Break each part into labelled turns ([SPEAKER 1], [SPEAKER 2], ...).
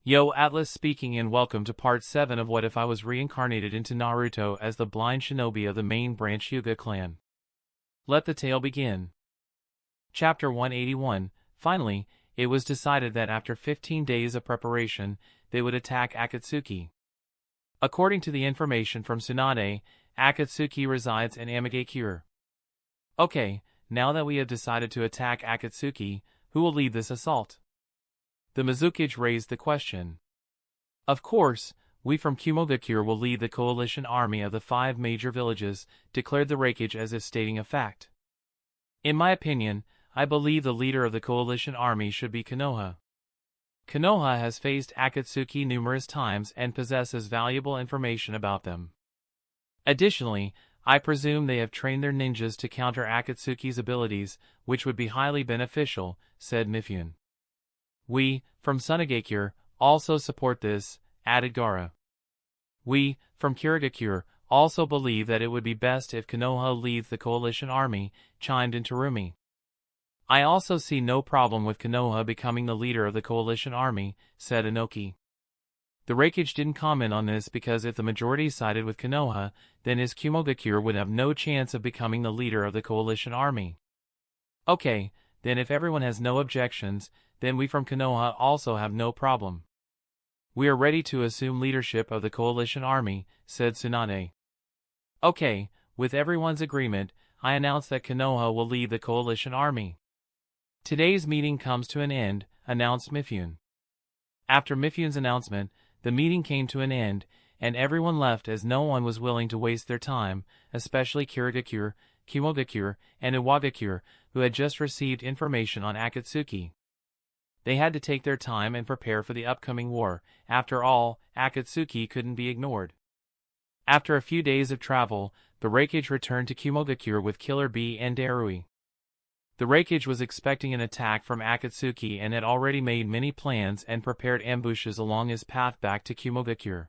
[SPEAKER 1] Yo, Atlas speaking, and welcome to part 7 of What If I Was Reincarnated into Naruto as the blind shinobi of the main branch Hyuga clan. Let the tale begin. Chapter 181. Finally, it was decided that after 15 days of preparation, they would attack Akatsuki. According to the information from Tsunade, Akatsuki resides in Amigakure. Okay, now that we have decided to attack Akatsuki, who will lead this assault? The Mizukage raised the question. Of course, we from Kumogakure will lead the coalition army of the 5 major villages, declared the Reikage as if stating a fact. In my opinion, I believe the leader of the coalition army should be Konoha. Konoha has faced Akatsuki numerous times and possesses valuable information about them. Additionally, I presume they have trained their ninjas to counter Akatsuki's abilities, which would be highly beneficial, said Mifune. We, from Sunagakure, also support this, added Gaara. We, from Kurogakure, also believe that it would be best if Konoha leads the coalition army, chimed in Terumi. I also see no problem with Konoha becoming the leader of the coalition army, said Inoki. The Reikage didn't comment on this because if the majority sided with Konoha, then his Kumogakure would have no chance of becoming the leader of the coalition army. Okay, then if everyone has no objections, then we from Konoha also have no problem. We are ready to assume leadership of the coalition army, said Tsunade. Okay, with everyone's agreement, I announce that Konoha will lead the coalition army. Today's meeting comes to an end, announced Mifune. After Mifune's announcement, the meeting came to an end, and everyone left as no one was willing to waste their time, especially Kurogakure, Kumogakure, and Iwagakure, who had just received information on Akatsuki. They had to take their time and prepare for the upcoming war. After all, Akatsuki couldn't be ignored. After a few days of travel, the Reikage returned to Kumogakure with Killer Bee and Darui. The Reikage was expecting an attack from Akatsuki and had already made many plans and prepared ambushes along his path back to Kumogakure.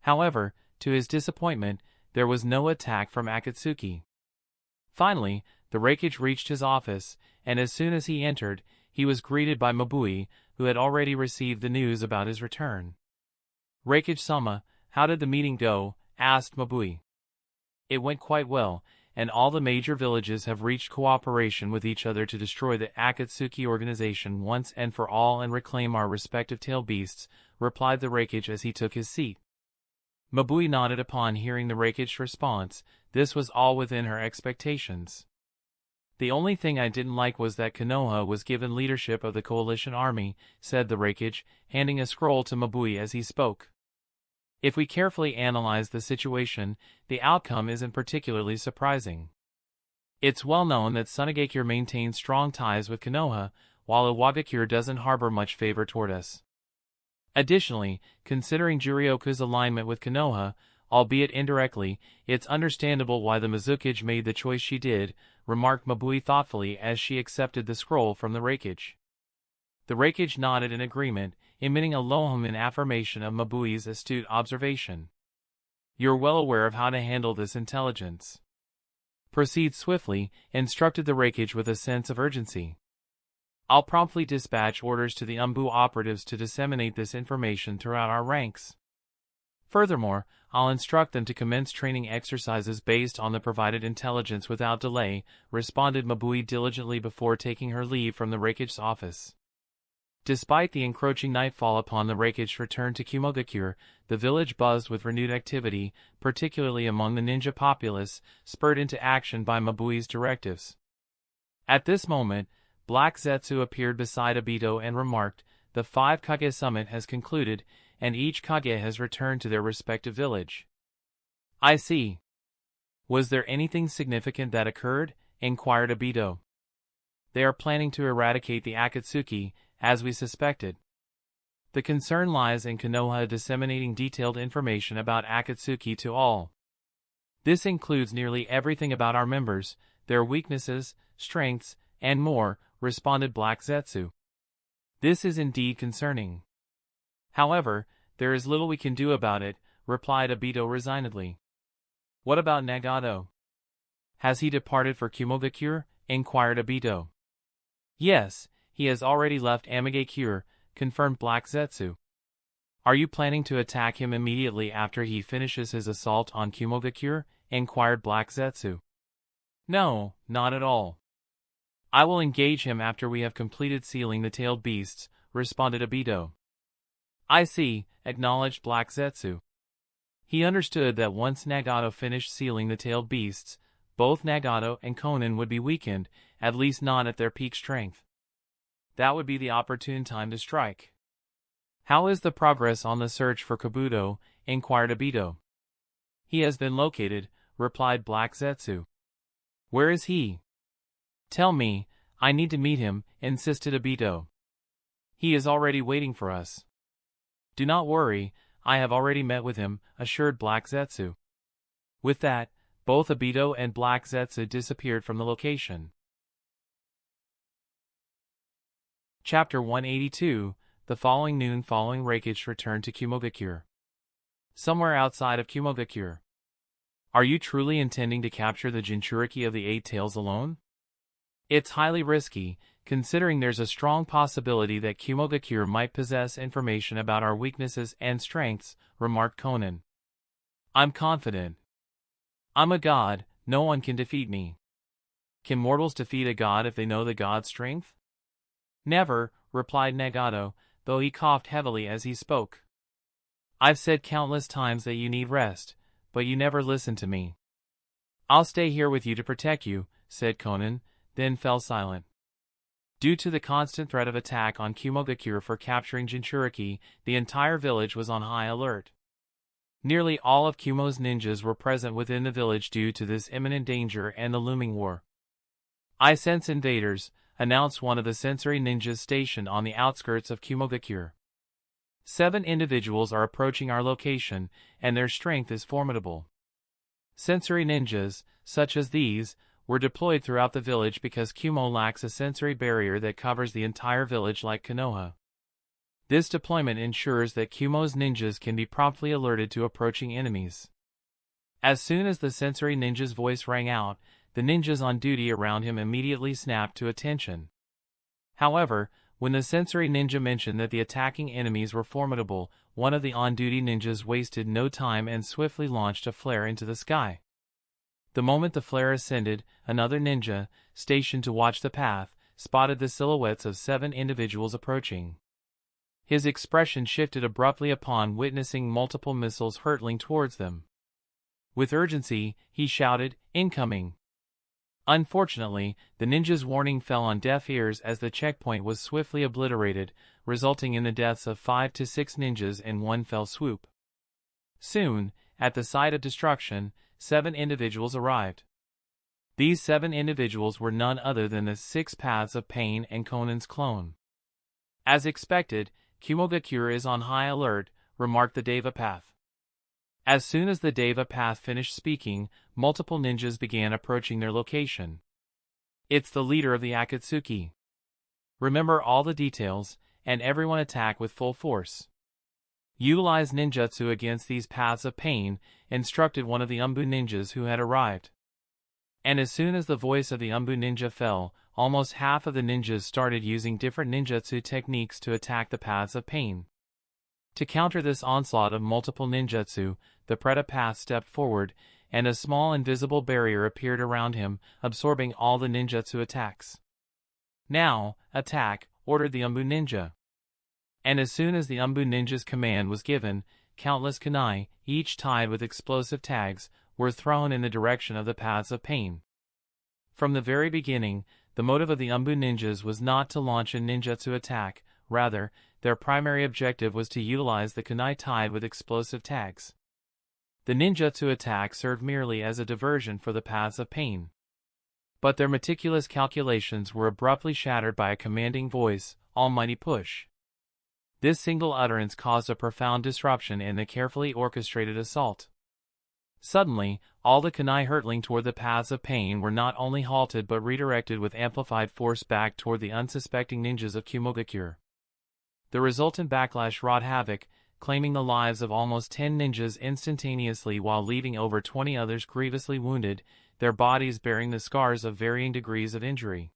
[SPEAKER 1] However, to his disappointment, there was no attack from Akatsuki. Finally, the Reikage reached his office, and as soon as he entered, he was greeted by Mabui, who had already received the news about his return. Reikage-sama, how did the meeting go? Asked Mabui. It went quite well, and all the major villages have reached cooperation with each other to destroy the Akatsuki organization once and for all and reclaim our respective tail beasts, replied the Reikage as he took his seat. Mabui nodded upon hearing the Reikage's response. This was all within her expectations. The only thing I didn't like was that Konoha was given leadership of the coalition army, said the Reikage, handing a scroll to Mabui as he spoke. If we carefully analyze the situation, the outcome isn't particularly surprising. It's well known that Sunagakure maintains strong ties with Konoha, while Iwagakure doesn't harbor much favor toward us. Additionally, considering Jurioku's alignment with Konoha, albeit indirectly, it's understandable why the Mizukage made the choice she did, remarked Mabui thoughtfully as she accepted the scroll from the Reikage. The Reikage nodded in agreement, emitting a lohum in affirmation of Mabui's astute observation. You're well aware of how to handle this intelligence. Proceed swiftly, instructed the Reikage with a sense of urgency. I'll promptly dispatch orders to the Umbu operatives to disseminate this information throughout our ranks. Furthermore, I'll instruct them to commence training exercises based on the provided intelligence without delay, responded Mabui diligently before taking her leave from the Reikage's office. Despite the encroaching nightfall upon the Reikage's return to Kumogakure, the village buzzed with renewed activity, particularly among the ninja populace, spurred into action by Mabui's directives. At this moment, Black Zetsu appeared beside Obito and remarked, the 5 Kage summit has concluded, and each Kage has returned to their respective village. I see. Was there anything significant that occurred? Inquired Obito. They are planning to eradicate the Akatsuki, as we suspected. The concern lies in Konoha disseminating detailed information about Akatsuki to all. This includes nearly everything about our members, their weaknesses, strengths, and more, responded Black Zetsu. This is indeed concerning. However, there is little we can do about it, replied Obito resignedly. What about Nagato? Has he departed for Kumogakure? Inquired Obito. Yes, he has already left Amigakure, confirmed Black Zetsu. Are you planning to attack him immediately after he finishes his assault on Kumogakure? Inquired Black Zetsu. No, not at all. I will engage him after we have completed sealing the tailed beasts, responded Obito. I see, acknowledged Black Zetsu. He understood that once Nagato finished sealing the tailed beasts, both Nagato and Konan would be weakened, at least not at their peak strength. That would be the opportune time to strike. How is the progress on the search for Kabuto? Inquired Obito. He has been located, replied Black Zetsu. Where is he? Tell me, I need to meet him, insisted Obito. He is already waiting for us. Do not worry, I have already met with him, assured Black Zetsu. With that, both Obito and Black Zetsu disappeared from the location. Chapter 182, the following noon following Reikichi returned to Kumogakure. Somewhere outside of Kumogakure. Are you truly intending to capture the Jinchuriki of the Eight Tails alone? It's highly risky, considering there's a strong possibility that Kumogakure might possess information about our weaknesses and strengths, remarked Konan. I'm confident. I'm a god, no one can defeat me. Can mortals defeat a god if they know the god's strength? Never, replied Nagato, though he coughed heavily as he spoke. I've said countless times that you need rest, but you never listen to me. I'll stay here with you to protect you, said Konan, then fell silent. Due to the constant threat of attack on Kumogakure for capturing Jinchuriki, the entire village was on high alert. Nearly all of Kumo's ninjas were present within the village due to this imminent danger and the looming war. I sense invaders, announced one of the sensory ninjas stationed on the outskirts of Kumogakure. 7 individuals are approaching our location, and their strength is formidable. Sensory ninjas, such as these, were deployed throughout the village because Kumo lacks a sensory barrier that covers the entire village like Konoha. This deployment ensures that Kumo's ninjas can be promptly alerted to approaching enemies. As soon as the sensory ninja's voice rang out, the ninjas on duty around him immediately snapped to attention. However, when the sensory ninja mentioned that the attacking enemies were formidable, one of the on-duty ninjas wasted no time and swiftly launched a flare into the sky. The moment the flare ascended, another ninja, stationed to watch the path, spotted the silhouettes of 7 individuals approaching. His expression shifted abruptly upon witnessing multiple missiles hurtling towards them. With urgency, he shouted, "Incoming!" Unfortunately, the ninja's warning fell on deaf ears as the checkpoint was swiftly obliterated, resulting in the deaths of 5 to 6 ninjas in one fell swoop. Soon, at the site of destruction, 7 individuals arrived. These 7 individuals were none other than the 6 Paths of Pain and Konan's clone. As expected, Kumogakure is on high alert, remarked the Deva Path. As soon as the Deva Path finished speaking, multiple ninjas began approaching their location. It's the leader of the Akatsuki. Remember all the details, and everyone attack with full force. Utilize ninjutsu against these Paths of Pain, instructed one of the Umbu ninjas who had arrived. And as soon as the voice of the Umbu ninja fell, almost half of the ninjas started using different ninjutsu techniques to attack the Paths of Pain. To counter this onslaught of multiple ninjutsu, the Preta Path stepped forward, and a small invisible barrier appeared around him, absorbing all the ninjutsu attacks. Now, attack, ordered the Umbu ninja. And as soon as the Umbu ninja's command was given, countless kunai, each tied with explosive tags, were thrown in the direction of the Paths of Pain. From the very beginning, the motive of the Umbu ninjas was not to launch a ninjutsu attack, rather, their primary objective was to utilize the kunai tied with explosive tags. The ninjutsu attack served merely as a diversion for the Paths of Pain. But their meticulous calculations were abruptly shattered by a commanding voice, "Almighty push." This single utterance caused a profound disruption in the carefully orchestrated assault. Suddenly, all the kunai hurtling toward the Paths of Pain were not only halted but redirected with amplified force back toward the unsuspecting ninjas of Kumogakure. The resultant backlash wrought havoc, claiming the lives of almost 10 ninjas instantaneously while leaving over 20 others grievously wounded, their bodies bearing the scars of varying degrees of injury.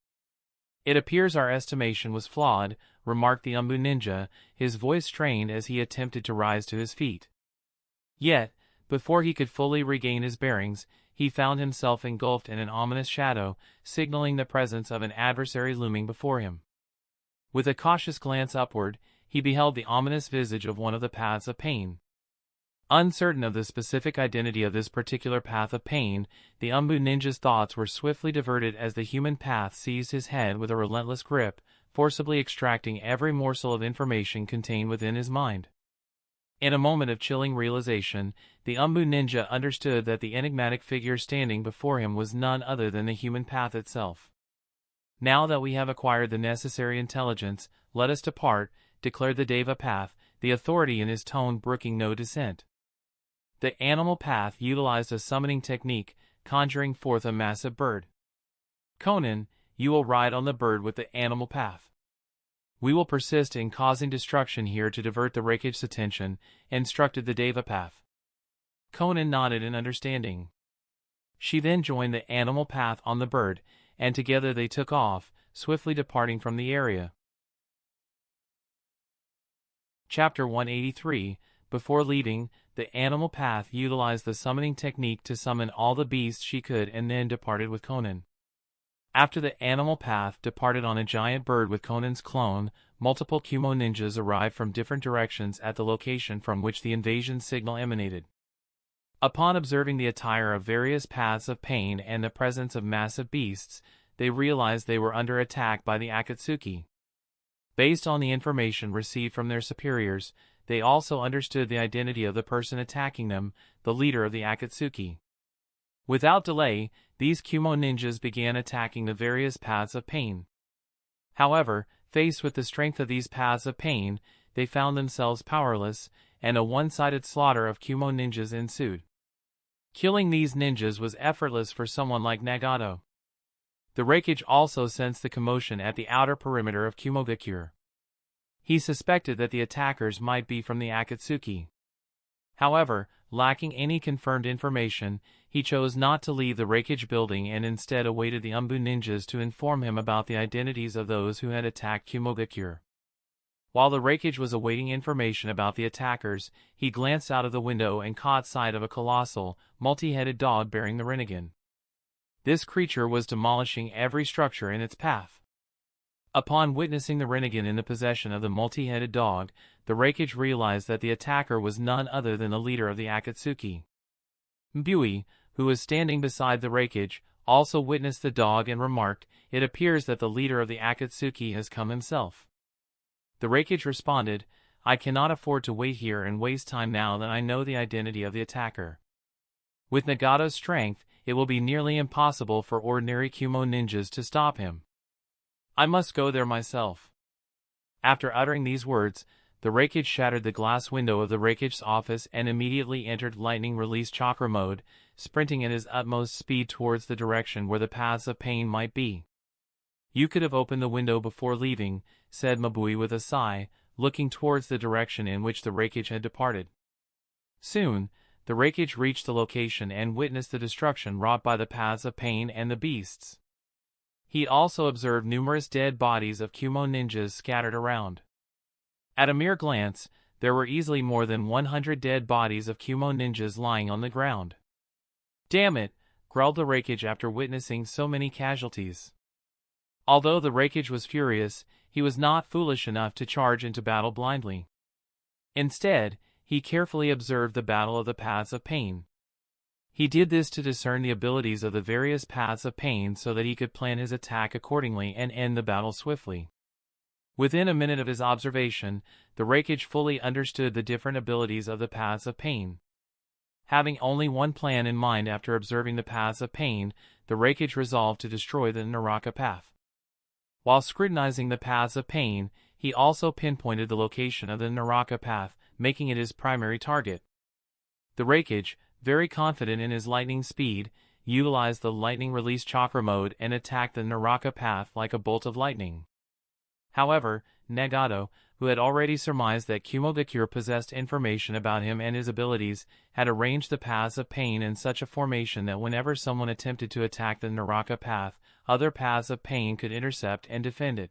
[SPEAKER 1] It appears our estimation was flawed, remarked the Umbu ninja, his voice strained as he attempted to rise to his feet. Yet, before he could fully regain his bearings, he found himself engulfed in an ominous shadow, signaling the presence of an adversary looming before him. With a cautious glance upward, he beheld the ominous visage of one of the paths of pain. Uncertain of the specific identity of this particular path of pain, the Umbu ninja's thoughts were swiftly diverted as the human path seized his head with a relentless grip, forcibly extracting every morsel of information contained within his mind. In a moment of chilling realization, the Umbu ninja understood that the enigmatic figure standing before him was none other than the human path itself. "Now that we have acquired the necessary intelligence, let us depart," declared the Deva path, the authority in his tone brooking no dissent. The animal path utilized a summoning technique, conjuring forth a massive bird. "Conan, you will ride on the bird with the animal path. We will persist in causing destruction here to divert the Raikage's attention," instructed the Deva path. Conan nodded in understanding. She then joined the animal path on the bird, and together they took off, swiftly departing from the area. Chapter 183. Before leaving, the animal path utilized the summoning technique to summon all the beasts she could and then departed with Conan. After the animal path departed on a giant bird with Conan's clone, multiple Kumo ninjas arrived from different directions at the location from which the invasion signal emanated. Upon observing the attire of various paths of pain and the presence of massive beasts, they realized they were under attack by the Akatsuki. Based on the information received from their superiors, they also understood the identity of the person attacking them, the leader of the Akatsuki. Without delay, these Kumo ninjas began attacking the various paths of pain. However, faced with the strength of these paths of pain, they found themselves powerless, and a one-sided slaughter of Kumo ninjas ensued. Killing these ninjas was effortless for someone like Nagato. The Raikage also sensed the commotion at the outer perimeter of Kumogakure. He suspected that the attackers might be from the Akatsuki. However, lacking any confirmed information, he chose not to leave the Raikage building and instead awaited the Umbu ninjas to inform him about the identities of those who had attacked Kumogakure. While the Raikage was awaiting information about the attackers, he glanced out of the window and caught sight of a colossal, multi-headed dog bearing the Rinnegan. This creature was demolishing every structure in its path. Upon witnessing the Rinnegan in the possession of the multi-headed dog, the Raikage realized that the attacker was none other than the leader of the Akatsuki. Mbui, who was standing beside the Raikage, also witnessed the dog and remarked, "It appears that the leader of the Akatsuki has come himself." The Raikage responded, "I cannot afford to wait here and waste time now that I know the identity of the attacker. With Nagato's strength, it will be nearly impossible for ordinary Kumo ninjas to stop him. I must go there myself." After uttering these words, the Raikage shattered the glass window of the Raikage's office and immediately entered lightning release chakra mode, sprinting at his utmost speed towards the direction where the paths of pain might be. "You could have opened the window before leaving," said Mabui with a sigh, looking towards the direction in which the Raikage had departed. Soon, the Raikage reached the location and witnessed the destruction wrought by the paths of pain and the beasts. He also observed numerous dead bodies of Kumo ninjas scattered around. At a mere glance, there were easily more than 100 dead bodies of Kumo ninjas lying on the ground. "Damn it," growled the Raikage after witnessing so many casualties. Although the Raikage was furious, he was not foolish enough to charge into battle blindly. Instead, he carefully observed the battle of the paths of pain. He did this to discern the abilities of the various paths of pain so that he could plan his attack accordingly and end the battle swiftly. Within a minute of his observation, the Raikage fully understood the different abilities of the paths of pain. Having only one plan in mind after observing the paths of pain, the Raikage resolved to destroy the Naraka path. While scrutinizing the paths of pain, he also pinpointed the location of the Naraka path, making it his primary target. The Raikage, very confident in his lightning speed, utilized the lightning release chakra mode and attacked the Naraka path like a bolt of lightning. However, Nagato, who had already surmised that Kumogakure possessed information about him and his abilities, had arranged the paths of pain in such a formation that whenever someone attempted to attack the Naraka path, other paths of pain could intercept and defend it.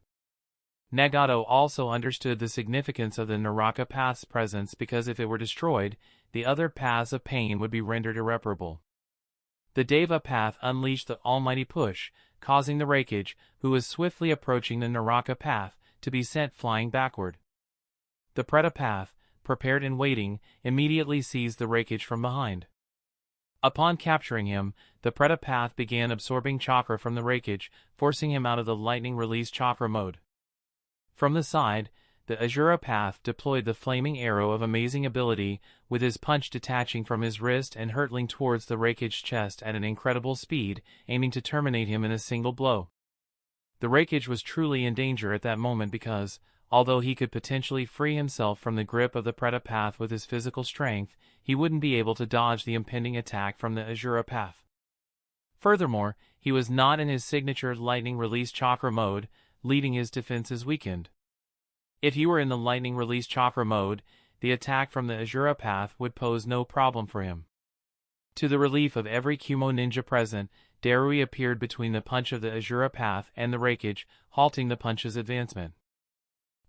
[SPEAKER 1] Nagato also understood the significance of the Naraka path's presence because if it were destroyed, the other paths of pain would be rendered irreparable. The Deva path unleashed the almighty push, causing the Reikage, who was swiftly approaching the Naraka path, to be sent flying backward. The Preta path, prepared and waiting, immediately seized the Reikage from behind. Upon capturing him, the Preta path began absorbing chakra from the Reikage, forcing him out of the lightning release chakra mode. From the side, the Azura path deployed the flaming arrow of amazing ability, with his punch detaching from his wrist and hurtling towards the Reikage's chest at an incredible speed, aiming to terminate him in a single blow. The Reikage was truly in danger at that moment because, although he could potentially free himself from the grip of the Preta path with his physical strength, he wouldn't be able to dodge the impending attack from the Azura path. Furthermore, he was not in his signature lightning release chakra mode, leaving his defenses weakened. If he were in the lightning release chakra mode, the attack from the Azura path would pose no problem for him. To the relief of every Kumo ninja present, Darui appeared between the punch of the Azura path and the Reikage, halting the punch's advancement.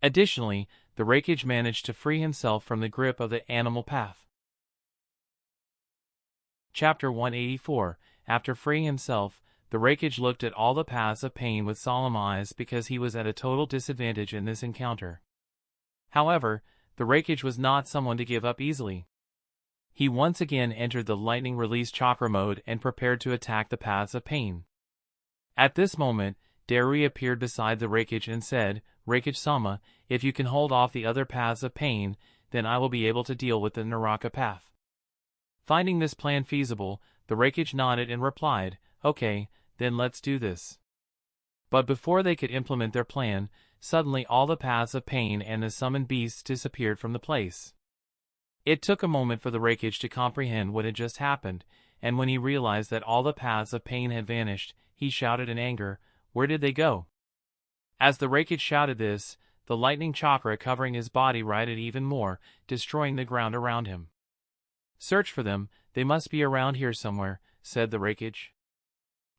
[SPEAKER 1] Additionally, the Reikage managed to free himself from the grip of the animal path. Chapter 184. After freeing himself, the Reikage looked at all the paths of pain with solemn eyes because he was at a total disadvantage in this encounter. However, the Reikage was not someone to give up easily. He once again entered the lightning release chakra mode and prepared to attack the paths of pain. At this moment, Darui appeared beside the Reikage and said, "Reikage-sama, if you can hold off the other paths of pain, then I will be able to deal with the Naraka path." Finding this plan feasible, the Reikage nodded and replied, "Okay, then let's do this." But before they could implement their plan, suddenly all the paths of pain and the summoned beasts disappeared from the place. It took a moment for the Reikage to comprehend what had just happened, and when he realized that all the paths of pain had vanished, he shouted in anger, "Where did they go?" As the Reikage shouted this, the lightning chakra covering his body rioted even more, destroying the ground around him. "Search for them, they must be around here somewhere," said the Reikage.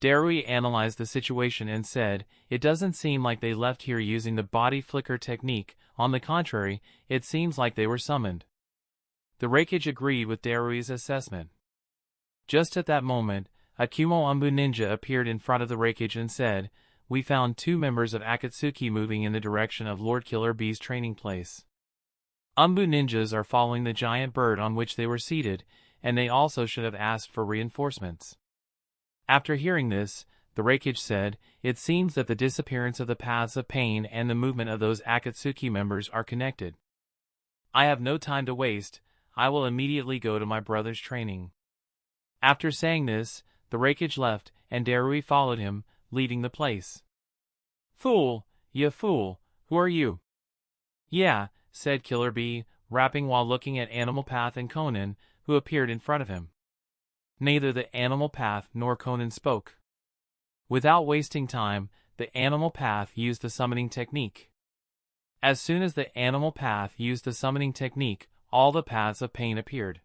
[SPEAKER 1] Darui analyzed the situation and said, "It doesn't seem like they left here using the body flicker technique, on the contrary, it seems like they were summoned." The Reikage agreed with Darui's assessment. Just at that moment, a Kumo Umbu ninja appeared in front of the Reikage and said, "We found 2 members of Akatsuki moving in the direction of Lord Killer Bee's training place. Umbu ninjas are following the giant bird on which they were seated, and they also should have asked for reinforcements." After hearing this, the Reikage said, "It seems that the disappearance of the paths of pain and the movement of those Akatsuki members are connected. I have no time to waste, I will immediately go to my brother's training." After saying this, the Reikage left, and Darui followed him, leaving the place. "Fool, ya fool, who are you?" "Yeah," said Killer Bee, rapping while looking at Animal Path and Conan, who appeared in front of him. Neither the Animal Path nor Conan spoke. Without wasting time, the Animal Path used the summoning technique. As soon as the Animal Path used the summoning technique, all the paths of pain appeared.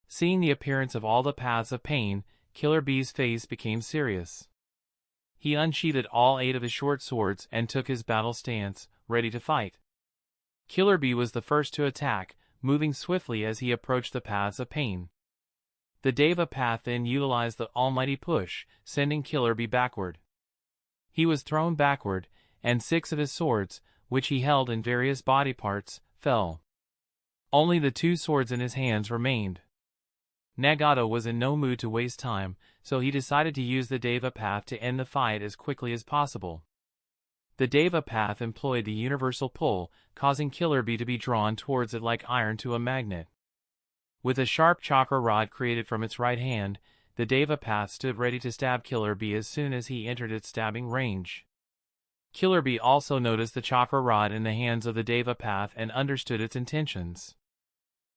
[SPEAKER 1] Seeing the appearance of all the paths of pain, Killer Bee's face became serious. He unsheathed all 8 of his short swords and took his battle stance, ready to fight. Killer Bee was the first to attack, moving swiftly as he approached the paths of pain. The Deva path then utilized the almighty push, sending Killer Bee backward. He was thrown backward, and 6 of his swords, which he held in various body parts, fell. Only the 2 swords in his hands remained. Nagato was in no mood to waste time, so he decided to use the Deva path to end the fight as quickly as possible. The Deva path employed the universal pull, causing Killer Bee to be drawn towards it like iron to a magnet. With a sharp chakra rod created from its right hand, the Deva path stood ready to stab Killer Bee as soon as he entered its stabbing range. Killer Bee also noticed the chakra rod in the hands of the Deva path and understood its intentions.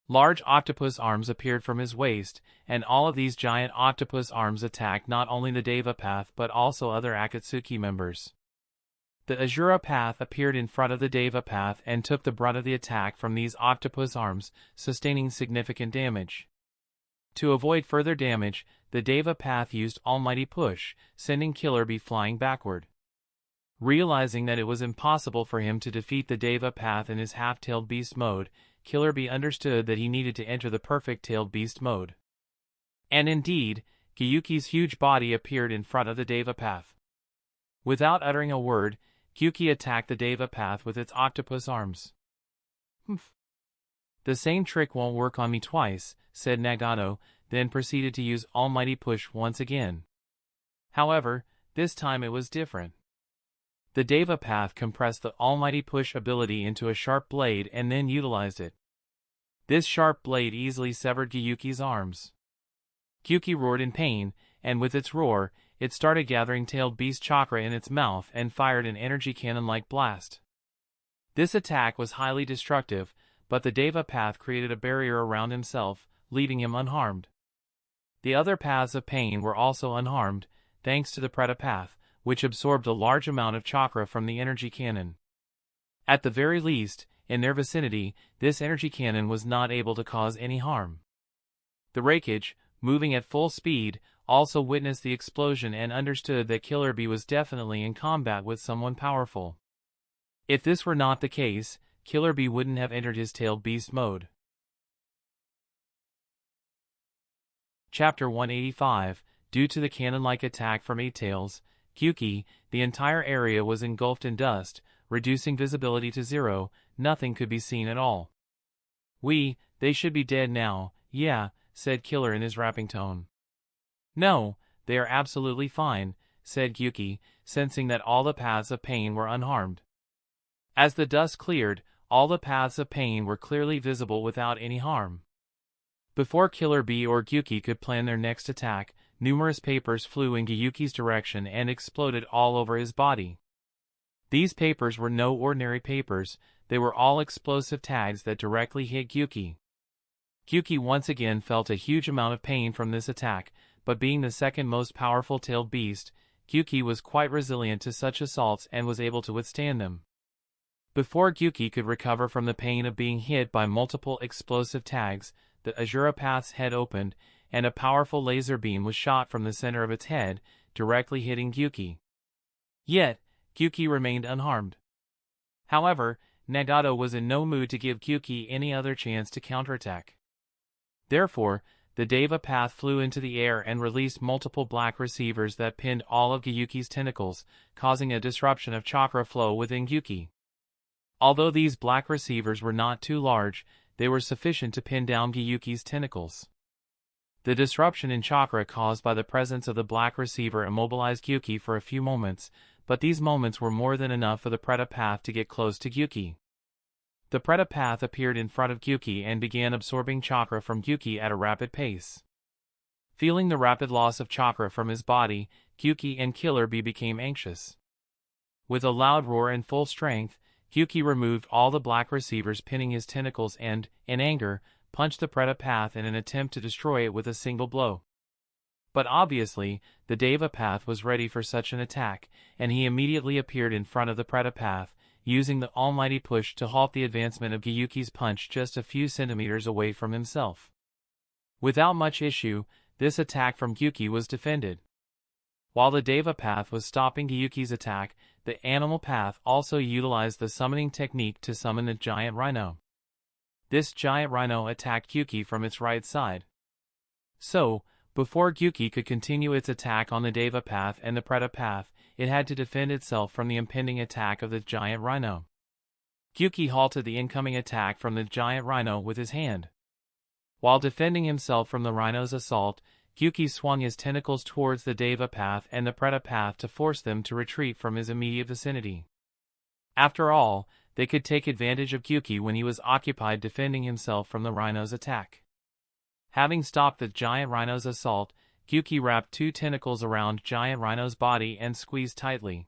[SPEAKER 1] Large octopus arms appeared from his waist, and all of these giant octopus arms attacked not only the Deva path but also other Akatsuki members. The Azura path appeared in front of the Deva path and took the brunt of the attack from these octopus arms, sustaining significant damage. To avoid further damage, the Deva Path used Almighty Push, sending Killer Bee flying backward. Realizing that it was impossible for him to defeat the Deva Path in his half-tailed beast mode, Killer Bee understood that he needed to enter the perfect-tailed beast mode. And indeed, Gyuki's huge body appeared in front of the Deva Path. Without uttering a word, Gyuki attacked the Deva Path with its octopus arms. "Humph. The same trick won't work on me twice," said Nagato, then proceeded to use Almighty Push once again. However, this time it was different. The Deva Path compressed the Almighty Push ability into a sharp blade and then utilized it. This sharp blade easily severed Gyuki's arms. Gyuki roared in pain, and with its roar, it started gathering tailed beast chakra in its mouth and fired an energy cannon-like blast. This attack was highly destructive, but the Deva Path created a barrier around himself, leaving him unharmed. The other paths of pain were also unharmed, thanks to the Preta Path, which absorbed a large amount of chakra from the energy cannon. At the very least, in their vicinity, this energy cannon was not able to cause any harm. The Raikage, moving at full speed, also witnessed the explosion and understood that Killer Bee was definitely in combat with someone powerful. If this were not the case, Killer Bee wouldn't have entered his tailed beast mode. Chapter 185. Due to the cannon-like attack from Eight Tails, Gyuki, the entire area was engulfed in dust, reducing visibility to zero. Nothing could be seen at all. They should be dead now, yeah," said Killer in his rapping tone. "No, they are absolutely fine," said Gyuki, sensing that all the paths of pain were unharmed. As the dust cleared, all the paths of pain were clearly visible without any harm. Before Killer Bee or Gyuki could plan their next attack, numerous papers flew in Gyuki's direction and exploded all over his body. These papers were no ordinary papers, they were all explosive tags that directly hit Gyuki. Gyuki once again felt a huge amount of pain from this attack, but being the second most powerful tailed beast, Gyuki was quite resilient to such assaults and was able to withstand them. Before Gyuki could recover from the pain of being hit by multiple explosive tags, the Azura Path's head opened, and a powerful laser beam was shot from the center of its head, directly hitting Gyuki. Yet, Gyuki remained unharmed. However, Nagato was in no mood to give Gyuki any other chance to counterattack. Therefore, the Deva Path flew into the air and released multiple black receivers that pinned all of Gyuki's tentacles, causing a disruption of chakra flow within Gyuki. Although these black receivers were not too large, they were sufficient to pin down Gyuki's tentacles. The disruption in chakra caused by the presence of the black receiver immobilized Gyuki for a few moments, but these moments were more than enough for the Preta Path to get close to Gyuki. The Preta Path appeared in front of Gyuki and began absorbing chakra from Gyuki at a rapid pace. Feeling the rapid loss of chakra from his body, Gyuki and Killer Bee became anxious. With a loud roar and full strength, Gyuki removed all the black receivers pinning his tentacles and, in anger, punched the Preta Path in an attempt to destroy it with a single blow. But obviously, the Deva Path was ready for such an attack, and he immediately appeared in front of the Preta Path, using the Almighty Push to halt the advancement of Gyuki's punch just a few centimeters away from himself. Without much issue, this attack from Gyuki was defended. While the Deva Path was stopping Gyuki's attack, the Animal Path also utilized the summoning technique to summon the giant rhino. This giant rhino attacked Gyuki from its right side. So, before Gyuki could continue its attack on the Deva Path and the Preta Path, it had to defend itself from the impending attack of the giant rhino. Gyuki halted the incoming attack from the giant rhino with his hand. While defending himself from the rhino's assault, Gyuki swung his tentacles towards the Deva Path and the Preta Path to force them to retreat from his immediate vicinity. After all, they could take advantage of Gyuki when he was occupied defending himself from the rhino's attack. Having stopped the giant rhino's assault, Gyuki wrapped two tentacles around giant rhino's body and squeezed tightly.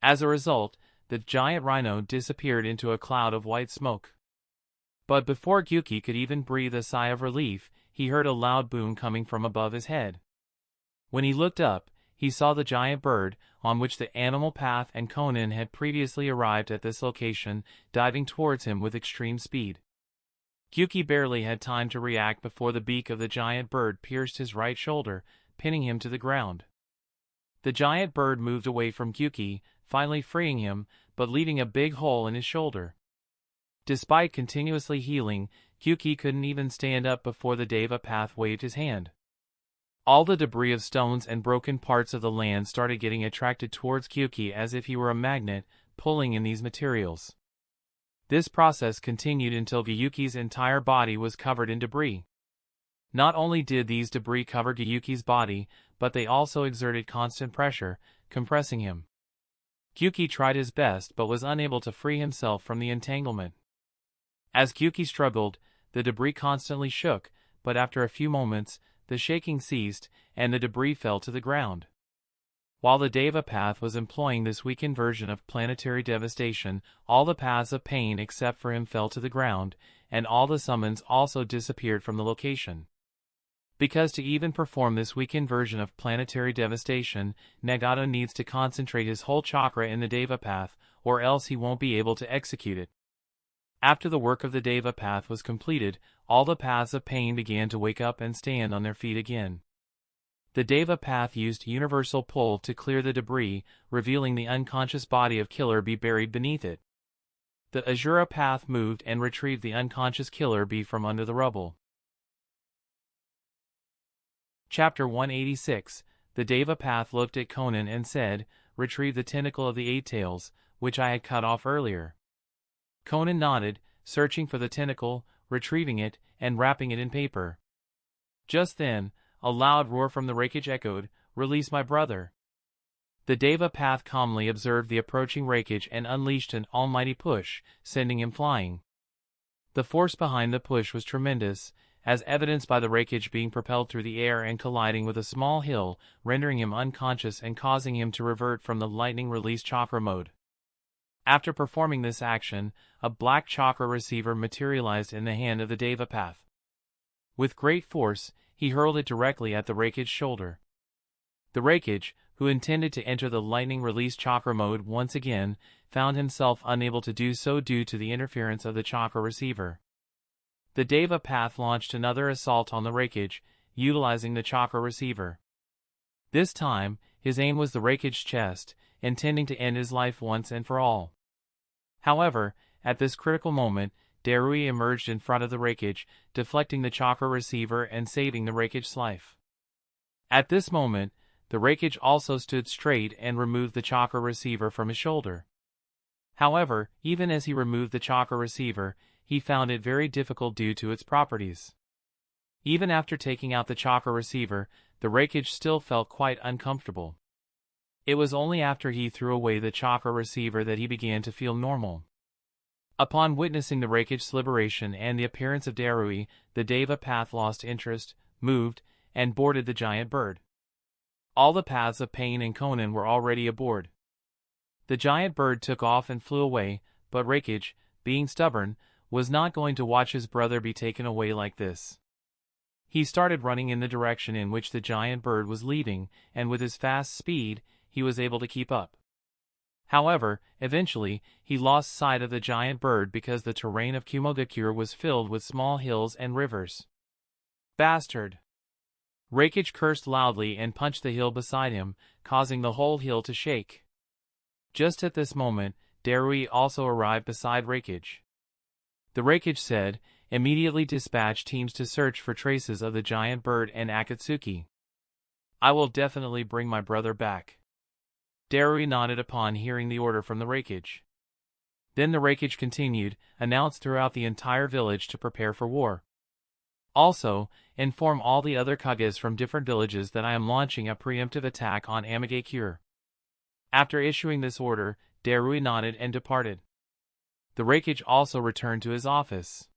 [SPEAKER 1] As a result, the giant rhino disappeared into a cloud of white smoke. But before Gyuki could even breathe a sigh of relief, he heard a loud boom coming from above his head. When he looked up, he saw the giant bird, on which the Animal Path and Conan had previously arrived at this location, diving towards him with extreme speed. Kyuki barely had time to react before the beak of the giant bird pierced his right shoulder, pinning him to the ground. The giant bird moved away from Kyuki, finally freeing him, but leaving a big hole in his shoulder. Despite continuously healing, Kyuki couldn't even stand up before the Deva path waved his hand. All the debris of stones and broken parts of the land started getting attracted towards Kyuki as if he were a magnet, pulling in these materials. This process continued until Gyuki's entire body was covered in debris. Not only did these debris cover Gyuki's body, but they also exerted constant pressure, compressing him. Kyuki tried his best but was unable to free himself from the entanglement. As Kyuki struggled, the debris constantly shook, but after a few moments, the shaking ceased, and the debris fell to the ground. While the Deva path was employing this weakened version of planetary devastation, all the paths of pain except for him fell to the ground, and all the summons also disappeared from the location. Because to even perform this weakened version of planetary devastation, Nagato needs to concentrate his whole chakra in the Deva path, or else he won't be able to execute it. After the work of the Deva path was completed, all the paths of pain began to wake up and stand on their feet again. The Deva path used universal pull to clear the debris, revealing the unconscious body of Killer Bee buried beneath it. The Azura path moved and retrieved the unconscious Killer Bee from under the rubble. Chapter 186. The Deva path looked at Conan and said, "Retrieve the tentacle of the Eight Tails, which I had cut off earlier." Conan nodded, searching for the tentacle, retrieving it, and wrapping it in paper. Just then, a loud roar from the wreckage echoed, "Release my brother." The Deva path calmly observed the approaching wreckage and unleashed an almighty push, sending him flying. The force behind the push was tremendous, as evidenced by the wreckage being propelled through the air and colliding with a small hill, rendering him unconscious and causing him to revert from the lightning release chakra mode. After performing this action, a black chakra receiver materialized in the hand of the Deva path. With great force, he hurled it directly at the wreckage's shoulder. The wreckage, who intended to enter the lightning release chakra mode once again, found himself unable to do so due to the interference of the chakra receiver. The Deva path launched another assault on the wreckage, utilizing the chakra receiver. This time, his aim was the wreckage's chest, intending to end his life once and for all. However, at this critical moment, Darui emerged in front of the wreckage, deflecting the chakra receiver and saving the wreckage's life. At this moment, the wreckage also stood straight and removed the chakra receiver from his shoulder. However, even as he removed the chakra receiver, he found it very difficult due to its properties. Even after taking out the chakra receiver, the wreckage still felt quite uncomfortable. It was only after he threw away the chakra receiver that he began to feel normal. Upon witnessing the wreckage's liberation and the appearance of Darui, the Deva path lost interest, moved, and boarded the giant bird. All the paths of Pain and Conan were already aboard. The giant bird took off and flew away, but Wreckage, being stubborn, was not going to watch his brother be taken away like this. He started running in the direction in which the giant bird was leaving, and with his fast speed, he was able to keep up. However, eventually, he lost sight of the giant bird because the terrain of Kumogakure was filled with small hills and rivers. Bastard! Wreckage cursed loudly and punched the hill beside him, causing the whole hill to shake. Just at this moment, Darui also arrived beside Wreckage. The Wreckage said, "Immediately dispatch teams to search for traces of the giant bird and Akatsuki. I will definitely bring my brother back." Darui nodded upon hearing the order from the Wreckage. Then the Wreckage continued, "Announced throughout the entire village to prepare for war. Also, inform all the other Kages from different villages that I am launching a preemptive attack on Amigakure." After issuing this order, Darui nodded and departed. The Wreckage also returned to his office.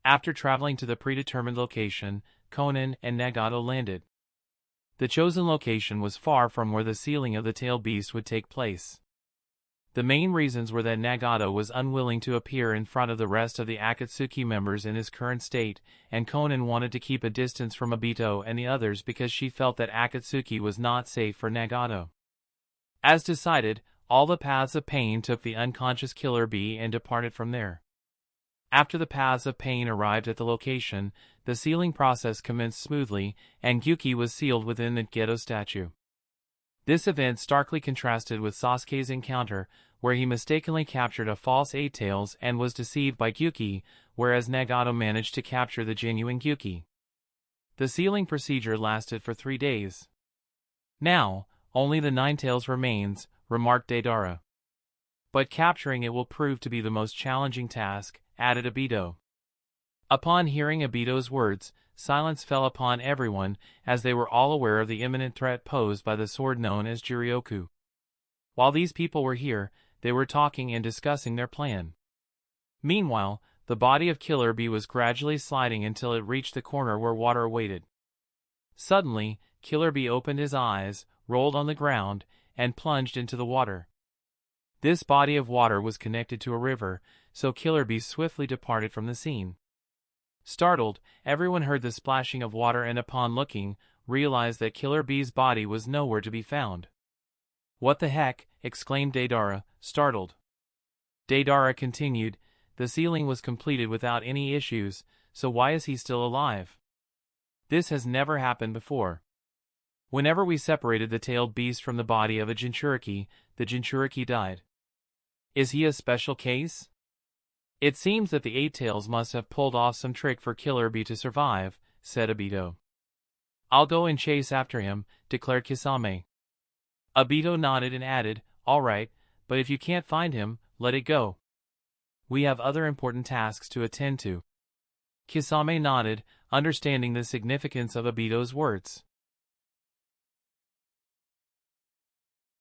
[SPEAKER 1] After traveling to the predetermined location, Conan and Nagato landed. The chosen location was far from where the sealing of the tailed beast would take place. The main reasons were that Nagato was unwilling to appear in front of the rest of the Akatsuki members in his current state, and Conan wanted to keep a distance from Obito and the others because she felt that Akatsuki was not safe for Nagato. As decided, all the paths of Pain took the unconscious Killer Bee and departed from there. After the paths of pain arrived at the location, the sealing process commenced smoothly, and Gyuki was sealed within the Gedo statue. This event starkly contrasted with Sasuke's encounter, where he mistakenly captured a false Eight Tails and was deceived by Gyuki, whereas Nagato managed to capture the genuine Gyuki. The sealing procedure lasted for 3 days. Now, only the Nine Tails remains, remarked Deidara. But capturing it will prove to be the most challenging task, added Obito. Upon hearing Obito's words, silence fell upon everyone, as they were all aware of the imminent threat posed by the sword known as Juryoku. While these people were here, they were talking and discussing their plan. Meanwhile, the body of Killer Bee was gradually sliding until it reached the corner where water awaited. Suddenly, Killer Bee opened his eyes, rolled on the ground, and plunged into the water. This body of water was connected to a river, so Killer Bee swiftly departed from the scene. Startled, everyone heard the splashing of water and upon looking, realized that Killer Bee's body was nowhere to be found. "What the heck?" exclaimed Deidara, startled. Deidara continued, "The sealing was completed without any issues, so why is he still alive? This has never happened before. Whenever we separated the tailed beast from the body of a Jinchuriki, the Jinchuriki died. Is he a special case? It seems that the Eight Tails must have pulled off some trick for Killer Bee to survive," said Obito. "I'll go and chase after him," declared Kisame. Obito nodded and added, "All right, but if you can't find him, let it go. We have other important tasks to attend to." Kisame nodded, understanding the significance of Obito's words.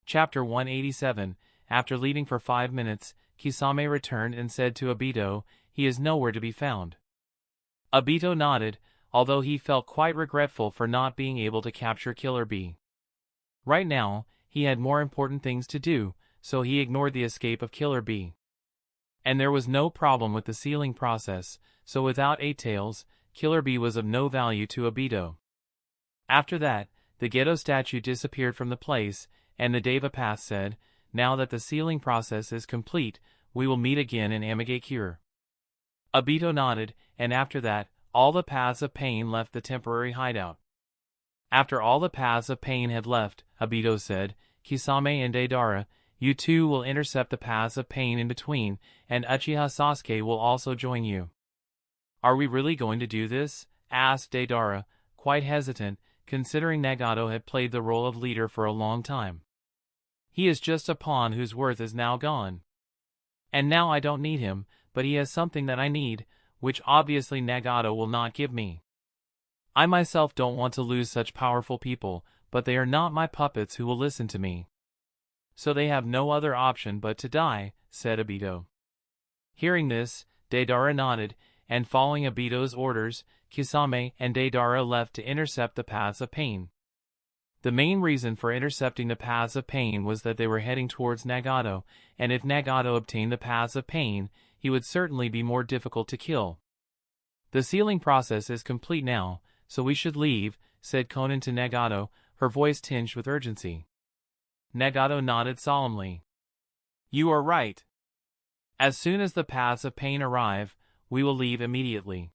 [SPEAKER 1] Chapter 187. After leaving for 5 minutes, Kisame returned and said to Obito, "He is nowhere to be found." Obito nodded, although he felt quite regretful for not being able to capture Killer Bee. Right now, he had more important things to do, so he ignored the escape of Killer Bee. And there was no problem with the sealing process, so without Eight Tails, Killer Bee was of no value to Obito. After that, the Gedo statue disappeared from the place, and the Deva Path said, "Now that the sealing process is complete, we will meet again in Amigakure." Obito nodded, and after that, all the paths of pain left the temporary hideout. After all the paths of pain had left, Obito said, "Kisame and Deidara, you two will intercept the paths of pain in between, and Uchiha Sasuke will also join you." "Are we really going to do this?" asked Deidara, quite hesitant, considering Nagato had played the role of leader for a long time. "He is just a pawn whose worth is now gone. And now I don't need him, but he has something that I need, which obviously Nagato will not give me. I myself don't want to lose such powerful people, but they are not my puppets who will listen to me. So they have no other option but to die," said Obito. Hearing this, Deidara nodded, and following Obito's orders, Kisame and Deidara left to intercept the paths of pain. The main reason for intercepting the paths of pain was that they were heading towards Nagato, and if Nagato obtained the paths of pain, he would certainly be more difficult to kill. "The sealing process is complete now, so we should leave," said Konan to Nagato, her voice tinged with urgency. Nagato nodded solemnly. "You are right. As soon as the paths of pain arrive, we will leave immediately."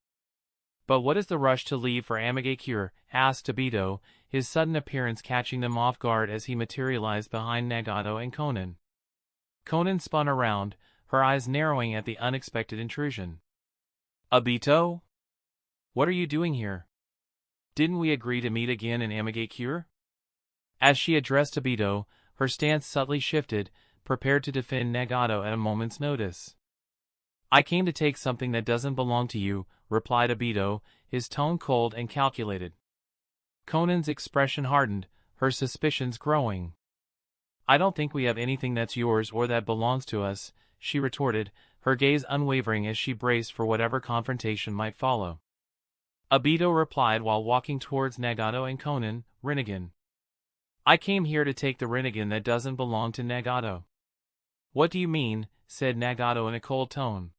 [SPEAKER 1] "But what is the rush to leave for Amigakure?" asked Obito, his sudden appearance catching them off guard as he materialized behind Nagato and Konan. Konan spun around, her eyes narrowing at the unexpected intrusion. "Obito? What are you doing here? Didn't we agree to meet again in Amigakure?" As she addressed Obito, her stance subtly shifted, prepared to defend Nagato at a moment's notice. "I came to take something that doesn't belong to you," replied Obito, his tone cold and calculated. Konan's expression hardened, her suspicions growing. "I don't think we have anything that's yours or that belongs to us," she retorted, her gaze unwavering as she braced for whatever confrontation might follow. Obito replied while walking towards Nagato and Konan, "Rinnegan. I came here to take the Rinnegan that doesn't belong to Nagato." "What do you mean?" said Nagato in a cold tone.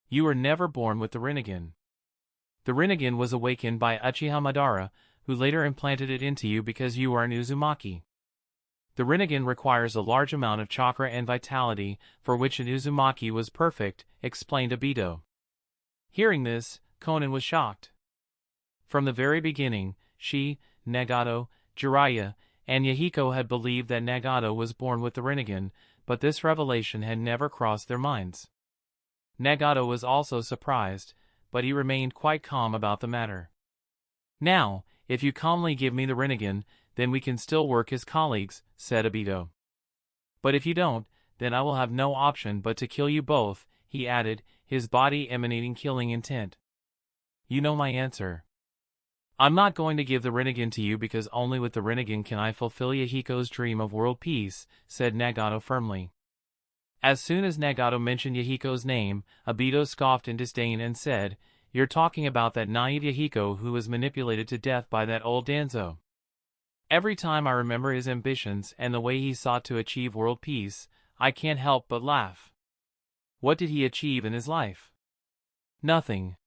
[SPEAKER 1] "You were never born with the Rinnegan. The Rinnegan was awakened by Uchiha Madara, who later implanted it into you because you are an Uzumaki. The Rinnegan requires a large amount of chakra and vitality, for which an Uzumaki was perfect," explained Obito. Hearing this, Conan was shocked. From the very beginning, she, Nagato, Jiraiya, and Yahiko had believed that Nagato was born with the Rinnegan, but this revelation had never crossed their minds. Nagato was also surprised, but he remained quite calm about the matter. "Now, if you calmly give me the Rinnegan, then we can still work as colleagues," said Obito. "But if you don't, then I will have no option but to kill you both," he added, his body emanating killing intent. "You know my answer. I'm not going to give the Rinnegan to you because only with the Rinnegan can I fulfill Yahiko's dream of world peace," said Nagato firmly. As soon as Nagato mentioned Yahiko's name, Obito scoffed in disdain and said, "You're talking about that naive Yahiko who was manipulated to death by that old Danzo. Every time I remember his ambitions and the way he sought to achieve world peace, I can't help but laugh. What did he achieve in his life? Nothing.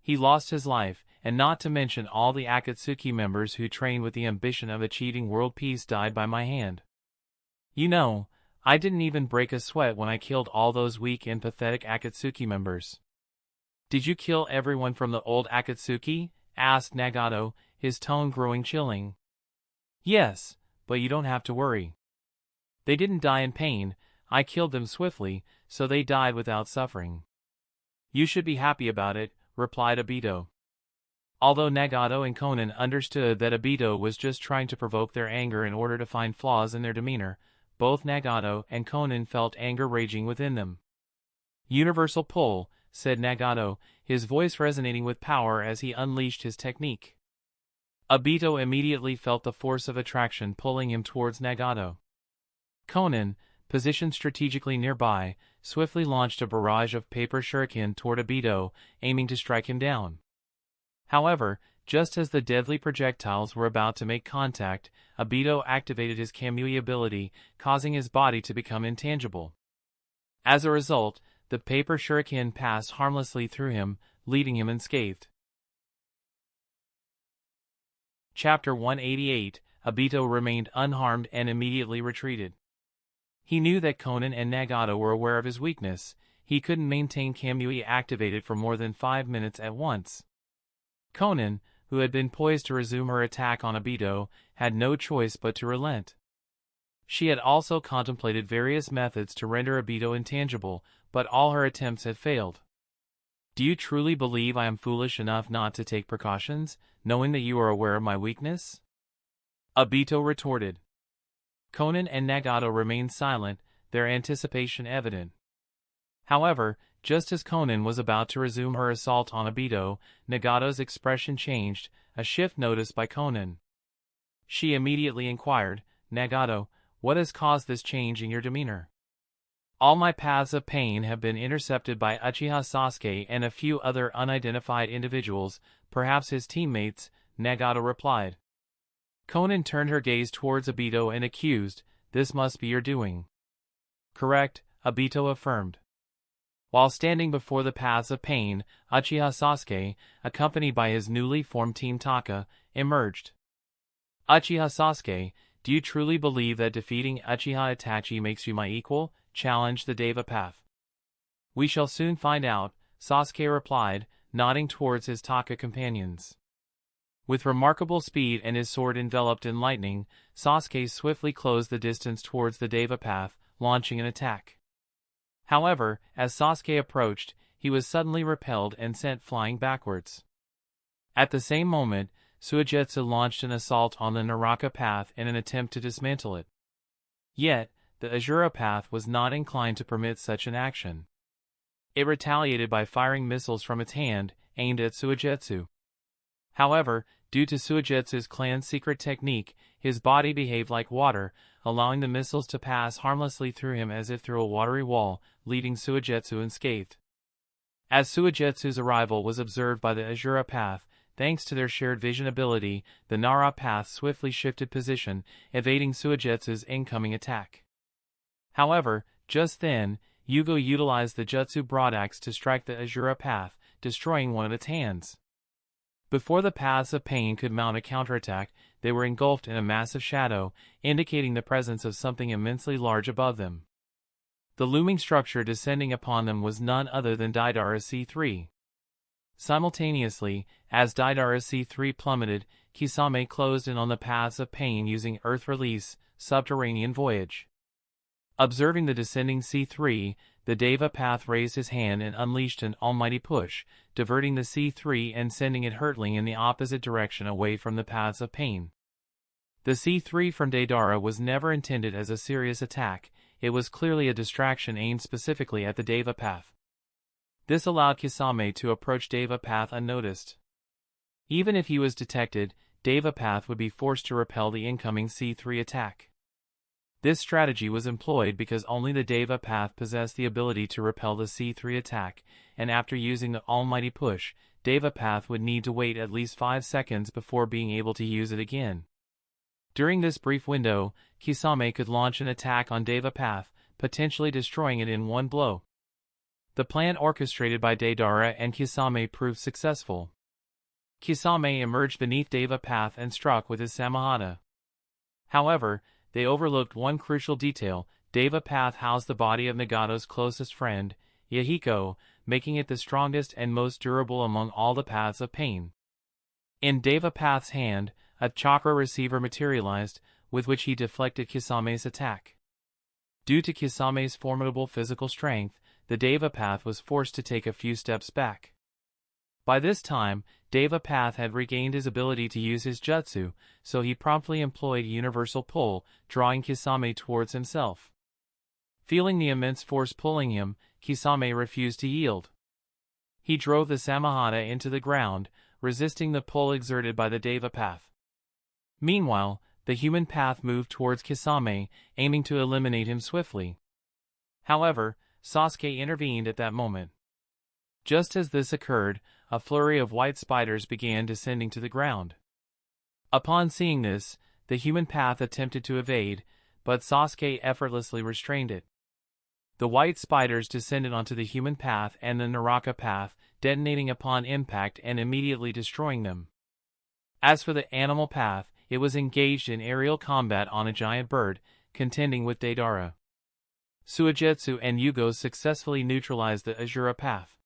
[SPEAKER 1] He lost his life, and not to mention all the Akatsuki members who trained with the ambition of achieving world peace died by my hand. You know, I didn't even break a sweat when I killed all those weak and pathetic Akatsuki members." "Did you kill everyone from the old Akatsuki?" asked Nagato, his tone growing chilling. "Yes, but you don't have to worry. They didn't die in pain, I killed them swiftly, so they died without suffering." "You should be happy about it," replied Obito. Although Nagato and Conan understood that Obito was just trying to provoke their anger in order to find flaws in their demeanor, both Nagato and Conan felt anger raging within them. "Universal pull," said Nagato, his voice resonating with power as he unleashed his technique. Obito immediately felt the force of attraction pulling him towards Nagato. Conan, positioned strategically nearby, swiftly launched a barrage of paper shuriken toward Obito, aiming to strike him down. However, just as the deadly projectiles were about to make contact, Obito activated his Kamui ability, causing his body to become intangible. As a result, the paper shuriken passed harmlessly through him, leaving him unscathed. Chapter 188, Obito remained unharmed and immediately retreated. He knew that Conan and Nagato were aware of his weakness. He couldn't maintain Kamui activated for more than 5 minutes at once. Conan, who had been poised to resume her attack on Obito, had no choice but to relent. She had also contemplated various methods to render Obito intangible, but all her attempts had failed. "Do you truly believe I am foolish enough not to take precautions, knowing that you are aware of my weakness?" Obito retorted. Conan and Nagato remained silent, their anticipation evident. However, just as Conan was about to resume her assault on Obito, Nagato's expression changed, a shift noticed by Conan. She immediately inquired, "Nagato, what has caused this change in your demeanor?" "All my paths of pain have been intercepted by Uchiha Sasuke and a few other unidentified individuals, perhaps his teammates," Nagato replied. Conan turned her gaze towards Obito and accused, "This must be your doing." "Correct," Obito affirmed. While standing before the paths of pain, Uchiha Sasuke, accompanied by his newly formed Team Taka, emerged. "Uchiha Sasuke, do you truly believe that defeating Uchiha Itachi makes you my equal?" challenged the Deva Path. "We shall soon find out," Sasuke replied, nodding towards his Taka companions. With remarkable speed and his sword enveloped in lightning, Sasuke swiftly closed the distance towards the Deva Path, launching an attack. However, as Sasuke approached, he was suddenly repelled and sent flying backwards. At the same moment, Suigetsu launched an assault on the Naraka Path in an attempt to dismantle it. Yet, the Azura Path was not inclined to permit such an action. It retaliated by firing missiles from its hand, aimed at Suigetsu. However, due to Suigetsu's clan's secret technique, his body behaved like water, allowing the missiles to pass harmlessly through him as if through a watery wall, leaving Suigetsu unscathed. As Suigetsu's arrival was observed by the Azura Path, thanks to their shared vision ability, the Nara Path swiftly shifted position, evading Suigetsu's incoming attack. However, just then, Hyuga utilized the Jutsu Broadaxe to strike the Azura Path, destroying one of its hands. Before the Paths of Pain could mount a counterattack, they were engulfed in a massive shadow, indicating the presence of something immensely large above them. The looming structure descending upon them was none other than Deidara C3. Simultaneously, as Deidara's C3 plummeted, Kisame closed in on the paths of pain using Earth Release, Subterranean Voyage. Observing the descending C3, the Deva path raised his hand and unleashed an almighty push, diverting the C3 and sending it hurtling in the opposite direction away from the paths of pain. The C3 from Deidara was never intended as a serious attack, it was clearly a distraction aimed specifically at the Deva path. This allowed Kisame to approach Deva path unnoticed. Even if he was detected, Deva path would be forced to repel the incoming C3 attack. This strategy was employed because only the Deva path possessed the ability to repel the C3 attack, and after using the almighty push, Deva path would need to wait at least 5 seconds before being able to use it again. During this brief window, Kisame could launch an attack on Deva path, potentially destroying it in one blow. The plan orchestrated by Deidara and Kisame proved successful. Kisame emerged beneath Deva path and struck with his Samahata. However, they overlooked one crucial detail: Deva path housed the body of Nagato's closest friend, Yahiko, making it the strongest and most durable among all the paths of pain. In Deva path's hand, a chakra receiver materialized, with which he deflected Kisame's attack. Due to Kisame's formidable physical strength, the Deva path was forced to take a few steps back. By this time, Deva path had regained his ability to use his jutsu, so he promptly employed universal pull, drawing Kisame towards himself. Feeling the immense force pulling him, Kisame refused to yield. He drove the Samahata into the ground, resisting the pull exerted by the Deva path. Meanwhile, the human path moved towards Kisame, aiming to eliminate him swiftly. However, Sasuke intervened at that moment. Just as this occurred, a flurry of white spiders began descending to the ground. Upon seeing this, the human path attempted to evade, but Sasuke effortlessly restrained it. The white spiders descended onto the human path and the Naraka path, detonating upon impact and immediately destroying them. As for the animal path, it was engaged in aerial combat on a giant bird, contending with Deidara. Suigetsu and Yugo successfully neutralized the Azura path.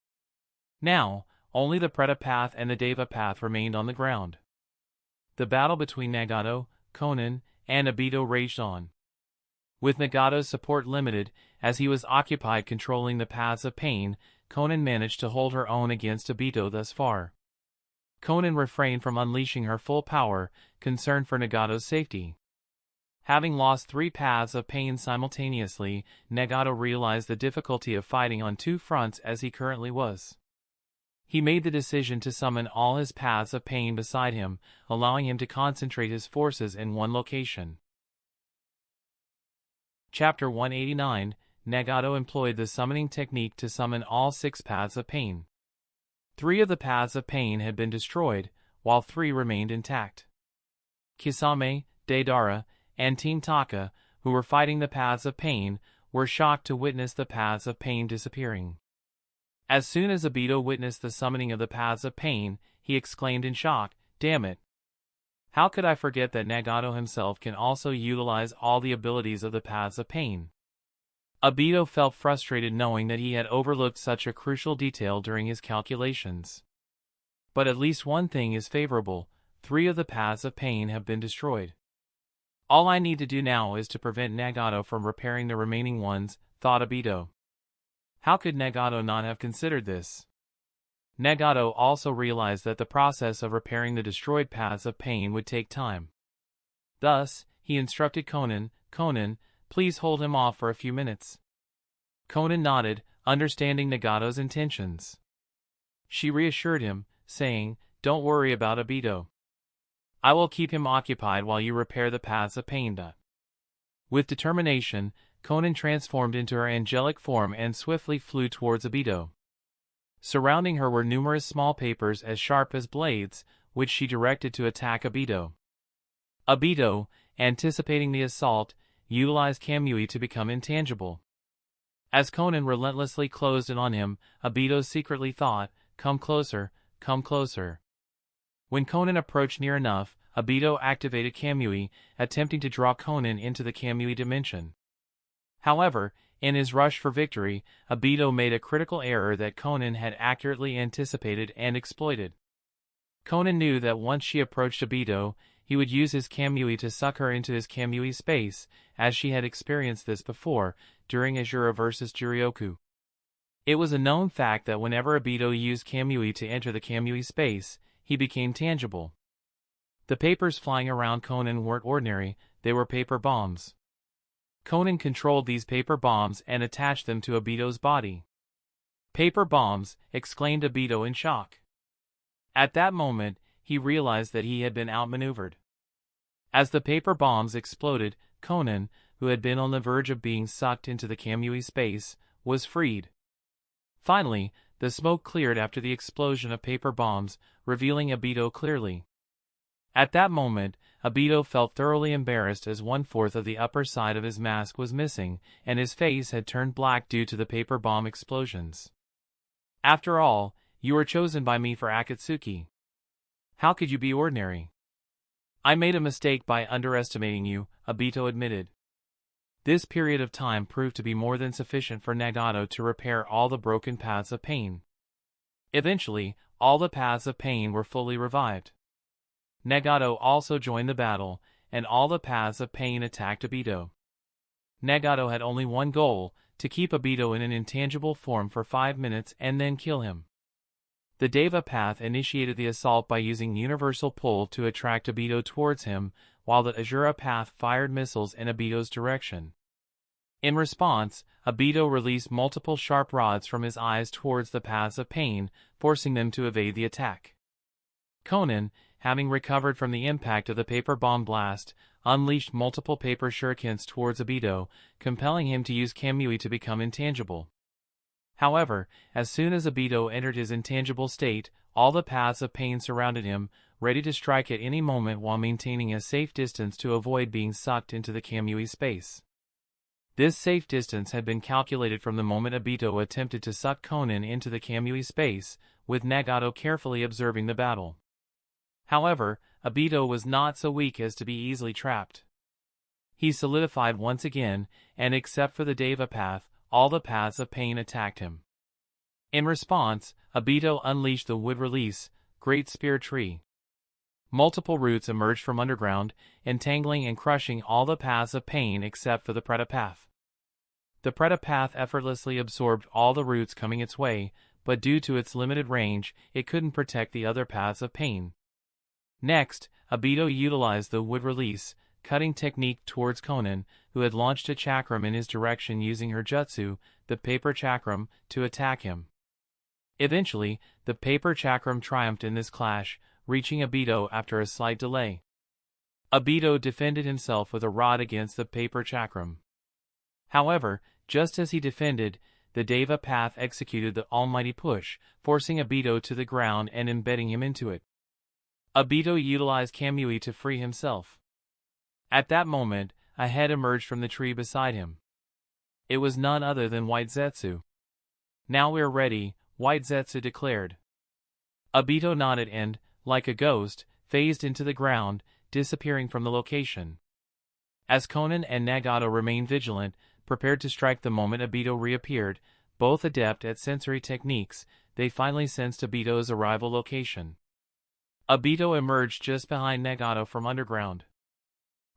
[SPEAKER 1] Now, only the Preta path and the Deva path remained on the ground. The battle between Nagato, Konan, and Obito raged on. With Nagato's support limited, as he was occupied controlling the paths of pain, Konan managed to hold her own against Obito thus far. Konan refrained from unleashing her full power, concerned for Nagato's safety. Having lost 3 paths of pain simultaneously, Nagato realized the difficulty of fighting on 2 fronts as he currently was. He made the decision to summon all his paths of pain beside him, allowing him to concentrate his forces in one location. Chapter 189, Nagato employed the summoning technique to summon all 6 paths of pain. 3 of the paths of pain had been destroyed, while 3 remained intact. Kisame, Deidara, and Team Taka, who were fighting the paths of pain, were shocked to witness the paths of pain disappearing. As soon as Obito witnessed the summoning of the paths of pain, he exclaimed in shock, "Damn it! How could I forget that Nagato himself can also utilize all the abilities of the paths of pain?" Obito felt frustrated knowing that he had overlooked such a crucial detail during his calculations. But at least one thing is favorable: 3 of the paths of pain have been destroyed. All I need to do now is to prevent Nagato from repairing the remaining ones, thought Obito. How could Nagato not have considered this? Nagato also realized that the process of repairing the destroyed paths of pain would take time. Thus, he instructed Konan, "Konan, please hold him off for a few minutes." Konan nodded, understanding Nagato's intentions. She reassured him, saying, "Don't worry about Obito. I will keep him occupied while you repair the paths of pain." With determination, Konan transformed into her angelic form and swiftly flew towards Obito. Surrounding her were numerous small papers as sharp as blades, which she directed to attack Obito. Obito, anticipating the assault, utilized Kamui to become intangible. As Konan relentlessly closed in on him, Obito secretly thought, "Come closer, come closer." When Konan approached near enough, Obito activated Kamui, attempting to draw Konan into the Kamui dimension. However, In his rush for victory, Obito made a critical error that Conan had accurately anticipated and exploited. Conan knew that once she approached Obito, he would use his Kamui to suck her into his Kamui space, as she had experienced this before, during Asura vs. Juryoku. It was a known fact that whenever Obito used Kamui to enter the Kamui space, he became tangible. The papers flying around Conan weren't ordinary, they were paper bombs. Conan controlled these paper bombs and attached them to Obito's body. "Paper bombs!" exclaimed Obito in shock. At that moment, he realized that he had been outmaneuvered. As the paper bombs exploded, Conan, who had been on the verge of being sucked into the Kamui space, was freed. Finally, the smoke cleared after the explosion of paper bombs, revealing Obito clearly. At that moment, Obito felt thoroughly embarrassed as 1/4 of the upper side of his mask was missing, and his face had turned black due to the paper bomb explosions. "After all, you were chosen by me for Akatsuki. How could you be ordinary?" "I made a mistake by underestimating you," Obito admitted. This period of time proved to be more than sufficient for Nagato to repair all the broken paths of pain. Eventually, all the paths of pain were fully revived. Nagato also joined the battle, and all the paths of pain attacked Obito. Nagato had only one goal, to keep Obito in an intangible form for 5 minutes and then kill him. The Deva path initiated the assault by using universal pull to attract Obito towards him, while the Asura path fired missiles in Obito's direction. In response, Obito released multiple sharp rods from his eyes towards the paths of pain, forcing them to evade the attack. Conan, having recovered from the impact of the paper bomb blast, unleashed multiple paper shurikens towards Obito, compelling him to use Kamui to become intangible. However, as soon as Obito entered his intangible state, all the paths of pain surrounded him, ready to strike at any moment while maintaining a safe distance to avoid being sucked into the Kamui space. This safe distance had been calculated from the moment Obito attempted to suck Conan into the Kamui space, with Nagato carefully observing the battle. However, Obito was not so weak as to be easily trapped. He solidified once again, and except for the Deva path, all the paths of pain attacked him. In response, Obito unleashed the wood release, Great Spear Tree. Multiple roots emerged from underground, entangling and crushing all the paths of pain except for the Preta path. The Preta path effortlessly absorbed all the roots coming its way, but due to its limited range, it couldn't protect the other paths of pain. Next, Obito utilized the wood release, cutting technique towards Conan, who had launched a chakram in his direction using her jutsu, the paper chakram, to attack him. Eventually, the paper chakram triumphed in this clash, reaching Obito after a slight delay. Obito defended himself with a rod against the paper chakram. However, just as he defended, the Deva path executed the almighty push, forcing Obito to the ground and embedding him into it. Obito utilized Kamui to free himself. At that moment, a head emerged from the tree beside him. It was none other than White Zetsu. "Now we're ready," White Zetsu declared. Obito nodded and, like a ghost, phased into the ground, disappearing from the location. As Conan and Nagato remained vigilant, prepared to strike the moment Obito reappeared, both adept at sensory techniques, they finally sensed Obito's arrival location. Obito emerged just behind Nagato from underground.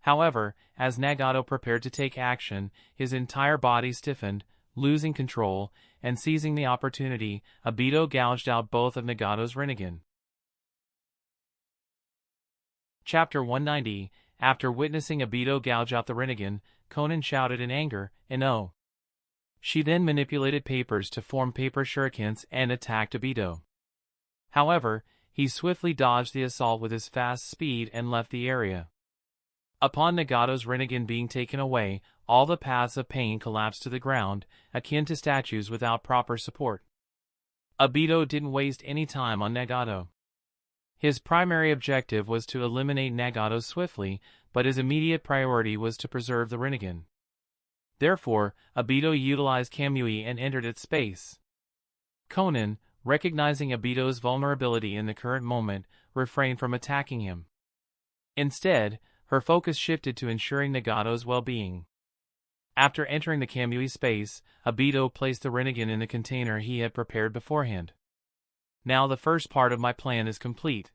[SPEAKER 1] However, as Nagato prepared to take action, his entire body stiffened, losing control, and seizing the opportunity, Obito gouged out both of Nagato's Rinnegan. Chapter 190. After witnessing Obito gouge out the Rinnegan, Conan shouted in anger, "No!" She then manipulated papers to form paper shurikens and attacked Obito. However, he swiftly dodged the assault with his fast speed and left the area. Upon Nagato's Rinnegan being taken away, all the paths of pain collapsed to the ground, akin to statues without proper support. Obito didn't waste any time on Nagato. His primary objective was to eliminate Nagato swiftly, but his immediate priority was to preserve the Rinnegan. Therefore, Obito utilized Kamui and entered its space. Conan, recognizing Obito's vulnerability in the current moment, refrained from attacking him. Instead, her focus shifted to ensuring Nagato's well-being. After entering the Kamui space, Obito placed the Rinnegan in the container he had prepared beforehand. Now the first part of my plan is complete.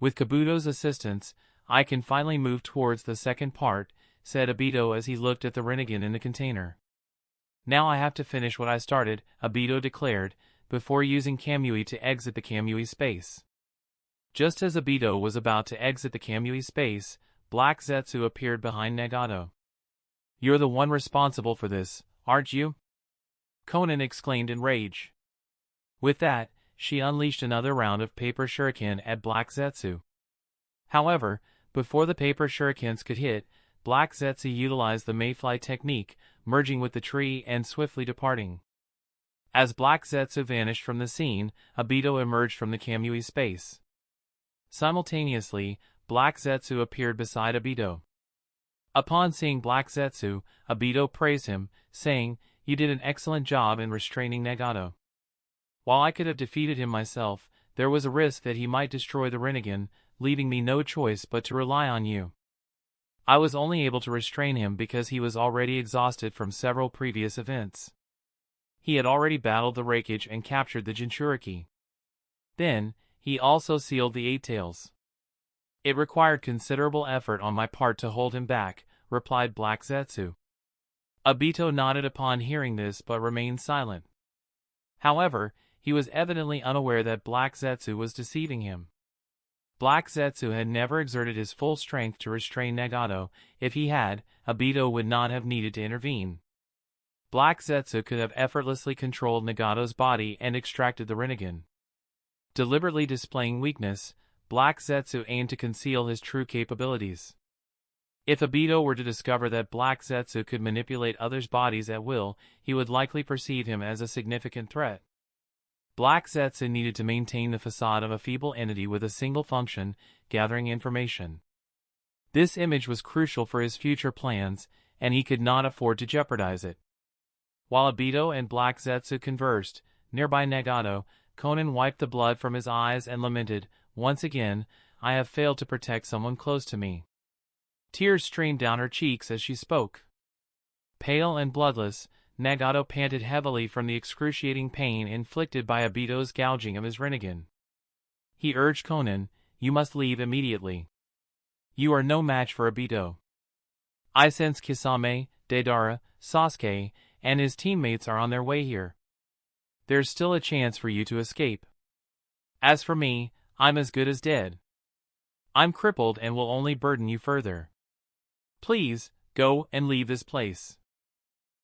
[SPEAKER 1] With Kabuto's assistance, I can finally move towards the second part, said Obito as he looked at the Rinnegan in the container. Now I have to finish what I started, Obito declared, before using Kamui to exit the Kamui space. Just as Obito was about to exit the Kamui space, Black Zetsu appeared behind Nagato. "You're the one responsible for this, aren't you?" Conan exclaimed in rage. With that, she unleashed another round of paper shuriken at Black Zetsu. However, before the paper shurikens could hit, Black Zetsu utilized the mayfly technique, merging with the tree and swiftly departing. As Black Zetsu vanished from the scene, Obito emerged from the Kamui space. Simultaneously, Black Zetsu appeared beside Obito. Upon seeing Black Zetsu, Obito praised him, saying, "You did an excellent job in restraining Nagato. While I could have defeated him myself, there was a risk that he might destroy the Rinnegan, leaving me no choice but to rely on you. I was only able to restrain him because he was already exhausted from several previous events. He had already battled the Raikage and captured the Jinchuriki. Then, he also sealed the Eight Tails. It required considerable effort on my part to hold him back," replied Black Zetsu. Obito nodded upon hearing this but remained silent. However, he was evidently unaware that Black Zetsu was deceiving him. Black Zetsu had never exerted his full strength to restrain Nagato. If he had, Obito would not have needed to intervene. Black Zetsu could have effortlessly controlled Nagato's body and extracted the Rinnegan. Deliberately displaying weakness, Black Zetsu aimed to conceal his true capabilities. If Obito were to discover that Black Zetsu could manipulate others' bodies at will, he would likely perceive him as a significant threat. Black Zetsu needed to maintain the facade of a feeble entity with a single function, gathering information. This image was crucial for his future plans, and he could not afford to jeopardize it. While Obito and Black Zetsu conversed, nearby Nagato, Conan wiped the blood from his eyes and lamented, "Once again, I have failed to protect someone close to me." Tears streamed down her cheeks as she spoke. Pale and bloodless, Nagato panted heavily from the excruciating pain inflicted by Obito's gouging of his Rinnegan. He urged Conan, "You must leave immediately. You are no match for Obito. I sense Kisame, Deidara, Sasuke, and his teammates are on their way here. There's still a chance for you to escape. As for me, I'm as good as dead. I'm crippled and will only burden you further. Please, go and leave this place.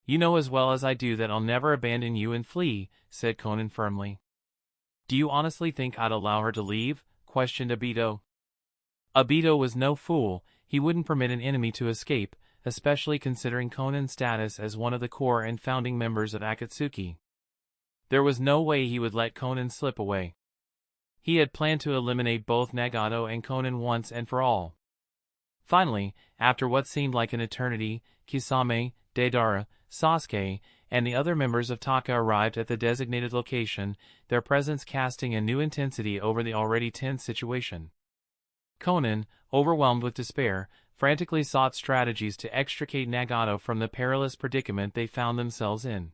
[SPEAKER 1] You know as well as I do that I'll never abandon you and flee," said Conan firmly. "Do you honestly think I'd allow her to leave?" questioned Obito. Obito was no fool. He wouldn't permit an enemy to escape, especially considering Conan's status as one of the core and founding members of Akatsuki. There was no way he would let Conan slip away. He had planned to eliminate both Nagato and Conan once and for all. Finally, after what seemed like an eternity, Kisame, Deidara, Sasuke, and the other members of Taka arrived at the designated location, their presence casting a new intensity over the already tense situation. Conan, overwhelmed with despair, frantically sought strategies to extricate Nagato from the perilous predicament they found themselves in.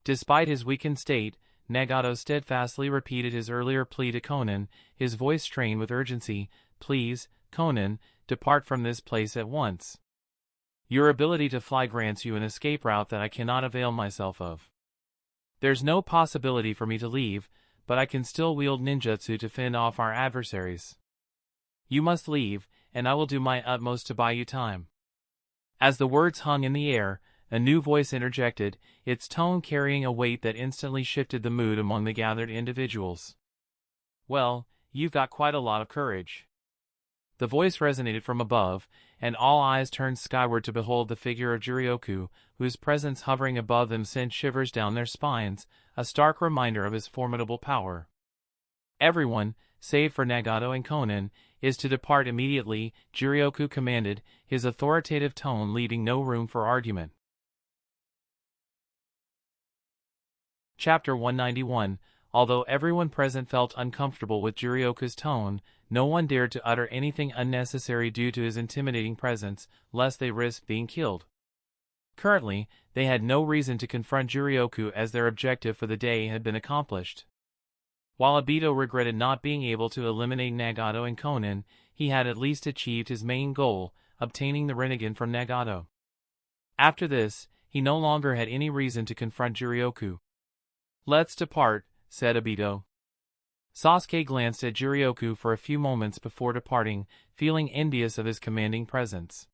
[SPEAKER 1] Despite his weakened state, Nagato steadfastly repeated his earlier plea to Conan, his voice strained with urgency, "Please, Conan, depart from this place at once. Your ability to fly grants you an escape route that I cannot avail myself of. There's no possibility for me to leave, but I can still wield ninjutsu to fend off our adversaries. You must leave, and I will do my utmost to buy you time." As the words hung in the air, a new voice interjected, its tone carrying a weight that instantly shifted the mood among the gathered individuals. "Well, you've got quite a lot of courage." The voice resonated from above, and all eyes turned skyward to behold the figure of Juryoku, whose presence hovering above them sent shivers down their spines, a stark reminder of his formidable power. "Everyone, save for Nagato and Conan, is to depart immediately," Juryoku commanded, his authoritative tone leaving no room for argument. Chapter 191. Although everyone present felt uncomfortable with Juryoku's tone, no one dared to utter anything unnecessary due to his intimidating presence, lest they risk being killed. Currently, they had no reason to confront Jirioku as their objective for the day had been accomplished. While Obito regretted not being able to eliminate Nagato and Konan, he had at least achieved his main goal, obtaining the Rinnegan from Nagato. After this, he no longer had any reason to confront Jirioku. "Let's depart," said Obito. Sasuke glanced at Jirioku for a few moments before departing, feeling envious of his commanding presence.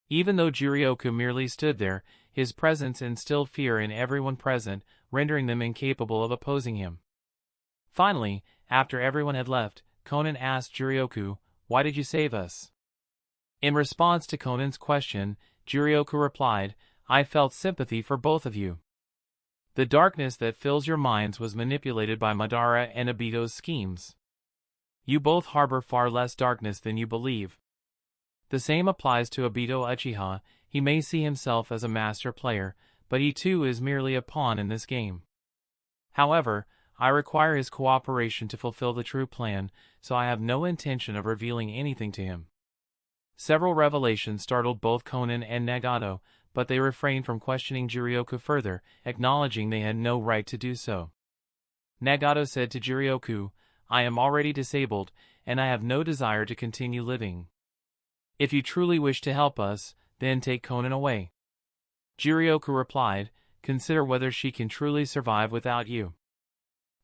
[SPEAKER 1] Even though Jirioku merely stood there, his presence instilled fear in everyone present, rendering them incapable of opposing him. Finally, after everyone had left, Konan asked Jirioku, "Why did you save us?" In response to Konan's question, Jirioku replied, "I felt sympathy for both of you. The darkness that fills your minds was manipulated by Madara and Obito's schemes. You both harbor far less darkness than you believe. The same applies to Obito Uchiha. He may see himself as a master player, but he too is merely a pawn in this game. However, I require his cooperation to fulfill the true plan, so I have no intention of revealing anything to him." Several revelations startled both Konan and Nagato, but they refrained from questioning Jirioku further, acknowledging they had no right to do so. Nagato said to Jirioku, "I am already disabled, and I have no desire to continue living. If you truly wish to help us, then take Konan away." Jirioku replied, "Consider whether she can truly survive without you.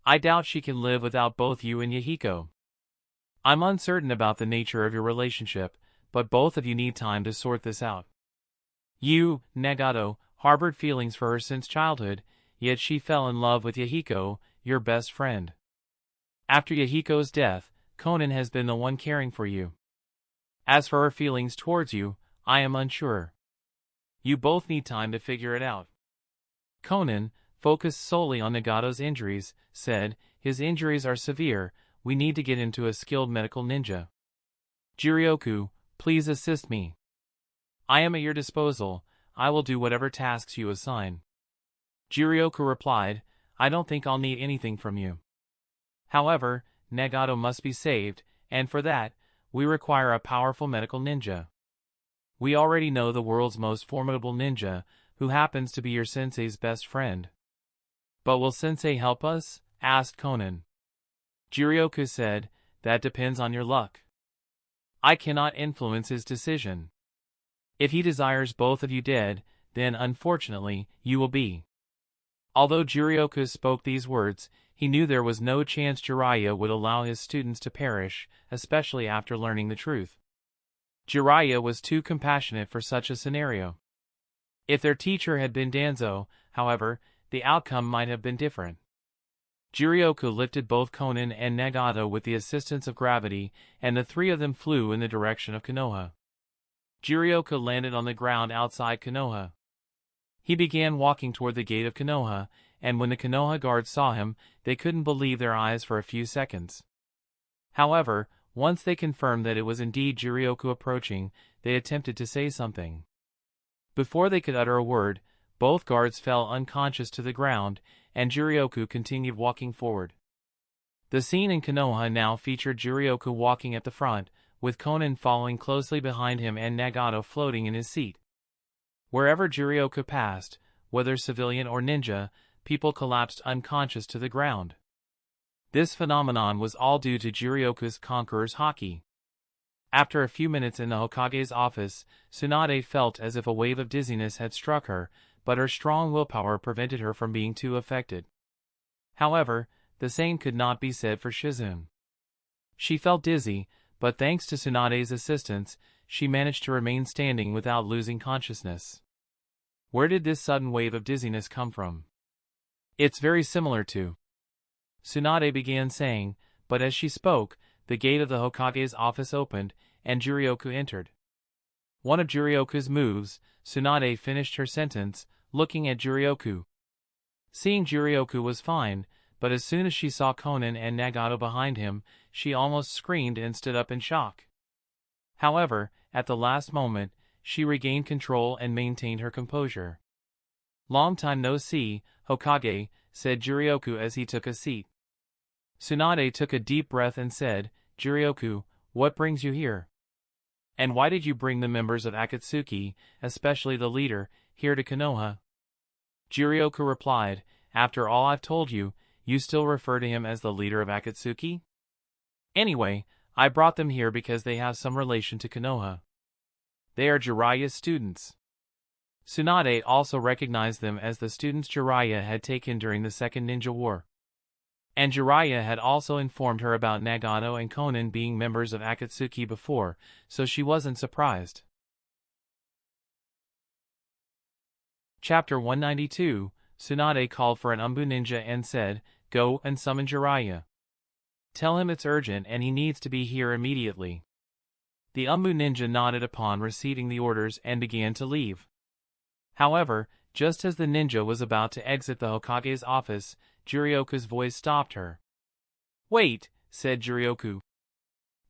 [SPEAKER 1] I doubt she can live without both you and Yahiko. I'm uncertain about the nature of your relationship, but both of you need time to sort this out. You, Nagato, harbored feelings for her since childhood, yet she fell in love with Yahiko, your best friend. After Yahiko's death, Konan has been the one caring for you. As for her feelings towards you, I am unsure. You both need time to figure it out." Konan, focused solely on Nagato's injuries, said, "His injuries are severe, we need to get into a skilled medical ninja. Jirioku, please assist me. I am at your disposal, I will do whatever tasks you assign." Jirioku replied, "I don't think I'll need anything from you. However, Nagato must be saved, and for that, we require a powerful medical ninja. We already know the world's most formidable ninja, who happens to be your sensei's best friend." "But will sensei help us?" asked Konan. Jirioku said, "That depends on your luck. I cannot influence his decision. If he desires both of you dead, then unfortunately, you will be." Although Jirioku spoke these words, he knew there was no chance Jiraiya would allow his students to perish, especially after learning the truth. Jiraiya was too compassionate for such a scenario. If their teacher had been Danzo, however, the outcome might have been different. Jirioku lifted both Konan and Nagato with the assistance of gravity, and the three of them flew in the direction of Konoha. Jirioku landed on the ground outside Konoha. He began walking toward the gate of Konoha, and when the Konoha guards saw him, they couldn't believe their eyes for a few seconds. However, once they confirmed that it was indeed Jirioku approaching, they attempted to say something. Before they could utter a word, both guards fell unconscious to the ground, and Jirioku continued walking forward. The scene in Konoha now featured Jirioku walking at the front, with Konan following closely behind him and Nagato floating in his seat. Wherever Jirioku passed, whether civilian or ninja, people collapsed unconscious to the ground. This phenomenon was all due to Jirioku's conqueror's haki. After a few minutes in the Hokage's office, Tsunade felt as if a wave of dizziness had struck her, but her strong willpower prevented her from being too affected. However, the same could not be said for Shizune. She felt dizzy, but thanks to Tsunade's assistance, she managed to remain standing without losing consciousness. Where did this sudden wave of dizziness come from? It's very similar to... Tsunade began saying, but as she spoke, the gate of the Hokage's office opened, and Jirioku entered. One of Jirioku's moves, Tsunade finished her sentence, looking at Jirioku. Seeing Jirioku was fine, but as soon as she saw Konan and Nagato behind him, she almost screamed and stood up in shock. However, at the last moment, she regained control and maintained her composure. "Long time no see, Hokage," said Jirioku as he took a seat. Tsunade took a deep breath and said, "Jirioku, what brings you here? And why did you bring the members of Akatsuki, especially the leader, here to Konoha. Jiraiya replied, after all I've told you, you still refer to him as the leader of Akatsuki? Anyway, I brought them here because they have some relation to Konoha. They are Jiraiya's students. Tsunade also recognized them as the students Jiraiya had taken during the Second Ninja War. And Jiraiya had also informed her about Nagato and Konan being members of Akatsuki before, so she wasn't surprised. Chapter 192, Tsunade called for an Umbu ninja and said, "Go and summon Jiraiya. Tell him it's urgent and he needs to be here immediately." The Umbu ninja nodded upon receiving the orders and began to leave. However, just as the ninja was about to exit the Hokage's office, Jiraiya's voice stopped her. "Wait," said Jiraiya.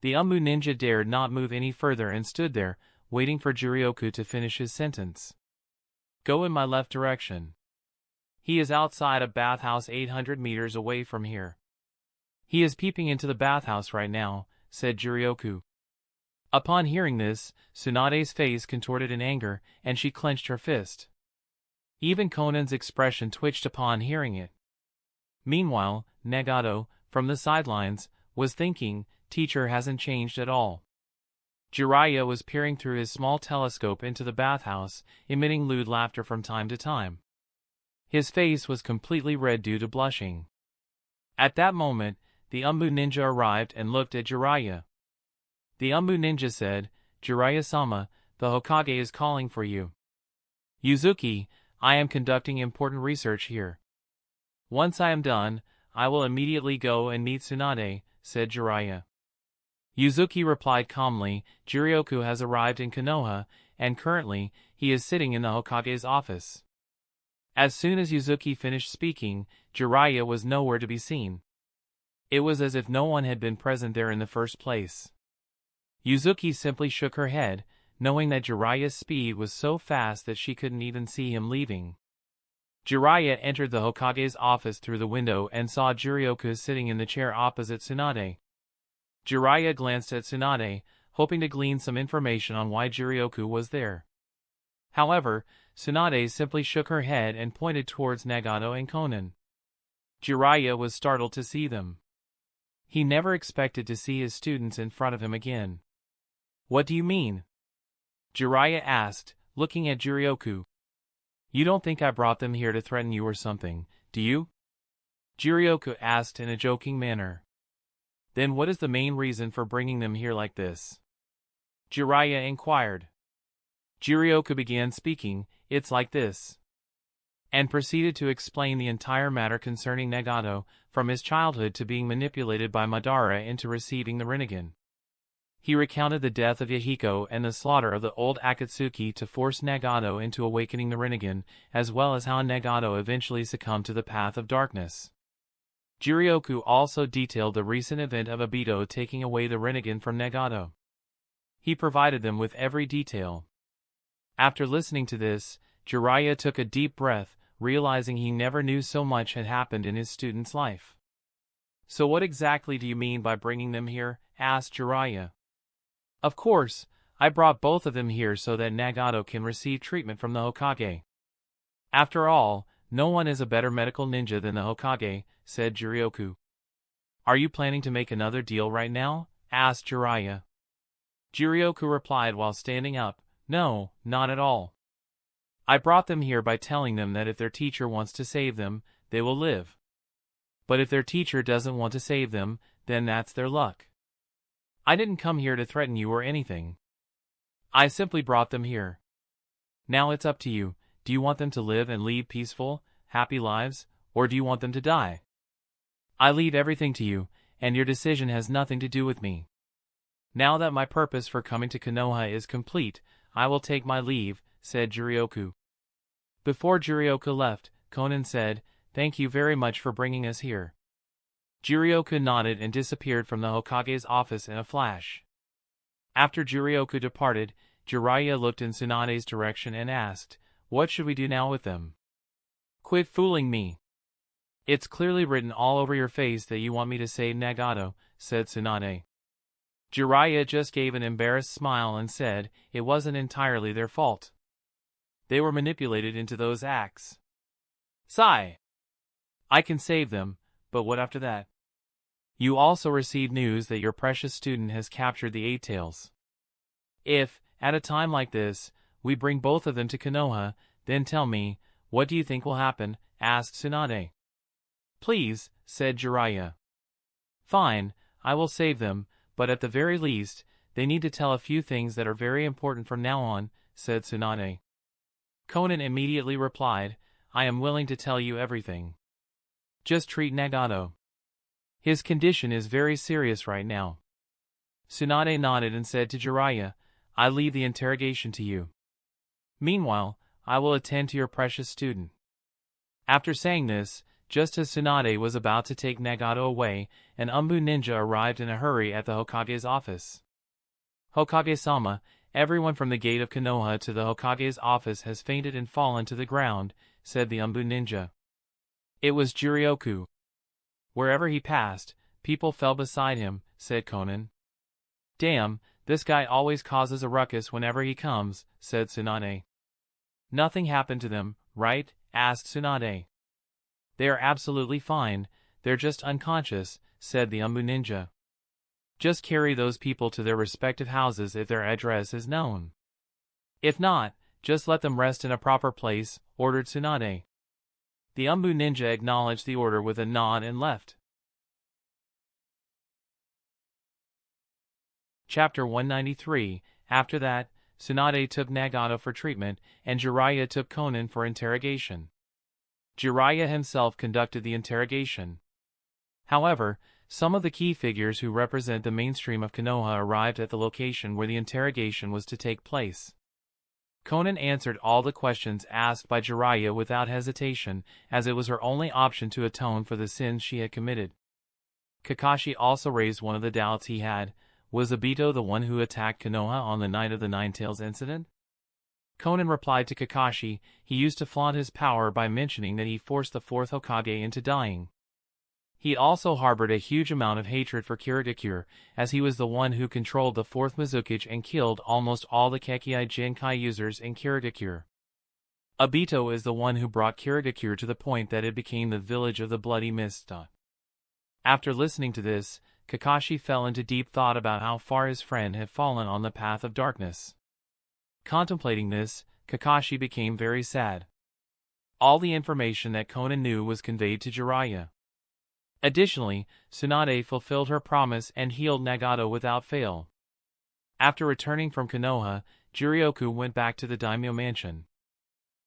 [SPEAKER 1] The Umbu ninja dared not move any further and stood there, waiting for Jiraiya to finish his sentence. "Go in my left direction. He is outside a bathhouse 800 meters away from here." "He is peeping into the bathhouse right now," said Jiraiya. Upon hearing this, Tsunade's face contorted in anger, and she clenched her fist. Even Konan's expression twitched upon hearing it. Meanwhile, Nagato, from the sidelines, was thinking, teacher hasn't changed at all. Jiraiya was peering through his small telescope into the bathhouse, emitting lewd laughter from time to time. His face was completely red due to blushing. At that moment, the Umbu ninja arrived and looked at Jiraiya. The Umbu ninja said, "Jiraiya-sama, the Hokage is calling for you." "Yuzuki, I am conducting important research here. Once I am done, I will immediately go and meet Tsunade," said Jiraiya. Yuzuki replied calmly, "Jiraiya has arrived in Konoha, and currently, he is sitting in the Hokage's office." As soon as Yuzuki finished speaking, Jiraiya was nowhere to be seen. It was as if no one had been present there in the first place. Yuzuki simply shook her head, knowing that Jiraiya's speed was so fast that she couldn't even see him leaving. Jiraiya entered the Hokage's office through the window and saw Jiraiya sitting in the chair opposite Tsunade. Jiraiya glanced at Tsunade, hoping to glean some information on why Jiraiya was there. However, Tsunade simply shook her head and pointed towards Nagato and Konan. Jiraiya was startled to see them. He never expected to see his students in front of him again. "What do you mean?" Jiraiya asked, looking at Jiraiya. "You don't think I brought them here to threaten you or something, do you?" Jiraiya asked in a joking manner. "Then what is the main reason for bringing them here like this?" Jiraiya inquired. Jiraiya began speaking, "It's like this," and proceeded to explain the entire matter concerning Nagato, from his childhood to being manipulated by Madara into receiving the Rinnegan. He recounted the death of Yahiko and the slaughter of the old Akatsuki to force Nagato into awakening the Rinnegan, as well as how Nagato eventually succumbed to the path of darkness. Jiraiya also detailed the recent event of Obito taking away the Rinnegan from Nagato. He provided them with every detail. After listening to this, Jiraiya took a deep breath, realizing he never knew so much had happened in his student's life. "So what exactly do you mean by bringing them here?" asked Jiraiya. "Of course, I brought both of them here so that Nagato can receive treatment from the Hokage. After all, no one is a better medical ninja than the Hokage," said Jiraiya. "Are you planning to make another deal right now?" asked Jiraiya. Jiraiya replied while standing up, "No, not at all. I brought them here by telling them that if their teacher wants to save them, they will live. But if their teacher doesn't want to save them, then that's their luck. I didn't come here to threaten you or anything. I simply brought them here. Now it's up to you. Do you want them to live and lead peaceful, happy lives, or do you want them to die? I leave everything to you, and your decision has nothing to do with me. Now that my purpose for coming to Konoha is complete, I will take my leave," said Jiraiya. Before Jiraiya left, Konan said, "Thank you very much for bringing us here." Jiraiya nodded and disappeared from the Hokage's office in a flash. After Jiraiya departed, Jiraiya looked in Tsunade's direction and asked, "What should we do now with them?" "Quit fooling me. It's clearly written all over your face that you want me to save Nagato," said Tsunade. Jiraiya just gave an embarrassed smile and said, "It wasn't entirely their fault. They were manipulated into those acts. Sigh. I can save them, but what after that? You also received news that your precious student has captured the Eight Tails. If, at a time like this, we bring both of them to Konoha, then tell me, what do you think will happen? Asked Tsunade. Please, said Jiraiya. Fine, I will save them, but at the very least, they need to tell a few things that are very important from now on, said Tsunade. Conan immediately replied, I am willing to tell you everything. Just treat Nagato. His condition is very serious right now. Tsunade nodded and said to Jiraiya, I leave the interrogation to you. Meanwhile, I will attend to your precious student. After saying this, just as Tsunade was about to take Nagato away, an Umbu ninja arrived in a hurry at the Hokage's office. Hokage-sama, everyone from the gate of Konoha to the Hokage's office has fainted and fallen to the ground, said the Umbu ninja. It was Jirioku. Wherever he passed, people fell beside him, said Conan. Damn, this guy always causes a ruckus whenever he comes, said Tsunade. Nothing happened to them, right? Asked Tsunade. They are absolutely fine, they're just unconscious, said the Umbu ninja. Just carry those people to their respective houses if their address is known. If not, just let them rest in a proper place, ordered Tsunade. The Umbu ninja acknowledged the order with a nod and left. Chapter 193. After that, Tsunade took Nagato for treatment, and Jiraiya took Conan for interrogation. Jiraiya himself conducted the interrogation. However, some of the key figures who represent the mainstream of Konoha arrived at the location where the interrogation was to take place. Conan answered all the questions asked by Jiraiya without hesitation, as it was her only option to atone for the sins she had committed. Kakashi also raised one of the doubts he had. Was Obito the one who attacked Konoha on the night of the Nine Tails incident? Conan replied to Kakashi, he used to flaunt his power by mentioning that he forced the fourth Hokage into dying. He also harbored a huge amount of hatred for Kirigakure, as he was the one who controlled the fourth Mizukage and killed almost all the Kekkei Genkai users in Kirigakure. Obito is the one who brought Kirigakure to the point that it became the village of the Bloody Mist. After listening to this, Kakashi fell into deep thought about how far his friend had fallen on the path of darkness. Contemplating this, Kakashi became very sad. All the information that Conan knew was conveyed to Jiraiya. Additionally, Tsunade fulfilled her promise and healed Nagato without fail. After returning from Konoha, Jirioku went back to the daimyo mansion.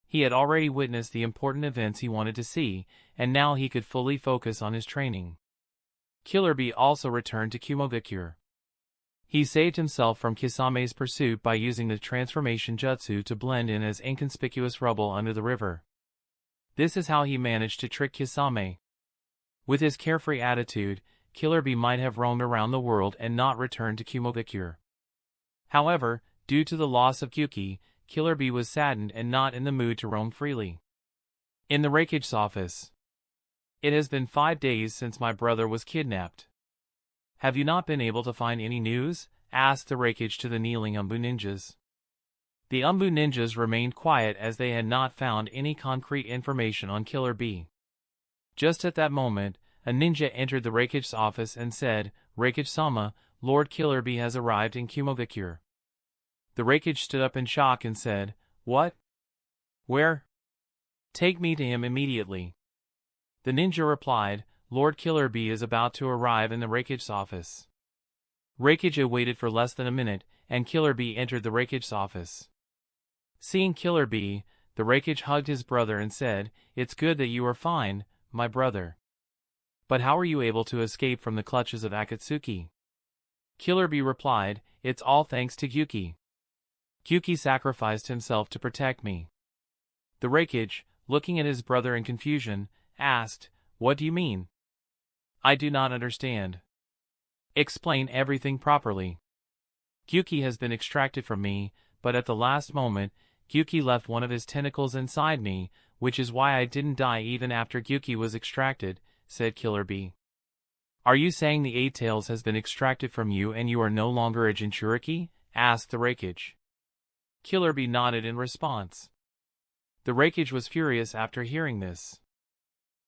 [SPEAKER 1] He had already witnessed the important events he wanted to see, and now he could fully focus on his training. Killer Bee also returned to Kumogakure. He saved himself from Kisame's pursuit by using the transformation jutsu to blend in as inconspicuous rubble under the river. This is how he managed to trick Kisame. With his carefree attitude, Killer Bee might have roamed around the world and not returned to Kumogakure. However, due to the loss of Gyuki, Killer Bee was saddened and not in the mood to roam freely. In the Reikage's office. It has been 5 days since my brother was kidnapped. Have you not been able to find any news? Asked the Reikage to the kneeling Umbu ninjas. The Umbu ninjas remained quiet as they had not found any concrete information on Killer Bee. Just at that moment, a ninja entered the Reikage's office and said, Reikage-sama, Lord Killer Bee has arrived in Kumogakure. The Reikage stood up in shock and said, What? Where? Take me to him immediately. The ninja replied, Lord Killer Bee is about to arrive in the Reikage's office. Reikage waited for less than a minute, and Killer Bee entered the Reikage's office. Seeing Killer Bee, the Reikage hugged his brother and said, It's good that you are fine, my brother. But how were you able to escape from the clutches of Akatsuki? Killer Bee replied, It's all thanks to Gyuki. Gyuki sacrificed himself to protect me. The Reikage, looking at his brother in confusion, asked, What do you mean? I do not understand. Explain everything properly. Gyuki has been extracted from me, but at the last moment, Gyuki left one of his tentacles inside me, which is why I didn't die even after Gyuki was extracted, said Killer Bee. Are you saying the Eight Tails has been extracted from you and you are no longer a Jinchuriki? Asked the Reikage. Killer Bee nodded in response. The Reikage was furious after hearing this.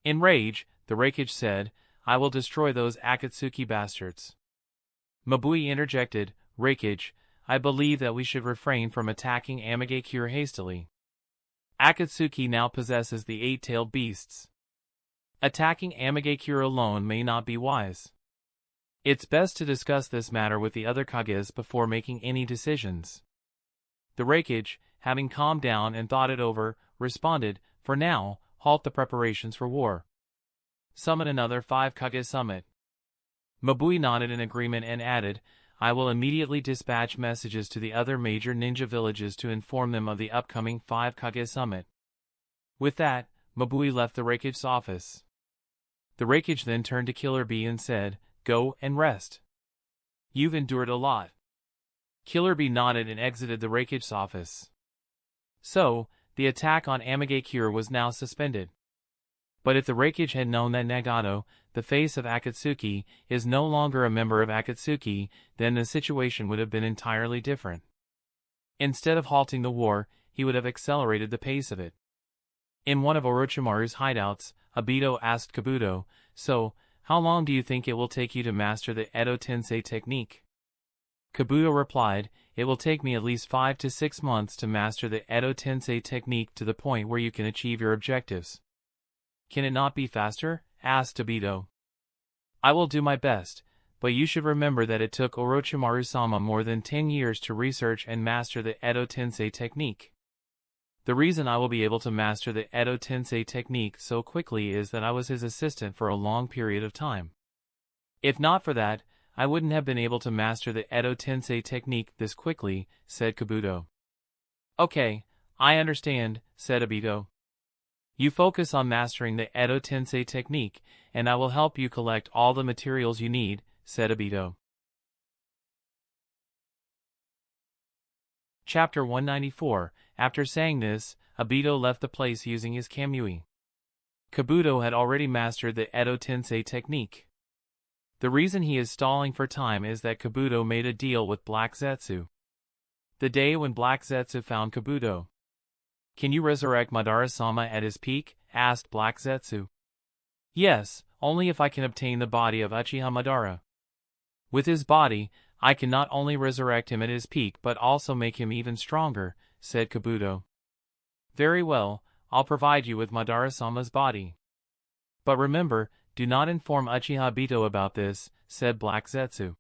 [SPEAKER 1] In rage, the Reikage said, "I will destroy those Akatsuki bastards." Mabui interjected, "Reikage, I believe that we should refrain from attacking Amigakure hastily. Akatsuki now possesses the eight-tailed beasts. Attacking Amigakure alone may not be wise. It's best to discuss this matter with the other Kages before making any decisions." The Reikage, having calmed down and thought it over, responded, "For now, halt the preparations for war. Summon another 5 Kage summit." Mabui nodded in agreement and added, "I will immediately dispatch messages to the other major ninja villages to inform them of the upcoming 5 Kage summit." With that, Mabui left the Reikage's office. The Reikage then turned to Killer Bee and said, "Go and rest. You've endured a lot." Killer Bee nodded and exited the Reikage's office. So, the attack on Amigakure was now suspended. But if the Reikage had known that Nagato, the face of Akatsuki, is no longer a member of Akatsuki, then the situation would have been entirely different. Instead of halting the war, he would have accelerated the pace of it. In one of Orochimaru's hideouts, Obito asked Kabuto, "So, how long do you think it will take you to master the Edo Tensei technique?" Kabuto replied, "It will take me at least 5 to 6 months to master the Edo Tensei technique to the point where you can achieve your objectives." "Can it not be faster?" asked Obito. "I will do my best, but you should remember that it took Orochimaru-sama more than 10 years to research and master the Edo Tensei technique. The reason I will be able to master the Edo Tensei technique so quickly is that I was his assistant for a long period of time. If not for that, I wouldn't have been able to master the Edo Tensei technique this quickly," said Kabuto. "Okay, I understand," said Obito. "You focus on mastering the Edo Tensei technique, and I will help you collect all the materials you need," said Obito. Chapter 194. After saying this, Obito left the place using his Kamui. Kabuto had already mastered the Edo Tensei technique. The reason he is stalling for time is that Kabuto made a deal with Black Zetsu. The day when Black Zetsu found Kabuto. "Can you resurrect Madara-sama at his peak?" asked Black Zetsu. "Yes, only if I can obtain the body of Uchiha Madara. With his body, I can not only resurrect him at his peak but also make him even stronger," said Kabuto. "Very well, I'll provide you with Madara-sama's body. But remember, do not inform Uchiha Obito about this," said Black Zetsu.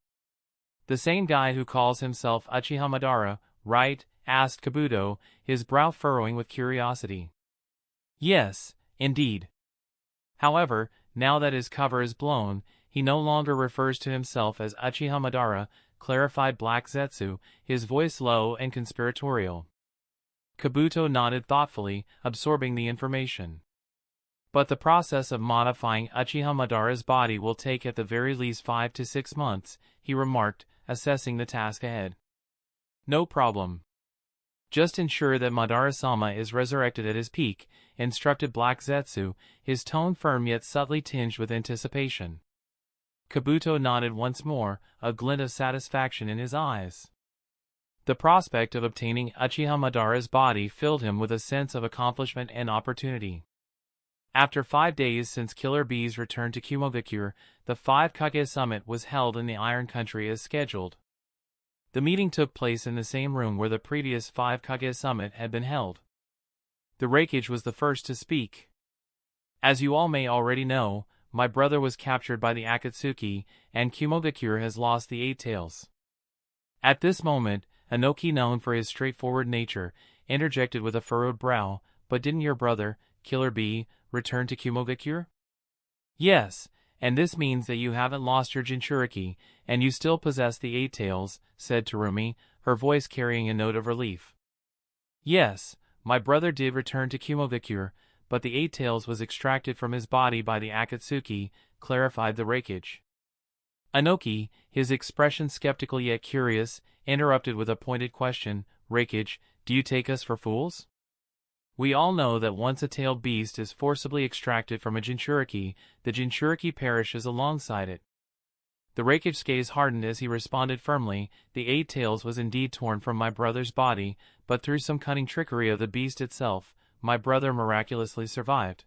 [SPEAKER 1] "The same guy who calls himself Uchiha Madara, right?" asked Kabuto, his brow furrowing with curiosity. "Yes, indeed. However, now that his cover is blown, he no longer refers to himself as Uchiha Madara," clarified Black Zetsu, his voice low and conspiratorial. Kabuto nodded thoughtfully, absorbing the information. "But the process of modifying Uchiha Madara's body will take at the very least 5 to 6 months, he remarked, assessing the task ahead. "No problem. Just ensure that Madara-sama is resurrected at his peak," instructed Black Zetsu, his tone firm yet subtly tinged with anticipation. Kabuto nodded once more, a glint of satisfaction in his eyes. The prospect of obtaining Uchiha Madara's body filled him with a sense of accomplishment and opportunity. After 5 days since Killer Bee's return to Kumogakure, the 5 Kage Summit was held in the Iron Country as scheduled. The meeting took place in the same room where the previous 5 Kage Summit had been held. The Reikage was the first to speak. "As you all may already know, my brother was captured by the Akatsuki, and Kumogakure has lost the Eight Tails." At this moment, Inoki, known for his straightforward nature, interjected with a furrowed brow, "But didn't your brother, Killer Bee, return to Kumogakure?" "Yes, and this means that you haven't lost your Jinchuriki, and you still possess the Eight Tails," said Terumi, her voice carrying a note of relief. "Yes, my brother did return to Kumogakure, but the Eight Tails was extracted from his body by the Akatsuki," clarified the Reikage. Inoki, his expression skeptical yet curious, interrupted with a pointed question, "Reikage, do you take us for fools? We all know that once a tailed beast is forcibly extracted from a Jinchuriki, the Jinchuriki perishes alongside it." The Reikage's gaze hardened as he responded firmly, "The Eight Tails was indeed torn from my brother's body, but through some cunning trickery of the beast itself, my brother miraculously survived.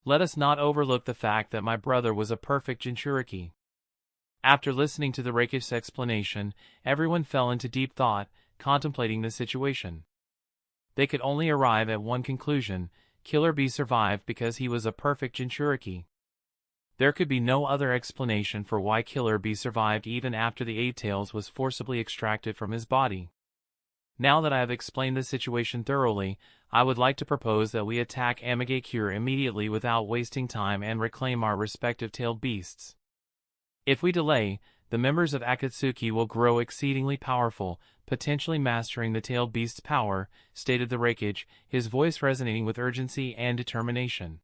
[SPEAKER 1] Let us not overlook the fact that my brother was a perfect Jinchuriki. After listening to the Reikish's explanation, everyone fell into deep thought, contemplating the situation. They could only arrive at one conclusion: Killer B survived because he was a perfect Jinchuriki. There could be no other explanation for why Killer B survived even after the Eight Tails was forcibly extracted from his body. Now that I have explained the situation thoroughly, I would like to propose that we attack Amigakure immediately without wasting time and reclaim our respective tailed beasts. If we delay, the members of Akatsuki will grow exceedingly powerful, potentially mastering the tailed beast's power, stated the Reikage, his voice resonating with urgency and determination.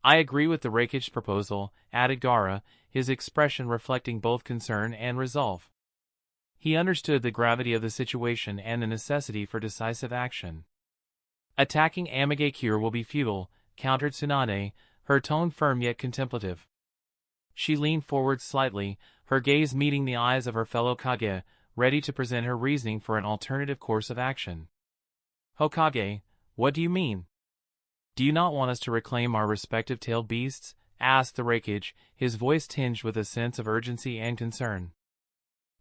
[SPEAKER 1] I agree with the Reikage's proposal, added Gaara, his expression reflecting both concern and resolve. He understood the gravity of the situation and the necessity for decisive action. Attacking Amigakure will be futile, countered Tsunade, her tone firm yet contemplative. She leaned forward slightly, her gaze meeting the eyes of her fellow Kage, ready to present her reasoning for an alternative course of action. Hokage, what do you mean? Do you not want us to reclaim our respective tailed beasts? Asked the Reikage, his voice tinged with a sense of urgency and concern.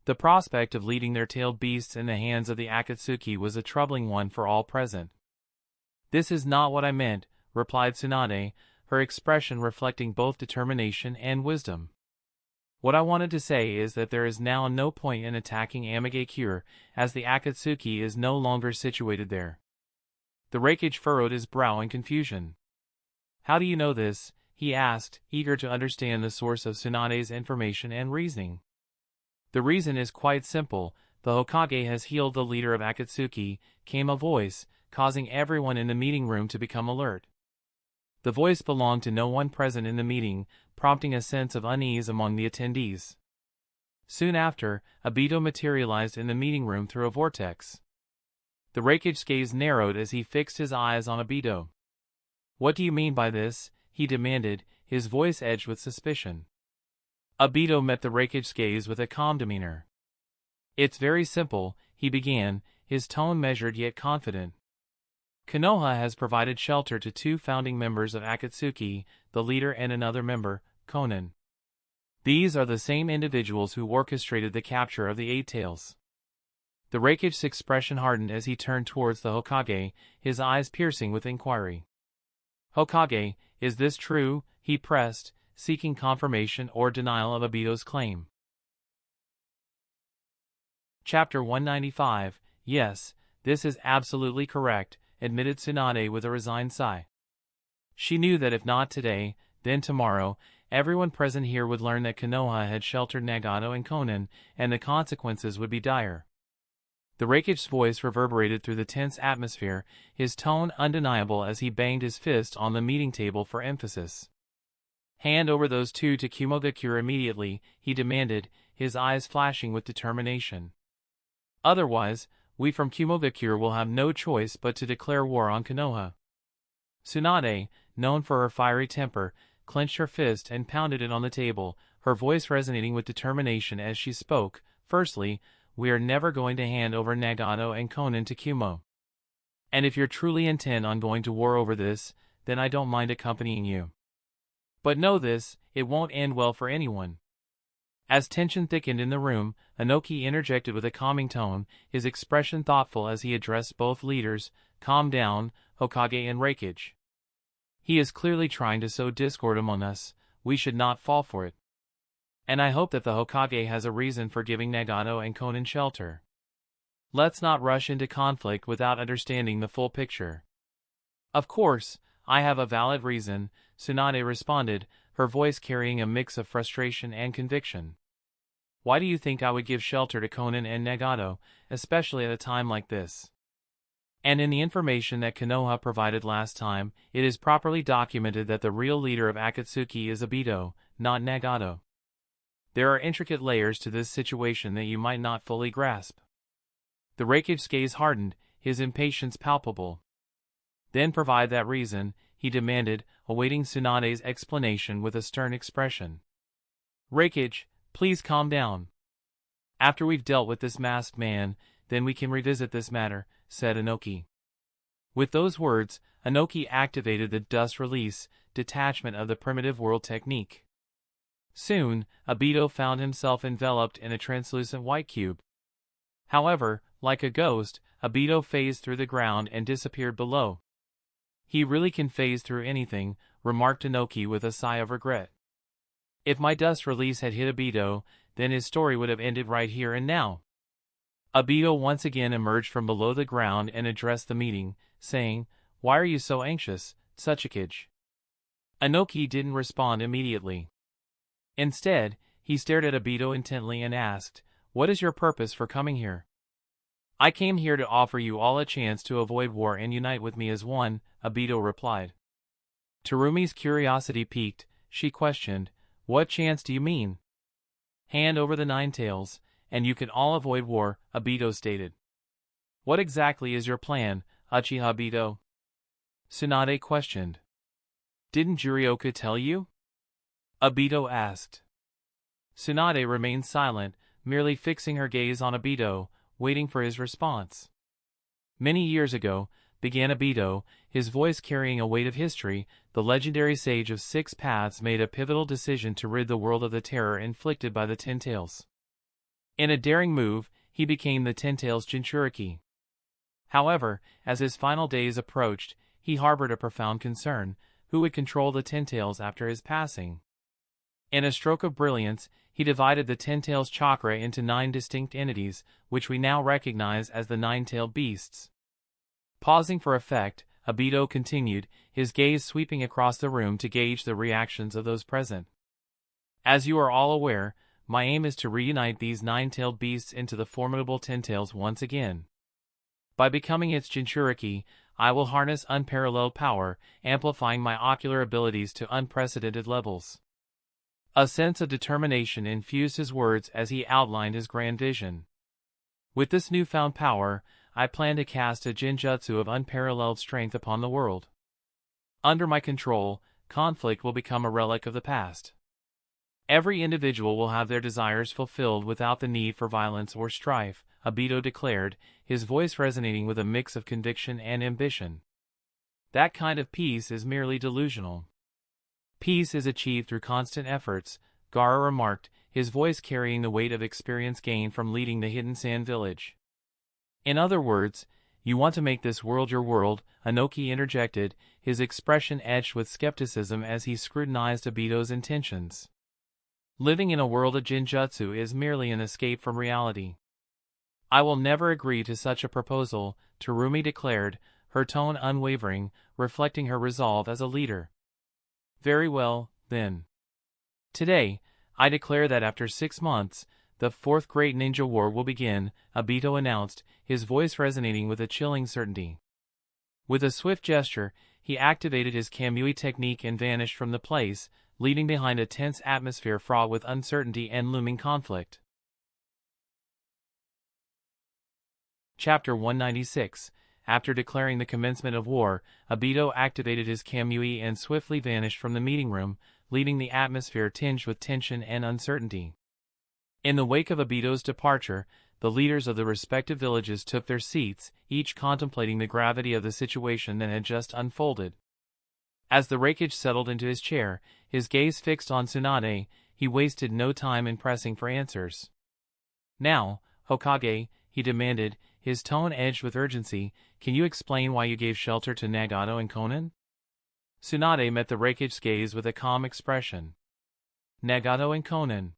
[SPEAKER 1] The prospect of leaving their tailed beasts in the hands of the Akatsuki was a troubling one for all present. This is not what I meant, replied Tsunade, her expression reflecting both determination and wisdom. What I wanted to say is that there is now no point in attacking Amigakure, as the Akatsuki is no longer situated there. The Reikage furrowed his brow in confusion. How do you know this? He asked, eager to understand the source of Tsunade's information and reasoning. The reason is quite simple. The Hokage has healed the leader of Akatsuki, came a voice, causing everyone in the meeting room to become alert. The voice belonged to no one present in the meeting, prompting a sense of unease among the attendees. Soon after, Obito materialized in the meeting room through a vortex. The Reikage's gaze narrowed as he fixed his eyes on Obito. What do you mean by this? He demanded, his voice edged with suspicion. Obito met the Reikage's gaze with a calm demeanor. It's very simple, he began, his tone measured yet confident. Konoha has provided shelter to two founding members of Akatsuki, the leader and another member, Konan. These are the same individuals who orchestrated the capture of the Eight Tails. The Reikage's expression hardened as he turned towards the Hokage, his eyes piercing with inquiry. Hokage, is this true? He pressed, seeking confirmation or denial of Obito's claim. Chapter 195, Yes, this is absolutely correct, admitted Tsunade with a resigned sigh. She knew that if not today, then tomorrow, everyone present here would learn that Konoha had sheltered Nagato and Konan, and the consequences would be dire. The Reikage's voice reverberated through the tense atmosphere, his tone undeniable as he banged his fist on the meeting table for emphasis. Hand over those two to Kumogakure immediately, he demanded, his eyes flashing with determination. Otherwise, we from Kumogakure will have no choice but to declare war on Konoha. Tsunade, known for her fiery temper, clenched her fist and pounded it on the table, her voice resonating with determination as she spoke. Firstly, we are never going to hand over Nagato and Konan to Kumo. And if you're truly intent on going to war over this, then I don't mind accompanying you. But know this, it won't end well for anyone. As tension thickened in the room, Inoki interjected with a calming tone, his expression thoughtful as he addressed both leaders. Calm down, Hokage and Reikage. He is clearly trying to sow discord among us, we should not fall for it. And I hope that the Hokage has a reason for giving Nagato and Konan shelter. Let's not rush into conflict without understanding the full picture. Of course, I have a valid reason, Tsunade responded, her voice carrying a mix of frustration and conviction. Why do you think I would give shelter to Konan and Nagato, especially at a time like this? And in the information that Konoha provided last time, it is properly documented that the real leader of Akatsuki is Obito, not Nagato. There are intricate layers to this situation that you might not fully grasp. The Reikage's gaze hardened, his impatience palpable. Then provide that reason, he demanded, awaiting Tsunade's explanation with a stern expression. Reikage, please calm down. After we've dealt with this masked man, then we can revisit this matter, said Inoki. With those words, Inoki activated the dust release detachment of the primitive world technique. Soon, Obito found himself enveloped in a translucent white cube. However, like a ghost, Obito phased through the ground and disappeared below. "He really can phase through anything," remarked Inoki with a sigh of regret. If my dust release had hit Obito, then his story would have ended right here and now. Obito once again emerged from below the ground and addressed the meeting, saying, "Why are you so anxious, Tsuchikage?" Inoki didn't respond immediately. Instead, he stared at Obito intently and asked, "What is your purpose for coming here?" "I came here to offer you all a chance to avoid war and unite with me as one," Obito replied. Terumi's curiosity piqued. She questioned, "What chance do you mean?" "Hand over the 9 tails, and you can all avoid war," Obito stated. "What exactly is your plan, Uchiha Obito?" Tsunade questioned. "Didn't Jurioka tell you?" Obito asked. Tsunade remained silent, merely fixing her gaze on Obito, waiting for his response. "Many years ago," began Obito, his voice carrying a weight of history, "the legendary sage of 6 paths made a pivotal decision to rid the world of the terror inflicted by the 10 tails. In a daring move, he became the 10 tails Jinchuriki. However, as his final days approached, he harbored a profound concern: who would control the 10 tails after his passing? In a stroke of brilliance, he divided the 10 tails chakra into 9 distinct entities, which we now recognize as the 9-tailed beasts." Pausing for effect, Obito continued, his gaze sweeping across the room to gauge the reactions of those present. "As you are all aware, my aim is to reunite these 9-tailed beasts into the formidable 10 tails once again. By becoming its Jinchuriki, I will harness unparalleled power, amplifying my ocular abilities to unprecedented levels." A sense of determination infused his words as he outlined his grand vision. "With this newfound power, I plan to cast a Jinjutsu of unparalleled strength upon the world. Under my control, conflict will become a relic of the past. Every individual will have their desires fulfilled without the need for violence or strife," Obito declared, his voice resonating with a mix of conviction and ambition. "That kind of peace is merely delusional. Peace is achieved through constant efforts," Gaara remarked, his voice carrying the weight of experience gained from leading the Hidden Sand Village. "In other words, you want to make this world your world," Inoki interjected, his expression etched with skepticism as he scrutinized Obito's intentions. "Living in a world of Jinjutsu is merely an escape from reality." "I will never agree to such a proposal," Terumi declared, her tone unwavering, reflecting her resolve as a leader. "Very well, then. Today, I declare that after 6 months, the 4th Great Ninja War will begin," Obito announced, his voice resonating with a chilling certainty. With a swift gesture, he activated his Kamui technique and vanished from the place, leaving behind a tense atmosphere fraught with uncertainty and looming conflict. Chapter 196. After declaring the commencement of war, Obito activated his Kamui and swiftly vanished from the meeting room, leaving the atmosphere tinged with tension and uncertainty. In the wake of Obito's departure, the leaders of the respective villages took their seats, each contemplating the gravity of the situation that had just unfolded. As the Reikage settled into his chair, his gaze fixed on Tsunade, he wasted no time in pressing for answers. "Now, Hokage," he demanded, his tone edged with urgency, "can you explain why you gave shelter to Nagato and Konan?" Tsunade met the Reikage's gaze with a calm expression. "Nagato and Konan,"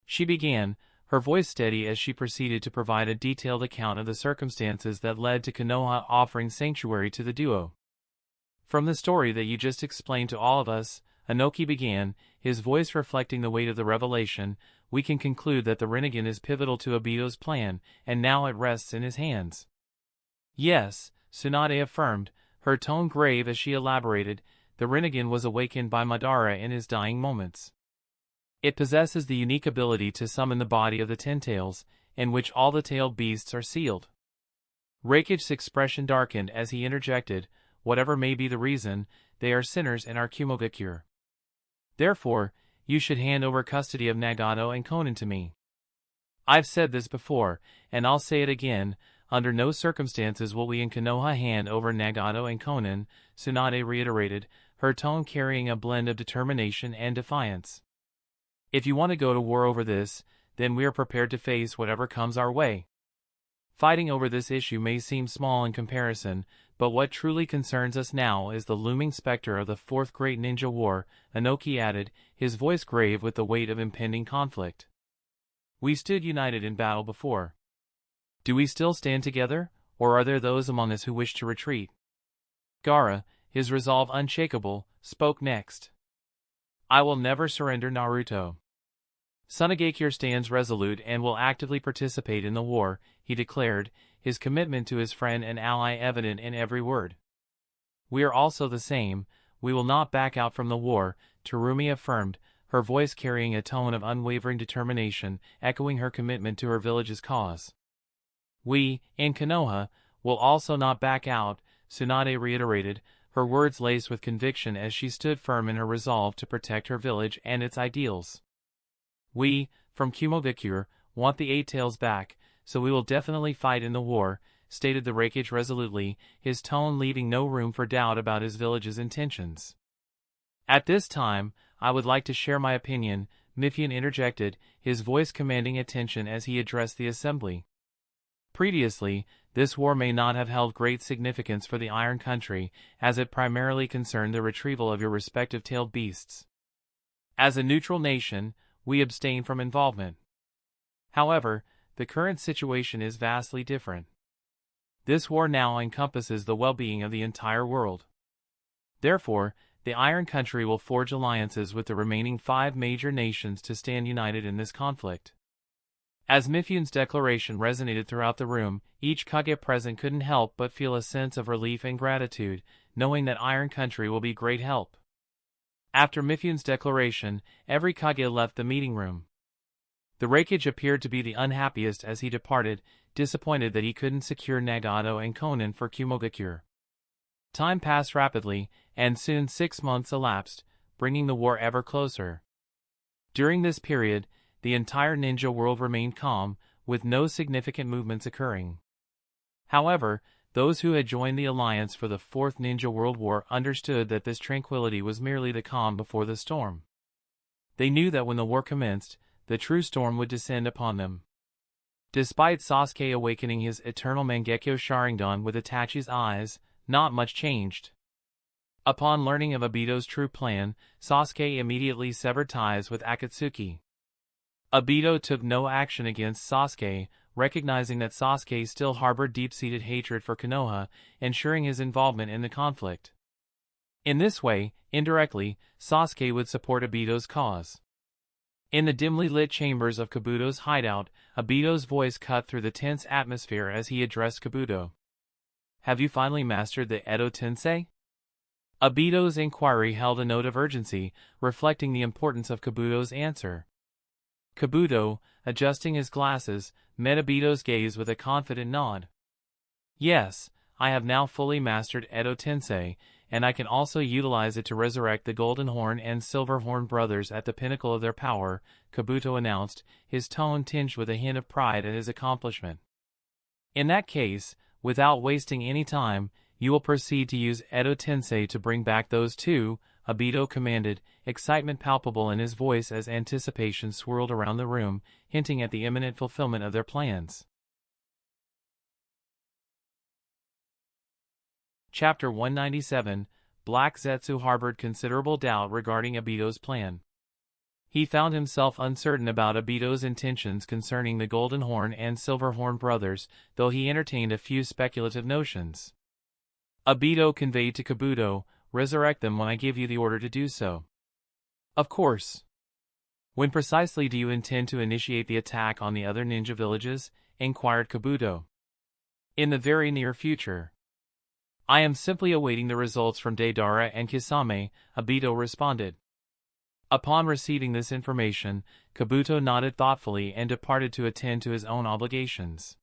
[SPEAKER 1] she began, her voice steady as she proceeded to provide a detailed account of the circumstances that led to Konoha offering sanctuary to the duo. "From the story that you just explained to all of us," Inoki began, his voice reflecting the weight of the revelation, "we can conclude that the Rinnegan is pivotal to Obito's plan, and now it rests in his hands." "Yes," Tsunade affirmed, her tone grave as she elaborated, "the Rinnegan was awakened by Madara in his dying moments. It possesses the unique ability to summon the body of the 10 tails, in which all the tailed beasts are sealed." Reikage's expression darkened as he interjected, "Whatever may be the reason, they are sinners in our Kumogakure. Therefore, you should hand over custody of Nagato and Konan to me. I've said this before, and I'll say it again, Under no circumstances will we in Konoha hand over Nagato and Konan, Tsunade reiterated, her tone carrying a blend of determination and defiance. If you want to go to war over this, then we are prepared to face whatever comes our way. Fighting over this issue may seem small in comparison, but what truly concerns us now is the looming specter of the Fourth Great Ninja War, Inoki added, his voice grave with the weight of impending conflict. We stood united in battle before. Do we still stand together, or are there those among us who wish to retreat? Gaara, his resolve unshakable, spoke next. I will never surrender Naruto. Tsunade stands resolute and will actively participate in the war, he declared, his commitment to his friend and ally evident in every word. We are also the same, we will not back out from the war, Terumi affirmed, her voice carrying a tone of unwavering determination, echoing her commitment to her village's cause. We, in Konoha, will also not back out, Tsunade reiterated, her words laced with conviction as she stood firm in her resolve to protect her village and its ideals. We, from Kumogakure, want the Eight Tails back, so we will definitely fight in the war, stated the Raikage resolutely, his tone leaving no room for doubt about his village's intentions. At this time, I would like to share my opinion, Mifune interjected, his voice commanding attention as he addressed the assembly. Previously, this war may not have held great significance for the Iron Country, as it primarily concerned the retrieval of your respective tailed beasts. As a neutral nation, we abstain from involvement. However, the current situation is vastly different. This war now encompasses the well-being of the entire world. Therefore, the Iron Country will forge alliances with the remaining 5 major nations to stand united in this conflict. As Mifune's declaration resonated throughout the room, each Kage present couldn't help but feel a sense of relief and gratitude, knowing that Iron Country will be great help. After Mifune's declaration, every Kage left the meeting room. The Raikage appeared to be the unhappiest as he departed, disappointed that he couldn't secure Nagato and Konan for Kumogakure. Time passed rapidly, and soon 6 months elapsed, bringing the war ever closer. During this period, the entire ninja world remained calm, with no significant movements occurring. However, those who had joined the alliance for the Fourth Ninja World War understood that this tranquility was merely the calm before the storm. They knew that when the war commenced, the true storm would descend upon them. Despite Sasuke awakening his eternal Mangekyo Sharingan with Itachi's eyes, not much changed. Upon learning of Obito's true plan, Sasuke immediately severed ties with Akatsuki. Obito took no action against Sasuke, recognizing that Sasuke still harbored deep-seated hatred for Konoha, ensuring his involvement in the conflict. In this way, indirectly, Sasuke would support Obito's cause. In the dimly lit chambers of Kabuto's hideout, Obito's voice cut through the tense atmosphere as he addressed Kabuto. Have you finally mastered the Edo Tensei? Obito's inquiry held a note of urgency, reflecting the importance of Kabuto's answer. Kabuto, adjusting his glasses, met Obito's gaze with a confident nod. Yes, I have now fully mastered Edo Tensei, and I can also utilize it to resurrect the Golden Horn and Silver Horn brothers at the pinnacle of their power, Kabuto announced, his tone tinged with a hint of pride at his accomplishment. In that case, without wasting any time, you will proceed to use Edo Tensei to bring back those two, Obito commanded, excitement palpable in his voice as anticipation swirled around the room, hinting at the imminent fulfillment of their plans. Chapter 197, Black Zetsu harbored considerable doubt regarding Obito's plan. He found himself uncertain about Obito's intentions concerning the Golden Horn and Silver Horn brothers, though he entertained a few speculative notions. Obito conveyed to Kabuto, resurrect them when I give you the order to do so. Of course. When precisely do you intend to initiate the attack on the other ninja villages? Inquired Kabuto. In the very near future. I am simply awaiting the results from Deidara and Kisame, Obito responded. Upon receiving this information, Kabuto nodded thoughtfully and departed to attend to his own obligations.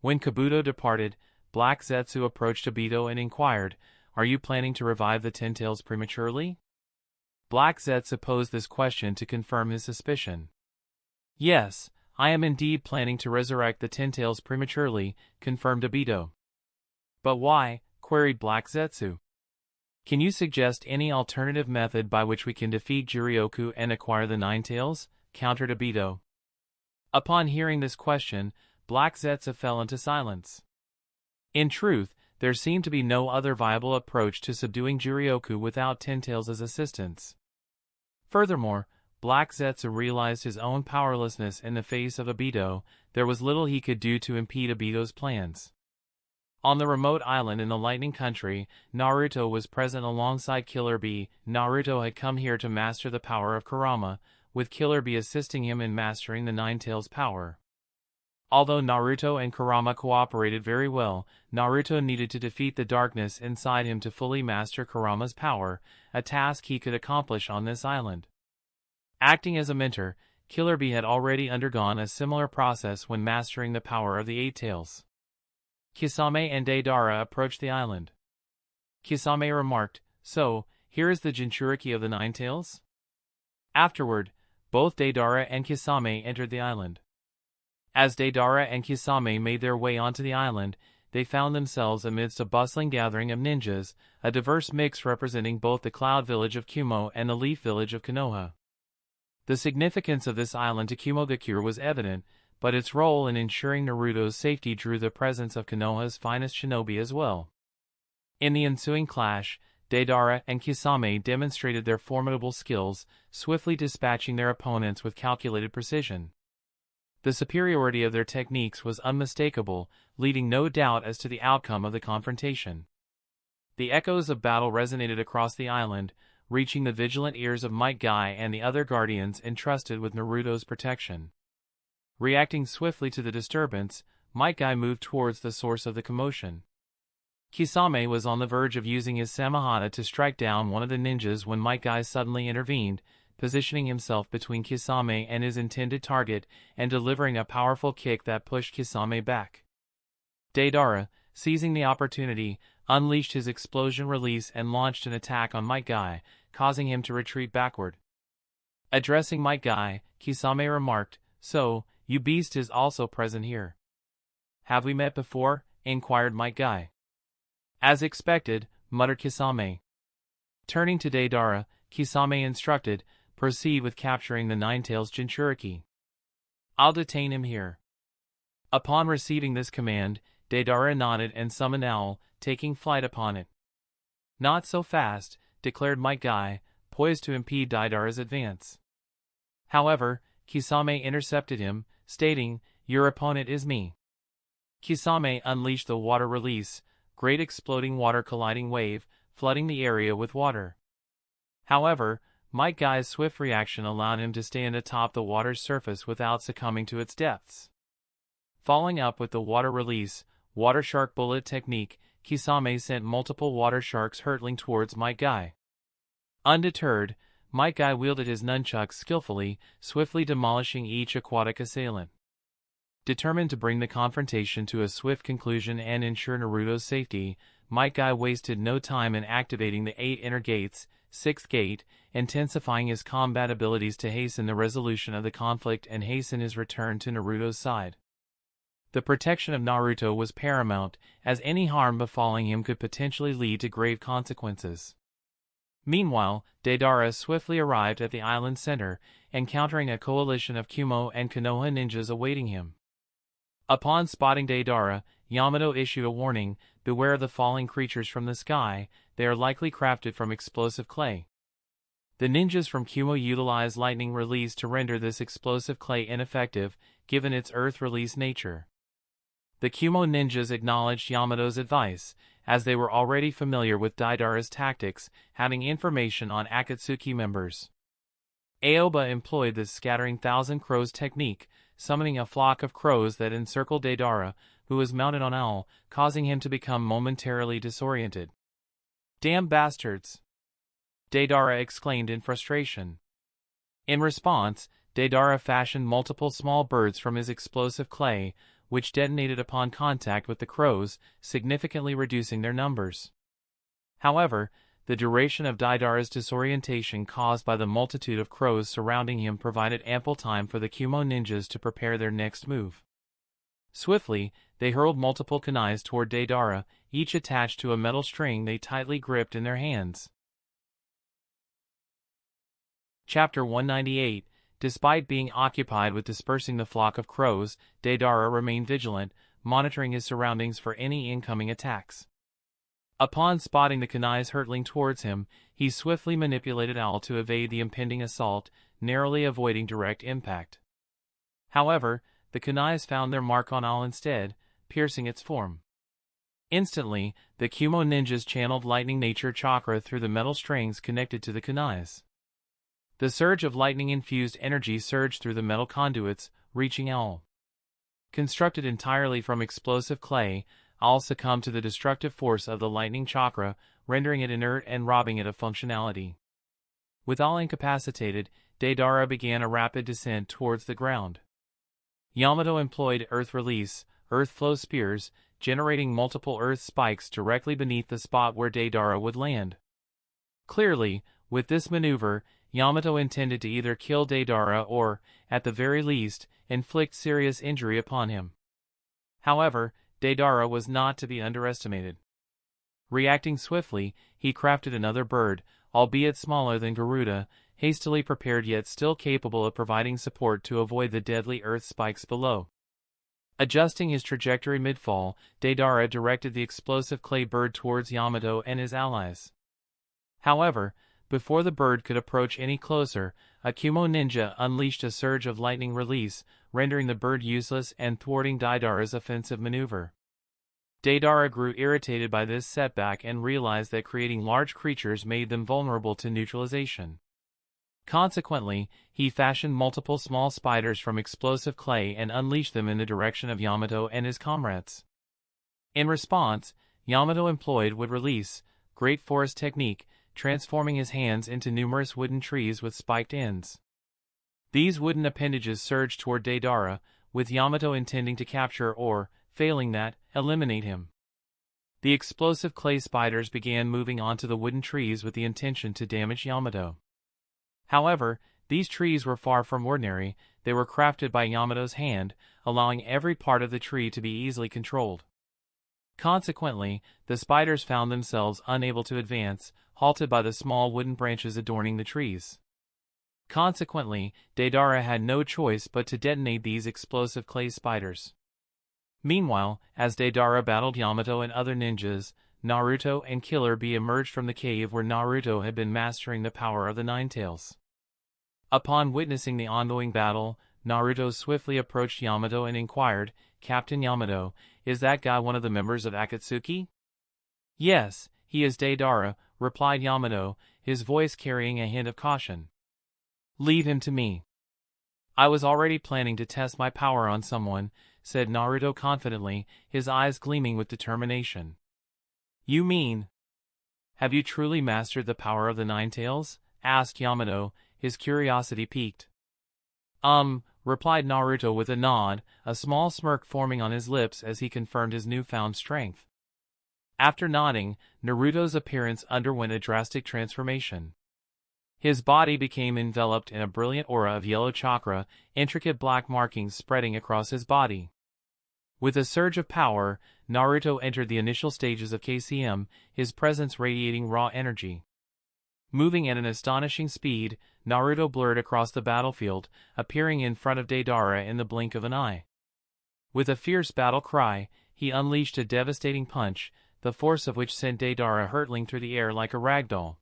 [SPEAKER 1] When Kabuto departed, Black Zetsu approached Obito and inquired, are you planning to revive the Ten Tails prematurely? Black Zetsu posed this question to confirm his suspicion. Yes, I am indeed planning to resurrect the Ten Tails prematurely, confirmed Obito. But why? Queried Black Zetsu. Can you suggest any alternative method by which we can defeat Juryoku and acquire the Nine Tails? Countered Obito. Upon hearing this question, Black Zetsu fell into silence. In truth, there seemed to be no other viable approach to subduing Juryoku without Ten Tails' assistance. Furthermore, Black Zetsu realized his own powerlessness in the face of Obito. There was little he could do to impede Obito's plans. On the remote island in the Lightning Country, Naruto was present alongside Killer Bee. Naruto had come here to master the power of Kurama, with Killer Bee assisting him in mastering the Nine Tails' power. Although Naruto and Kurama cooperated very well, Naruto needed to defeat the darkness inside him to fully master Kurama's power, a task he could accomplish on this island. Acting as a mentor, Killer Bee had already undergone a similar process when mastering the power of the Eight Tails. Kisame and Deidara approached the island. Kisame remarked, "So, here is the Jinchuriki of the Nine Tails?" Afterward, both Deidara and Kisame entered the island. As Deidara and Kisame made their way onto the island, they found themselves amidst a bustling gathering of ninjas, a diverse mix representing both the Cloud Village of Kumo and the Leaf Village of Konoha. The significance of this island to Kumogakure was evident, but its role in ensuring Naruto's safety drew the presence of Konoha's finest shinobi as well. In the ensuing clash, Deidara and Kisame demonstrated their formidable skills, swiftly dispatching their opponents with calculated precision. The superiority of their techniques was unmistakable, leaving no doubt as to the outcome of the confrontation. The echoes of battle resonated across the island, reaching the vigilant ears of Might Guy and the other guardians entrusted with Naruto's protection. Reacting swiftly to the disturbance, Might Guy moved towards the source of the commotion. Kisame was on the verge of using his Samahata to strike down one of the ninjas when Might Guy suddenly intervened, positioning himself between Kisame and his intended target and delivering a powerful kick that pushed Kisame back. Deidara, seizing the opportunity, unleashed his explosion release and launched an attack on Might Guy, causing him to retreat backward. Addressing Might Guy, Kisame remarked, "So, you beast is also present here." "Have we met before?" inquired Might Guy. "As expected," muttered Kisame. Turning to Deidara, Kisame instructed, "Proceed with capturing the Nine Tails Jinchuriki. I'll detain him here." Upon receiving this command, Deidara nodded and summoned Owl, taking flight upon it. "Not so fast," declared Might Guy, poised to impede Deidara's advance. However, Kisame intercepted him, stating, "Your opponent is me." Kisame unleashed the water release, great exploding water colliding wave, flooding the area with water. However, Might Guy's swift reaction allowed him to stand atop the water's surface without succumbing to its depths. Following up with the water release, water shark bullet technique, Kisame sent multiple water sharks hurtling towards Might Guy. Undeterred, Might Guy wielded his nunchucks skillfully, swiftly demolishing each aquatic assailant. Determined to bring the confrontation to a swift conclusion and ensure Naruto's safety, Might Guy wasted no time in activating the 8 inner gates, 6th gate, intensifying his combat abilities to hasten the resolution of the conflict and hasten his return to Naruto's side. The protection of Naruto was paramount, as any harm befalling him could potentially lead to grave consequences. Meanwhile, Deidara swiftly arrived at the island's center, encountering a coalition of Kumo and Konoha ninjas awaiting him. Upon spotting Deidara, Yamato issued a warning, "Beware of the falling creatures from the sky, they are likely crafted from explosive clay." The ninjas from Kumo utilized lightning release to render this explosive clay ineffective, given its earth-release nature. The Kumo ninjas acknowledged Yamato's advice, as they were already familiar with Deidara's tactics, having information on Akatsuki members. Aoba employed this scattering thousand crows technique, summoning a flock of crows that encircled Deidara, who was mounted on Owl, causing him to become momentarily disoriented. "Damn bastards!" Deidara exclaimed in frustration. In response, Deidara fashioned multiple small birds from his explosive clay, which detonated upon contact with the crows, significantly reducing their numbers. However, the duration of Deidara's disorientation caused by the multitude of crows surrounding him provided ample time for the Kumo ninjas to prepare their next move. Swiftly, they hurled multiple kunais toward Deidara, each attached to a metal string they tightly gripped in their hands. Chapter 198. Despite being occupied with dispersing the flock of crows, Deidara remained vigilant, monitoring his surroundings for any incoming attacks. Upon spotting the kunais hurtling towards him, he swiftly manipulated Owl to evade the impending assault, narrowly avoiding direct impact. However, the kunais found their mark on Owl instead, piercing its form. Instantly, the Kumo ninjas channeled lightning nature chakra through the metal strings connected to the kunais. The surge of lightning-infused energy surged through the metal conduits, reaching Owl. Constructed entirely from explosive clay, Owl succumbed to the destructive force of the lightning chakra, rendering it inert and robbing it of functionality. With Owl incapacitated, Deidara began a rapid descent towards the ground. Yamato employed Earth Release, Earth Flow Spears, generating multiple Earth spikes directly beneath the spot where Deidara would land. Clearly, with this maneuver, Yamato intended to either kill Deidara or, at the very least, inflict serious injury upon him. However, Deidara was not to be underestimated. Reacting swiftly, he crafted another bird, albeit smaller than Garuda, hastily prepared yet still capable of providing support to avoid the deadly earth spikes below. Adjusting his trajectory mid-fall, Deidara directed the explosive clay bird towards Yamato and his allies. However, before the bird could approach any closer, a Kumo ninja unleashed a surge of lightning release, rendering the bird useless and thwarting Deidara's offensive maneuver. Deidara grew irritated by this setback and realized that creating large creatures made them vulnerable to neutralization. Consequently, he fashioned multiple small spiders from explosive clay and unleashed them in the direction of Yamato and his comrades. In response, Yamato employed Wood Release, Great Forest Technique, transforming his hands into numerous wooden trees with spiked ends. These wooden appendages surged toward Deidara, with Yamato intending to capture or, failing that, eliminate him. The explosive clay spiders began moving onto the wooden trees with the intention to damage Yamato. However, these trees were far from ordinary. They were crafted by Yamato's hand, allowing every part of the tree to be easily controlled. Consequently, the spiders found themselves unable to advance, halted by the small wooden branches adorning the trees. Consequently, Deidara had no choice but to detonate these explosive clay spiders. Meanwhile, as Deidara battled Yamato and other ninjas, Naruto and Killer Bee emerged from the cave where Naruto had been mastering the power of the Ninetales. Upon witnessing the ongoing battle, Naruto swiftly approached Yamato and inquired, "Captain Yamato, is that guy one of the members of Akatsuki?" "Yes, he is Deidara," replied Yamato, his voice carrying a hint of caution. "Leave him to me." "I was already planning to test my power on someone," said Naruto confidently, his eyes gleaming with determination. "You mean? Have you truly mastered the power of the Ninetales?" asked Yamato, his curiosity piqued. Replied Naruto with a nod, a small smirk forming on his lips as he confirmed his newfound strength. After nodding, Naruto's appearance underwent a drastic transformation. His body became enveloped in a brilliant aura of yellow chakra, intricate black markings spreading across his body. With a surge of power, Naruto entered the initial stages of KCM, his presence radiating raw energy. Moving at an astonishing speed, Naruto blurred across the battlefield, appearing in front of Deidara in the blink of an eye. With a fierce battle cry, he unleashed a devastating punch, the force of which sent Deidara hurtling through the air like a ragdoll.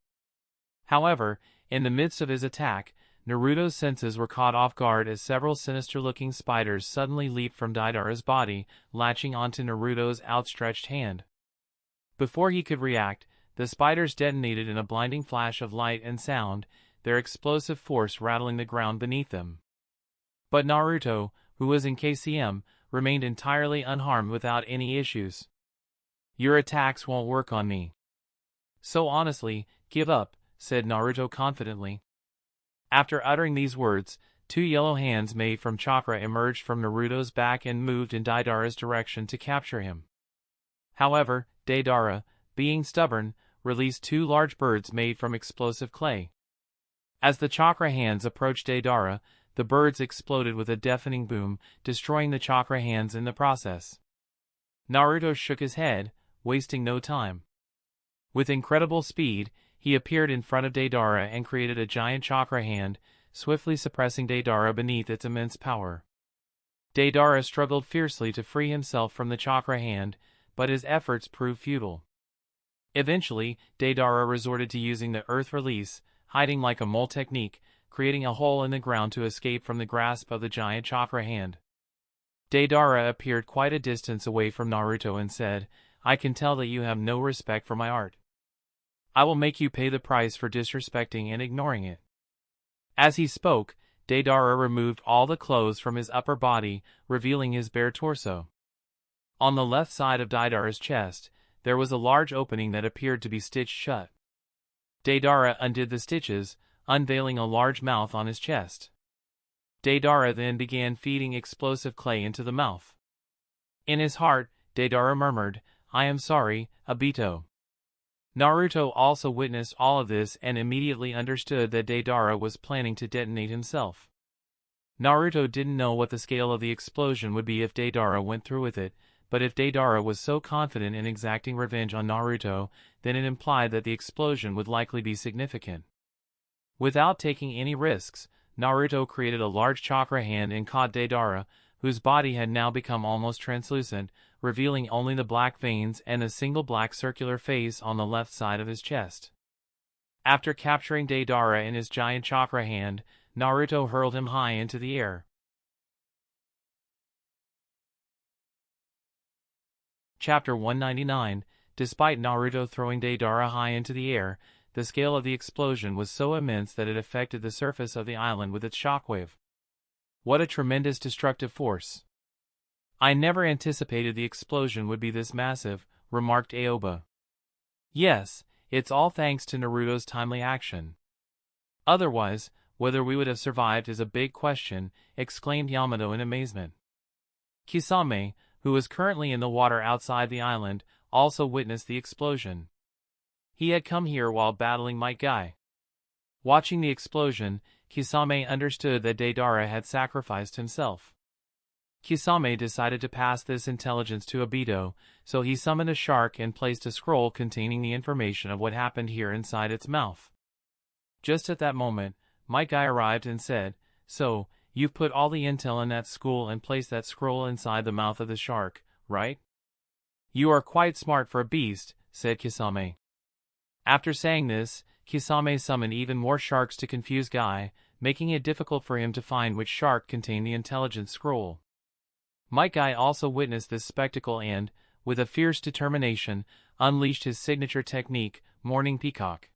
[SPEAKER 1] However, in the midst of his attack, Naruto's senses were caught off guard as several sinister-looking spiders suddenly leaped from Deidara's body, latching onto Naruto's outstretched hand. Before he could react, the spiders detonated in a blinding flash of light and sound, their explosive force rattling the ground beneath them. But Naruto, who was in KCM, remained entirely unharmed without any issues. "Your attacks won't work on me. So honestly, give up," said Naruto confidently. After uttering these words, two yellow hands made from chakra emerged from Naruto's back and moved in Deidara's direction to capture him. However, Deidara, being stubborn, released two large birds made from explosive clay. As the chakra hands approached Deidara, the birds exploded with a deafening boom, destroying the chakra hands in the process. Naruto shook his head, wasting no time. With incredible speed, he appeared in front of Deidara and created a giant chakra hand, swiftly suppressing Deidara beneath its immense power. Deidara struggled fiercely to free himself from the chakra hand, but his efforts proved futile. Eventually, Deidara resorted to using the earth release, hiding like a mole technique, creating a hole in the ground to escape from the grasp of the giant chakra hand. Deidara appeared quite a distance away from Naruto and said, "I can tell that you have no respect for my art. I will make you pay the price for disrespecting and ignoring it." As he spoke, Deidara removed all the clothes from his upper body, revealing his bare torso. On the left side of Deidara's chest, there was a large opening that appeared to be stitched shut. Deidara undid the stitches, unveiling a large mouth on his chest. Deidara then began feeding explosive clay into the mouth. In his heart, Deidara murmured, "I am sorry, Obito." Naruto also witnessed all of this and immediately understood that Deidara was planning to detonate himself. Naruto didn't know what the scale of the explosion would be if Deidara went through with it, but if Deidara was so confident in exacting revenge on Naruto, then it implied that the explosion would likely be significant. Without taking any risks, Naruto created a large chakra hand and caught Deidara, whose body had now become almost translucent, revealing only the black veins and a single black circular face on the left side of his chest. After capturing Deidara in his giant chakra hand, Naruto hurled him high into the air. Chapter 199. Despite Naruto throwing Deidara high into the air, the scale of the explosion was so immense that it affected the surface of the island with its shockwave. What a tremendous destructive force! "I never anticipated the explosion would be this massive," remarked Aoba. "Yes, it's all thanks to Naruto's timely action. Otherwise, whether we would have survived is a big question," exclaimed Yamato in amazement. Kisame, who was currently in the water outside the island, also witnessed the explosion. He had come here while battling Might Guy. Watching the explosion, Kisame understood that Deidara had sacrificed himself. Kisame decided to pass this intelligence to Obito, so he summoned a shark and placed a scroll containing the information of what happened here inside its mouth. Just at that moment, Might Guy arrived and said, "So, you've put all the intel in that school and placed that scroll inside the mouth of the shark, right?" "You are quite smart for a beast," said Kisame. After saying this, Kisame summoned even more sharks to confuse Guy, making it difficult for him to find which shark contained the intelligence scroll. Might Guy also witnessed this spectacle and, with a fierce determination, unleashed his signature technique, Morning Peacock.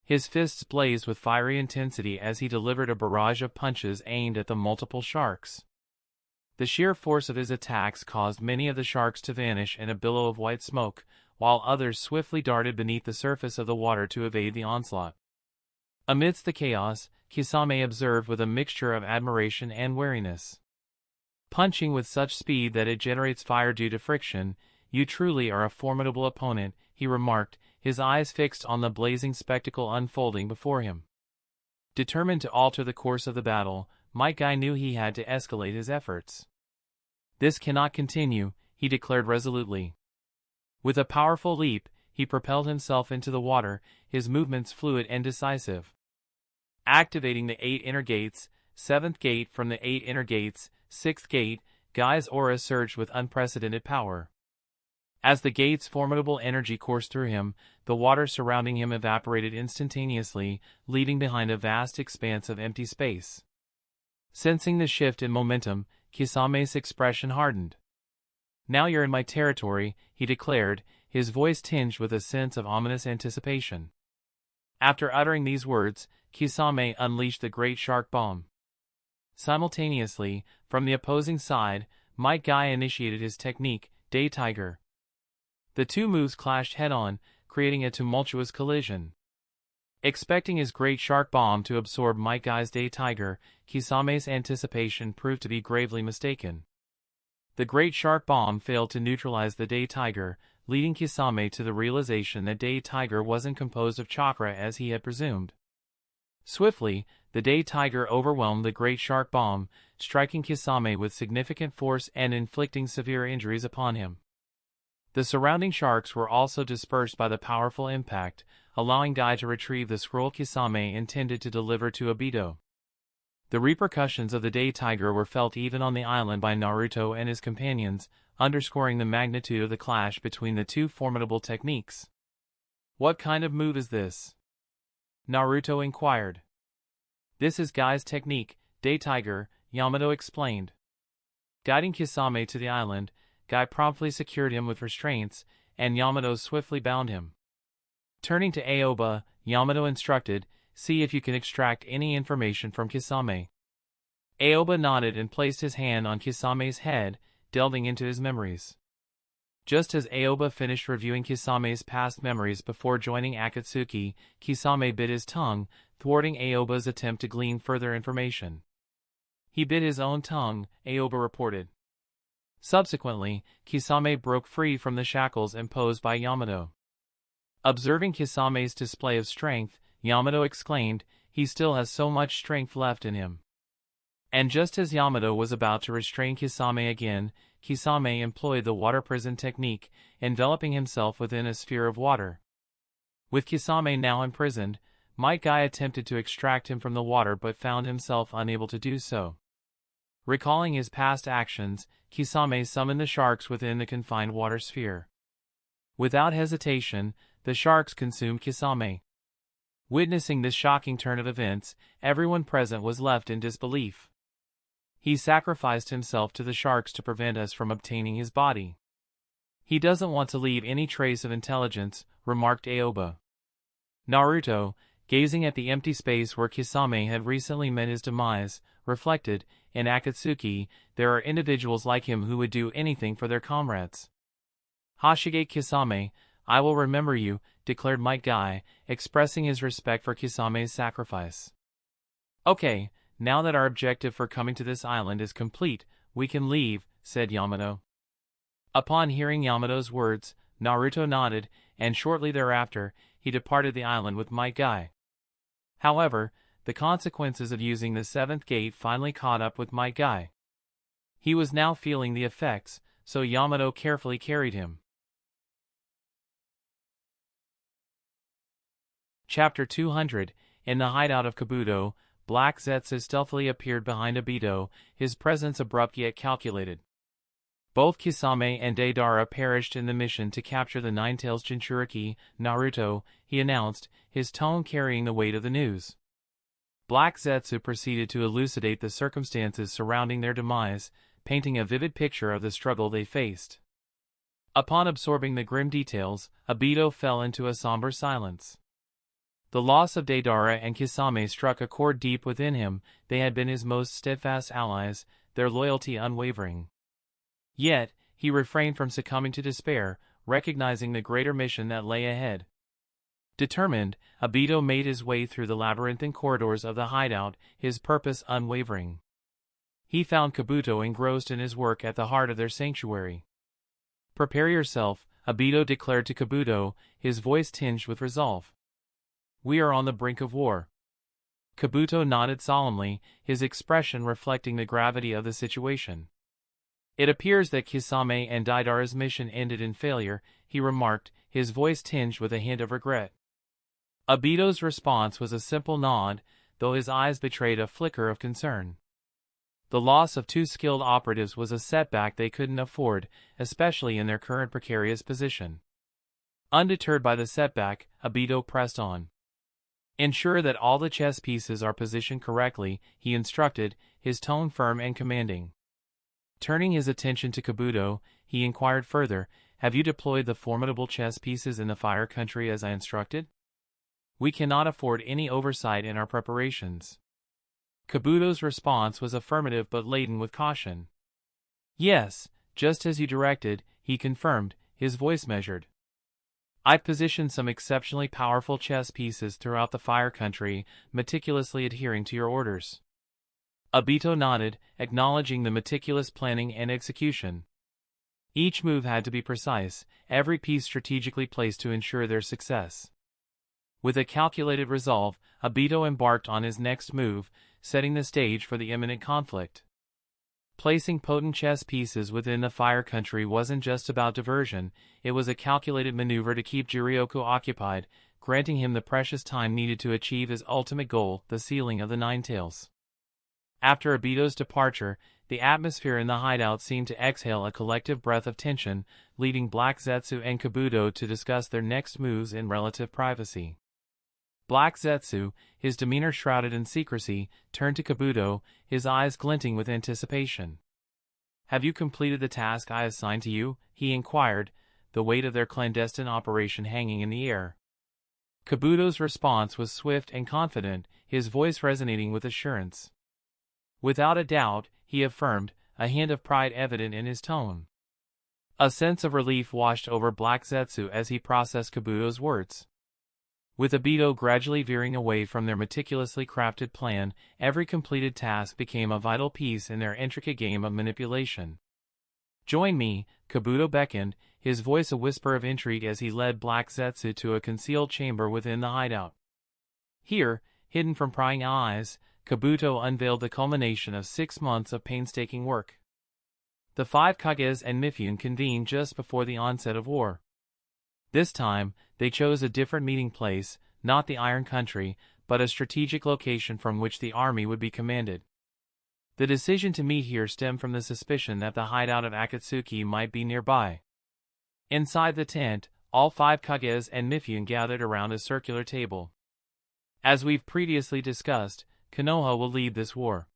[SPEAKER 1] His fists blazed with fiery intensity as he delivered a barrage of punches aimed at the multiple sharks. The sheer force of his attacks caused many of the sharks to vanish in a billow of white smoke, while others swiftly darted beneath the surface of the water to evade the onslaught. Amidst the chaos, Kisame observed with a mixture of admiration and wariness. "Punching with such speed that it generates fire due to friction, you truly are a formidable opponent," he remarked, his eyes fixed on the blazing spectacle unfolding before him. Determined to alter the course of the battle, Might Guy knew he had to escalate his efforts. "This cannot continue," he declared resolutely. With a powerful leap, he propelled himself into the water, his movements fluid and decisive. Activating the 8 inner gates, 7th gate from the 8 inner gates, 6th gate, Guy's aura surged with unprecedented power. As the gate's formidable energy coursed through him, the water surrounding him evaporated instantaneously, leaving behind a vast expanse of empty space. Sensing the shift in momentum, Kisame's expression hardened. "Now you're in my territory," he declared, his voice tinged with a sense of ominous anticipation. After uttering these words, Kisame unleashed the Great Shark Bomb. Simultaneously, from the opposing side, Might Guy initiated his technique, Day Tiger. The two moves clashed head-on, creating a tumultuous collision. Expecting his Great Shark Bomb to absorb Might Guy's Day Tiger, Kisame's anticipation proved to be gravely mistaken. The Great Shark Bomb failed to neutralize the Day Tiger, leading Kisame to the realization that Day Tiger wasn't composed of chakra as he had presumed. Swiftly, the Day Tiger overwhelmed the Great Shark Bomb, striking Kisame with significant force and inflicting severe injuries upon him. The surrounding sharks were also dispersed by the powerful impact, allowing Guy to retrieve the scroll Kisame intended to deliver to Obito. The repercussions of the Day Tiger were felt even on the island by Naruto and his companions, underscoring the magnitude of the clash between the two formidable techniques. "What kind of move is this?" Naruto inquired. "This is Guy's technique, Day Tiger," Yamato explained. Guiding Kisame to the island, Guy promptly secured him with restraints, and Yamato swiftly bound him. Turning to Aoba, Yamato instructed, "See if you can extract any information from Kisame." Aoba nodded and placed his hand on Kisame's head, delving into his memories. Just as Aoba finished reviewing Kisame's past memories before joining Akatsuki, Kisame bit his tongue, thwarting Aoba's attempt to glean further information. "He bit his own tongue," Aoba reported. Subsequently, Kisame broke free from the shackles imposed by Yamato. Observing Kisame's display of strength, Yamato exclaimed, "He still has so much strength left in him." And just as Yamato was about to restrain Kisame again, Kisame employed the water prison technique, enveloping himself within a sphere of water. With Kisame now imprisoned, Might Guy attempted to extract him from the water but found himself unable to do so. Recalling his past actions, Kisame summoned the sharks within the confined water sphere. Without hesitation, the sharks consumed Kisame. Witnessing this shocking turn of events, everyone present was left in disbelief. "He sacrificed himself to the sharks to prevent us from obtaining his body. He doesn't want to leave any trace of intelligence," remarked Aoba. Naruto, gazing at the empty space where Kisame had recently met his demise, reflected, "In Akatsuki, there are individuals like him who would do anything for their comrades." "Hashige Kisame, I will remember you," declared Might Guy, expressing his respect for Kisame's sacrifice. "Okay, now that our objective for coming to this island is complete, we can leave," said Yamato. Upon hearing Yamato's words, Naruto nodded, and shortly thereafter, he departed the island with Might Guy. However, the consequences of using the seventh gate finally caught up with Might Guy. He was now feeling the effects, so Yamato carefully carried him. Chapter 200. In the hideout of Kabuto, Black Zetsu stealthily appeared behind Obito, his presence abrupt yet calculated. Both Kisame and Deidara perished in the mission to capture the Nine-Tails Jinchuriki, Naruto, he announced, his tone carrying the weight of the news. Black Zetsu proceeded to elucidate the circumstances surrounding their demise, painting a vivid picture of the struggle they faced. Upon absorbing the grim details, Obito fell into a somber silence. The loss of Deidara and Kisame struck a chord deep within him. They had been his most steadfast allies, their loyalty unwavering. Yet, he refrained from succumbing to despair, recognizing the greater mission that lay ahead. Determined, Obito made his way through the labyrinthine corridors of the hideout, his purpose unwavering. He found Kabuto engrossed in his work at the heart of their sanctuary. "Prepare yourself," Obito declared to Kabuto, his voice tinged with resolve. "We are on the brink of war." Kabuto nodded solemnly, his expression reflecting the gravity of the situation. "It appears that Kisame and Deidara's mission ended in failure," he remarked, his voice tinged with a hint of regret. Obito's response was a simple nod, though his eyes betrayed a flicker of concern. The loss of two skilled operatives was a setback they couldn't afford, especially in their current precarious position. Undeterred by the setback, Obito pressed on. "Ensure that all the chess pieces are positioned correctly," he instructed, his tone firm and commanding. Turning his attention to Kabuto, he inquired further, "Have you deployed the formidable chess pieces in the Fire Country as I instructed? We cannot afford any oversight in our preparations." Kabuto's response was affirmative but laden with caution. "Yes, just as you directed," he confirmed, his voice measured. "I've positioned some exceptionally powerful chess pieces throughout the Fire Country, meticulously adhering to your orders." Obito nodded, acknowledging the meticulous planning and execution. Each move had to be precise, every piece strategically placed to ensure their success. With a calculated resolve, Obito embarked on his next move, setting the stage for the imminent conflict. Placing potent chess pieces within the Fire Country wasn't just about diversion, it was a calculated maneuver to keep Jiraiya occupied, granting him the precious time needed to achieve his ultimate goal, the sealing of the Nine Tails. After Obito's departure, the atmosphere in the hideout seemed to exhale a collective breath of tension, leading Black Zetsu and Kabuto to discuss their next moves in relative privacy. Black Zetsu, his demeanor shrouded in secrecy, turned to Kabuto, his eyes glinting with anticipation. "Have you completed the task I assigned to you?" he inquired, the weight of their clandestine operation hanging in the air. Kabuto's response was swift and confident, his voice resonating with assurance. "Without a doubt," he affirmed, a hint of pride evident in his tone. A sense of relief washed over Black Zetsu as he processed Kabuto's words. With Obito gradually veering away from their meticulously crafted plan, every completed task became a vital piece in their intricate game of manipulation. "Join me," Kabuto beckoned, his voice a whisper of intrigue as he led Black Zetsu to a concealed chamber within the hideout. Here, hidden from prying eyes, Kabuto unveiled the culmination of 6 months of painstaking work. The 5 Kages and Mifune convened just before the onset of war. This time, they chose a different meeting place, not the Iron Country, but a strategic location from which the army would be commanded. The decision to meet here stemmed from the suspicion that the hideout of Akatsuki might be nearby. Inside the tent, all 5 Kages and Mifune gathered around a circular table. "As we've previously discussed, Konoha will lead this war.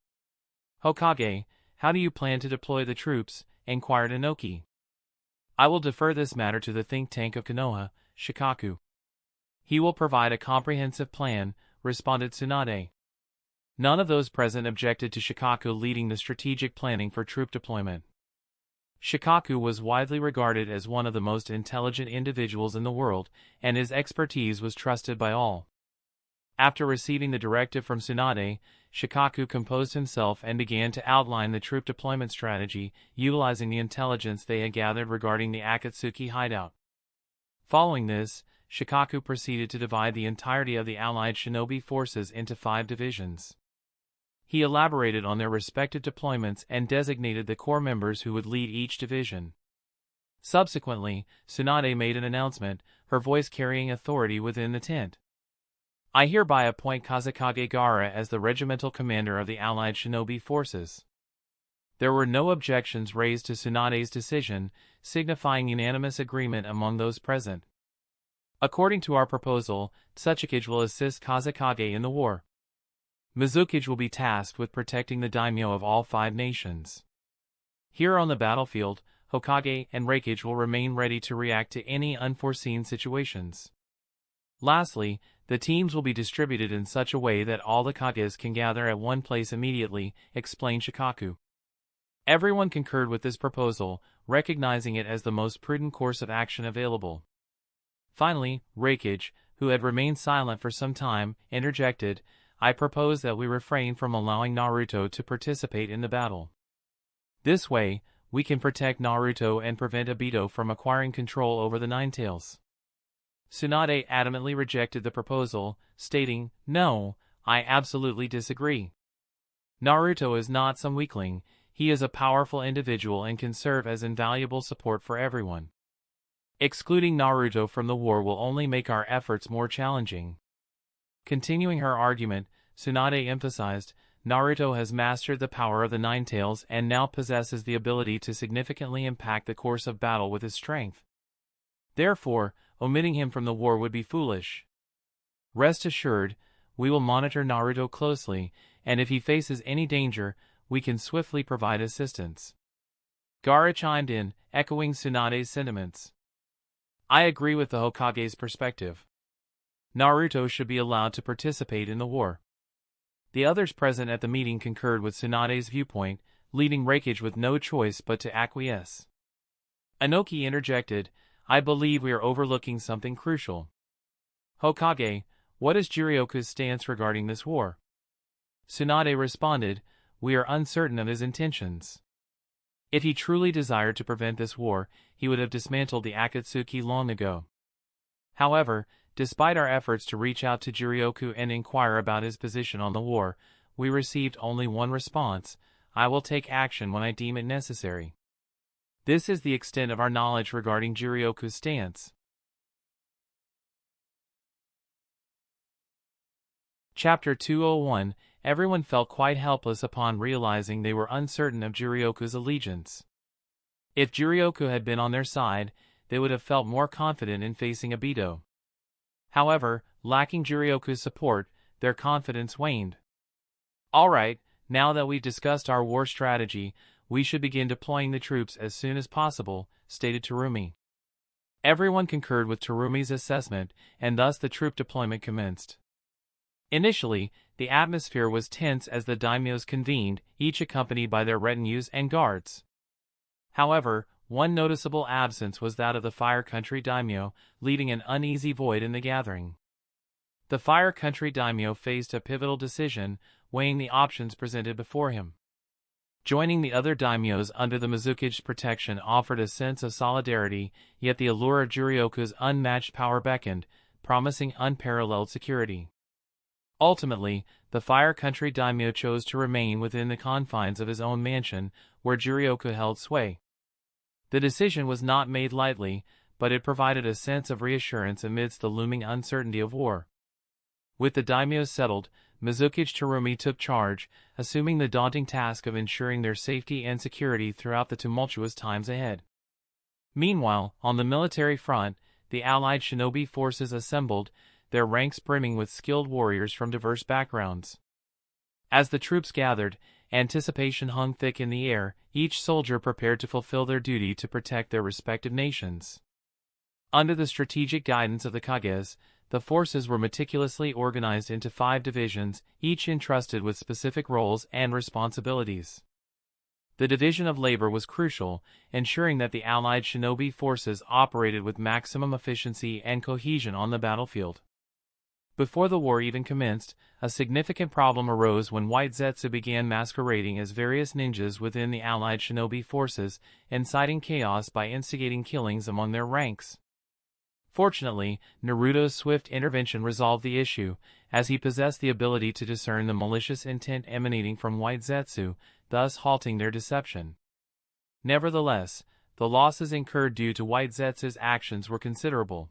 [SPEAKER 1] Hokage, how do you plan to deploy the troops?" inquired Inoki. "I will defer this matter to the think tank of Konoha, Shikaku. He will provide a comprehensive plan," responded Tsunade. None of those present objected to Shikaku leading the strategic planning for troop deployment. Shikaku was widely regarded as one of the most intelligent individuals in the world, and his expertise was trusted by all. After receiving the directive from Tsunade, Shikaku composed himself and began to outline the troop deployment strategy, utilizing the intelligence they had gathered regarding the Akatsuki hideout. Following this, Shikaku proceeded to divide the entirety of the allied shinobi forces into 5 divisions. He elaborated on their respective deployments and designated the core members who would lead each division. Subsequently, Tsunade made an announcement, her voice carrying authority within the tent. "I hereby appoint Kazekage Gaara as the regimental commander of the allied shinobi forces." There were no objections raised to Tsunade's decision, signifying unanimous agreement among those present. "According to our proposal, Tsuchikage will assist Kazekage in the war. Mizukage will be tasked with protecting the daimyo of all 5 nations. Here on the battlefield, Hokage and Reikage will remain ready to react to any unforeseen situations. Lastly, the teams will be distributed in such a way that all the Kages can gather at one place immediately," explained Shikaku. Everyone concurred with this proposal, recognizing it as the most prudent course of action available. Finally, Reikage, who had remained silent for some time, interjected, "I propose that we refrain from allowing Naruto to participate in the battle. This way, we can protect Naruto and prevent Obito from acquiring control over the Nine Tails." Tsunade adamantly rejected the proposal, stating, "No, I absolutely disagree. Naruto is not some weakling, he is a powerful individual and can serve as invaluable support for everyone. Excluding Naruto from the war will only make our efforts more challenging." Continuing her argument, Tsunade emphasized, "Naruto has mastered the power of the Nine Tails and now possesses the ability to significantly impact the course of battle with his strength. Therefore, omitting him from the war would be foolish. Rest assured, we will monitor Naruto closely, and if he faces any danger, we can swiftly provide assistance." Gaara chimed in, echoing Tsunade's sentiments. "I agree with the Hokage's perspective. Naruto should be allowed to participate in the war." The others present at the meeting concurred with Tsunade's viewpoint, leaving Reikage with no choice but to acquiesce. Inoki interjected, "I believe we are overlooking something crucial. Hokage, what is Jiraiya's stance regarding this war?" Tsunade responded, "We are uncertain of his intentions. If he truly desired to prevent this war, he would have dismantled the Akatsuki long ago. However, despite our efforts to reach out to Jirioku and inquire about his position on the war, we received only one response: "I will take action when I deem it necessary." This is the extent of our knowledge regarding Jirioku's stance. Chapter 201. Everyone felt quite helpless upon realizing they were uncertain of Jirioku's allegiance. If Jirioku had been on their side, they would have felt more confident in facing Obito. However, lacking Jirioku's support, their confidence waned. Alright, now that we've discussed our war strategy, we should begin deploying the troops as soon as possible, stated Terumi. Everyone concurred with Terumi's assessment, and thus the troop deployment commenced. Initially, the atmosphere was tense as the daimyos convened, each accompanied by their retinues and guards. However, one noticeable absence was that of the Fire Country daimyo, leaving an uneasy void in the gathering. The Fire Country daimyo faced a pivotal decision, weighing the options presented before him. Joining the other daimyos under the Mizuki's protection offered a sense of solidarity, yet the allure of Jirioku's unmatched power beckoned, promising unparalleled security. Ultimately, the Fire Country daimyo chose to remain within the confines of his own mansion, where Jirioku held sway. The decision was not made lightly, but it provided a sense of reassurance amidst the looming uncertainty of war. With the daimyos settled, Mizuki Terumi took charge, assuming the daunting task of ensuring their safety and security throughout the tumultuous times ahead. Meanwhile, on the military front, the allied shinobi forces assembled, their ranks brimming with skilled warriors from diverse backgrounds. As the troops gathered, anticipation hung thick in the air, each soldier prepared to fulfill their duty to protect their respective nations. Under the strategic guidance of the Kages, the forces were meticulously organized into 5 divisions, each entrusted with specific roles and responsibilities. The division of labor was crucial, ensuring that the allied shinobi forces operated with maximum efficiency and cohesion on the battlefield. Before the war even commenced, a significant problem arose when White Zetsu began masquerading as various ninjas within the allied shinobi forces, inciting chaos by instigating killings among their ranks. Fortunately, Naruto's swift intervention resolved the issue, as he possessed the ability to discern the malicious intent emanating from White Zetsu, thus halting their deception. Nevertheless, the losses incurred due to White Zetsu's actions were considerable.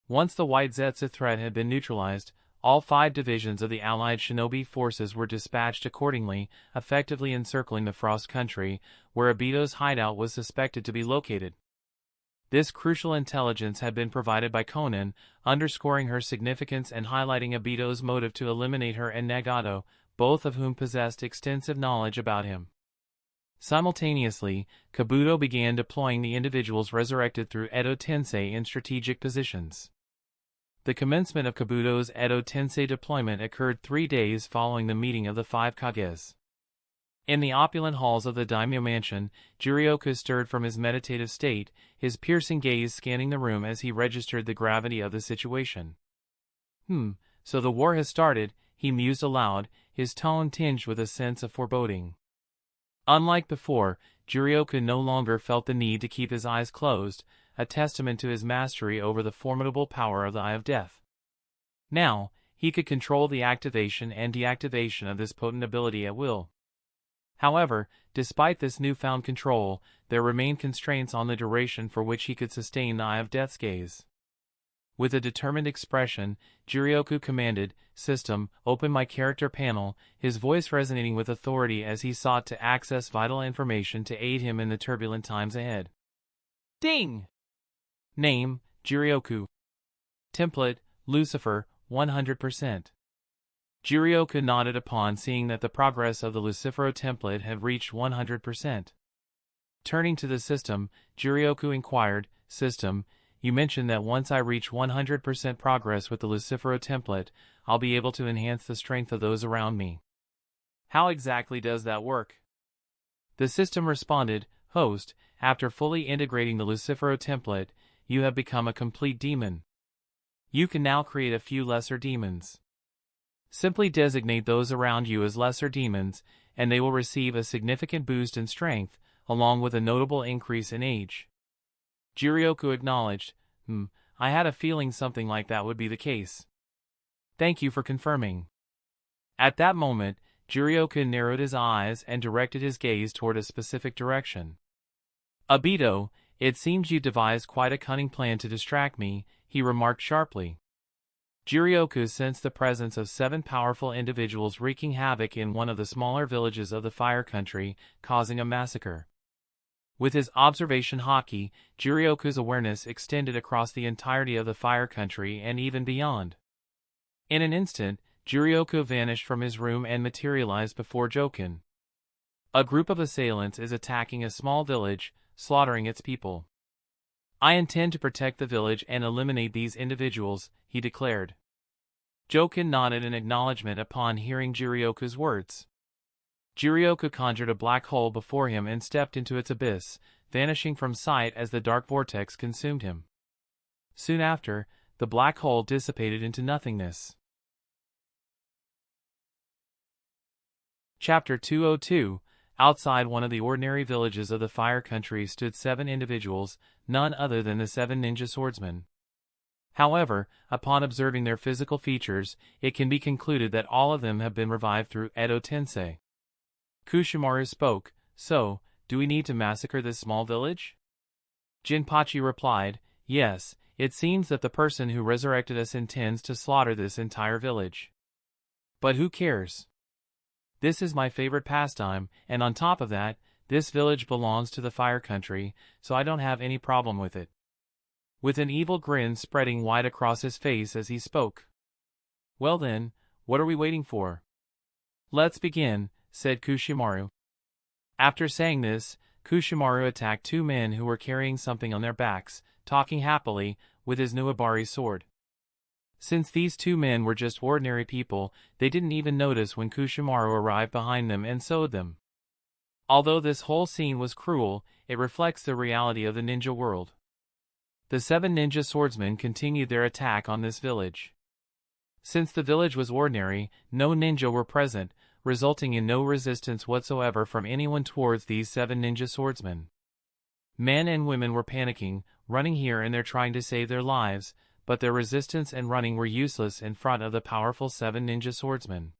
[SPEAKER 1] Once the White Zetsu threat had been neutralized, all 5 divisions of the allied shinobi forces were dispatched accordingly, effectively encircling the Frost Country, where Obito's hideout was suspected to be located. This crucial intelligence had been provided by Konan, underscoring her significance and highlighting Obito's motive to eliminate her and Nagato, both of whom possessed extensive knowledge about him. Simultaneously, Kabuto began deploying the individuals resurrected through Edo Tensei in strategic positions. The commencement of Kabuto's Edo Tensei deployment occurred 3 days following the meeting of the 5 Kages. In the opulent halls of the daimyo mansion, Jirioku stirred from his meditative state, his piercing gaze scanning the room as he registered the gravity of the situation. So the war has started, he mused aloud, his tone tinged with a sense of foreboding. Unlike before, Jirioku no longer felt the need to keep his eyes closed, a testament to his mastery over the formidable power of the Eye of Death. Now, he could control the activation and deactivation of this potent ability at will. However, despite this newfound control, there remained constraints on the duration for which he could sustain the Eye of Death's gaze. With a determined expression, Jirioku commanded, "System, open my character panel," his voice resonating with authority as he sought to access vital information to aid him in the turbulent times ahead. Ding! Name, Jirioku. Template, Lucifer, 100%. Jirioku nodded upon seeing that the progress of the Lucifero template had reached 100%. Turning to the system, Jirioku inquired, "System, you mentioned that once I reach 100% progress with the Lucifero template, I'll be able to enhance the strength of those around me. How exactly does that work?" The system responded, "Host, after fully integrating the Lucifero template, you have become a complete demon. You can now create a few lesser demons. Simply designate those around you as lesser demons, and they will receive a significant boost in strength, along with a notable increase in age. Jirioku acknowledged, I had a feeling something like that would be the case. Thank you for confirming. At that moment, Jirioku narrowed his eyes and directed his gaze toward a specific direction. Obito, it seems you devised quite a cunning plan to distract me, he remarked sharply. Jirioku sensed the presence of 7 powerful individuals wreaking havoc in one of the smaller villages of the Fire Country, causing a massacre. With his observation haki, Jirioku's awareness extended across the entirety of the Fire Country and even beyond. In an instant, Jirioku vanished from his room and materialized before Jokin. A group of assailants is attacking a small village, slaughtering its people. I intend to protect the village and eliminate these individuals, he declared. Jokin nodded in acknowledgement upon hearing Jirioku's words. Jirioku conjured a black hole before him and stepped into its abyss, vanishing from sight as the dark vortex consumed him. Soon after, the black hole dissipated into nothingness. Chapter 202. Outside one of the ordinary villages of the Fire Country stood 7 individuals, none other than the 7 ninja swordsmen. However, upon observing their physical features, it can be concluded that all of them have been revived through Edo Tensei. Kushimaru spoke, So, do we need to massacre this small village? Jinpachi replied, Yes, it seems that the person who resurrected us intends to slaughter this entire village. But who cares? This is my favorite pastime, and on top of that, this village belongs to the Fire Country, so I don't have any problem with it. With an evil grin spreading wide across his face as he spoke. Well then, what are we waiting for? Let's begin, said Kushimaru. After saying this, Kushimaru attacked 2 men who were carrying something on their backs, talking happily, with his Nuabari sword. Since these 2 men were just ordinary people, they didn't even notice when Kushimaru arrived behind them and sewed them. Although this whole scene was cruel, it reflects the reality of the ninja world. The 7 ninja swordsmen continued their attack on this village. Since the village was ordinary, no ninja were present, resulting in no resistance whatsoever from anyone towards these 7 ninja swordsmen. Men and women were panicking, running here and there trying to save their lives, but their resistance and running were useless in front of the powerful 7 ninja swordsmen.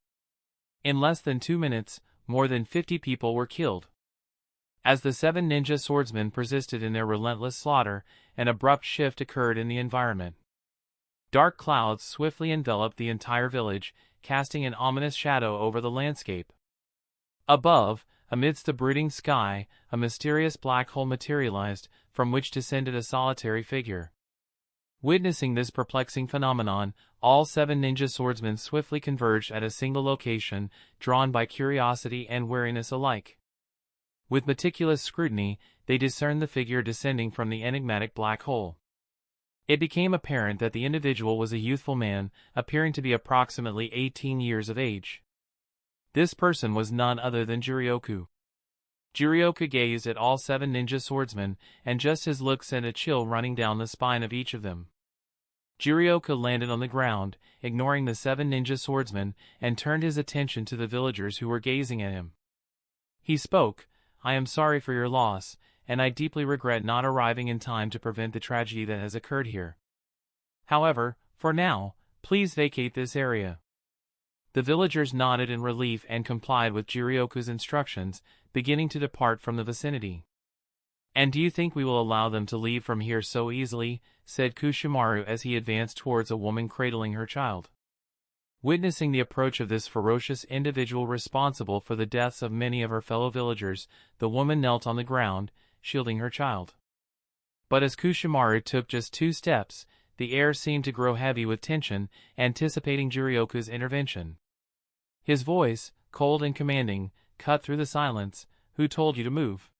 [SPEAKER 1] In less than 2 minutes, more than 50 people were killed. As the 7 ninja swordsmen persisted in their relentless slaughter, an abrupt shift occurred in the environment. Dark clouds swiftly enveloped the entire village, casting an ominous shadow over the landscape. Above, amidst the brooding sky, a mysterious black hole materialized, from which descended a solitary figure. Witnessing this perplexing phenomenon, all 7 ninja swordsmen swiftly converged at a single location, drawn by curiosity and wariness alike. With meticulous scrutiny, they discerned the figure descending from the enigmatic black hole. It became apparent that the individual was a youthful man, appearing to be approximately 18 years of age. This person was none other than Jirioku. Jirioku gazed at all 7 ninja swordsmen, and just his look sent a chill running down the spine of each of them. Jirioku landed on the ground, ignoring the 7 ninja swordsmen, and turned his attention to the villagers who were gazing at him. He spoke, I am sorry for your loss, and I deeply regret not arriving in time to prevent the tragedy that has occurred here. However, for now, please vacate this area. The villagers nodded in relief and complied with Jirioku's instructions, beginning to depart from the vicinity. And do you think we will allow them to leave from here so easily? Said Kushimaru as he advanced towards a woman cradling her child. Witnessing the approach of this ferocious individual responsible for the deaths of many of her fellow villagers, the woman knelt on the ground, shielding her child. But as Kushimaru took just 2 steps, the air seemed to grow heavy with tension, anticipating Jirioku's intervention. His voice, cold and commanding, cut through the silence. Who told you to move?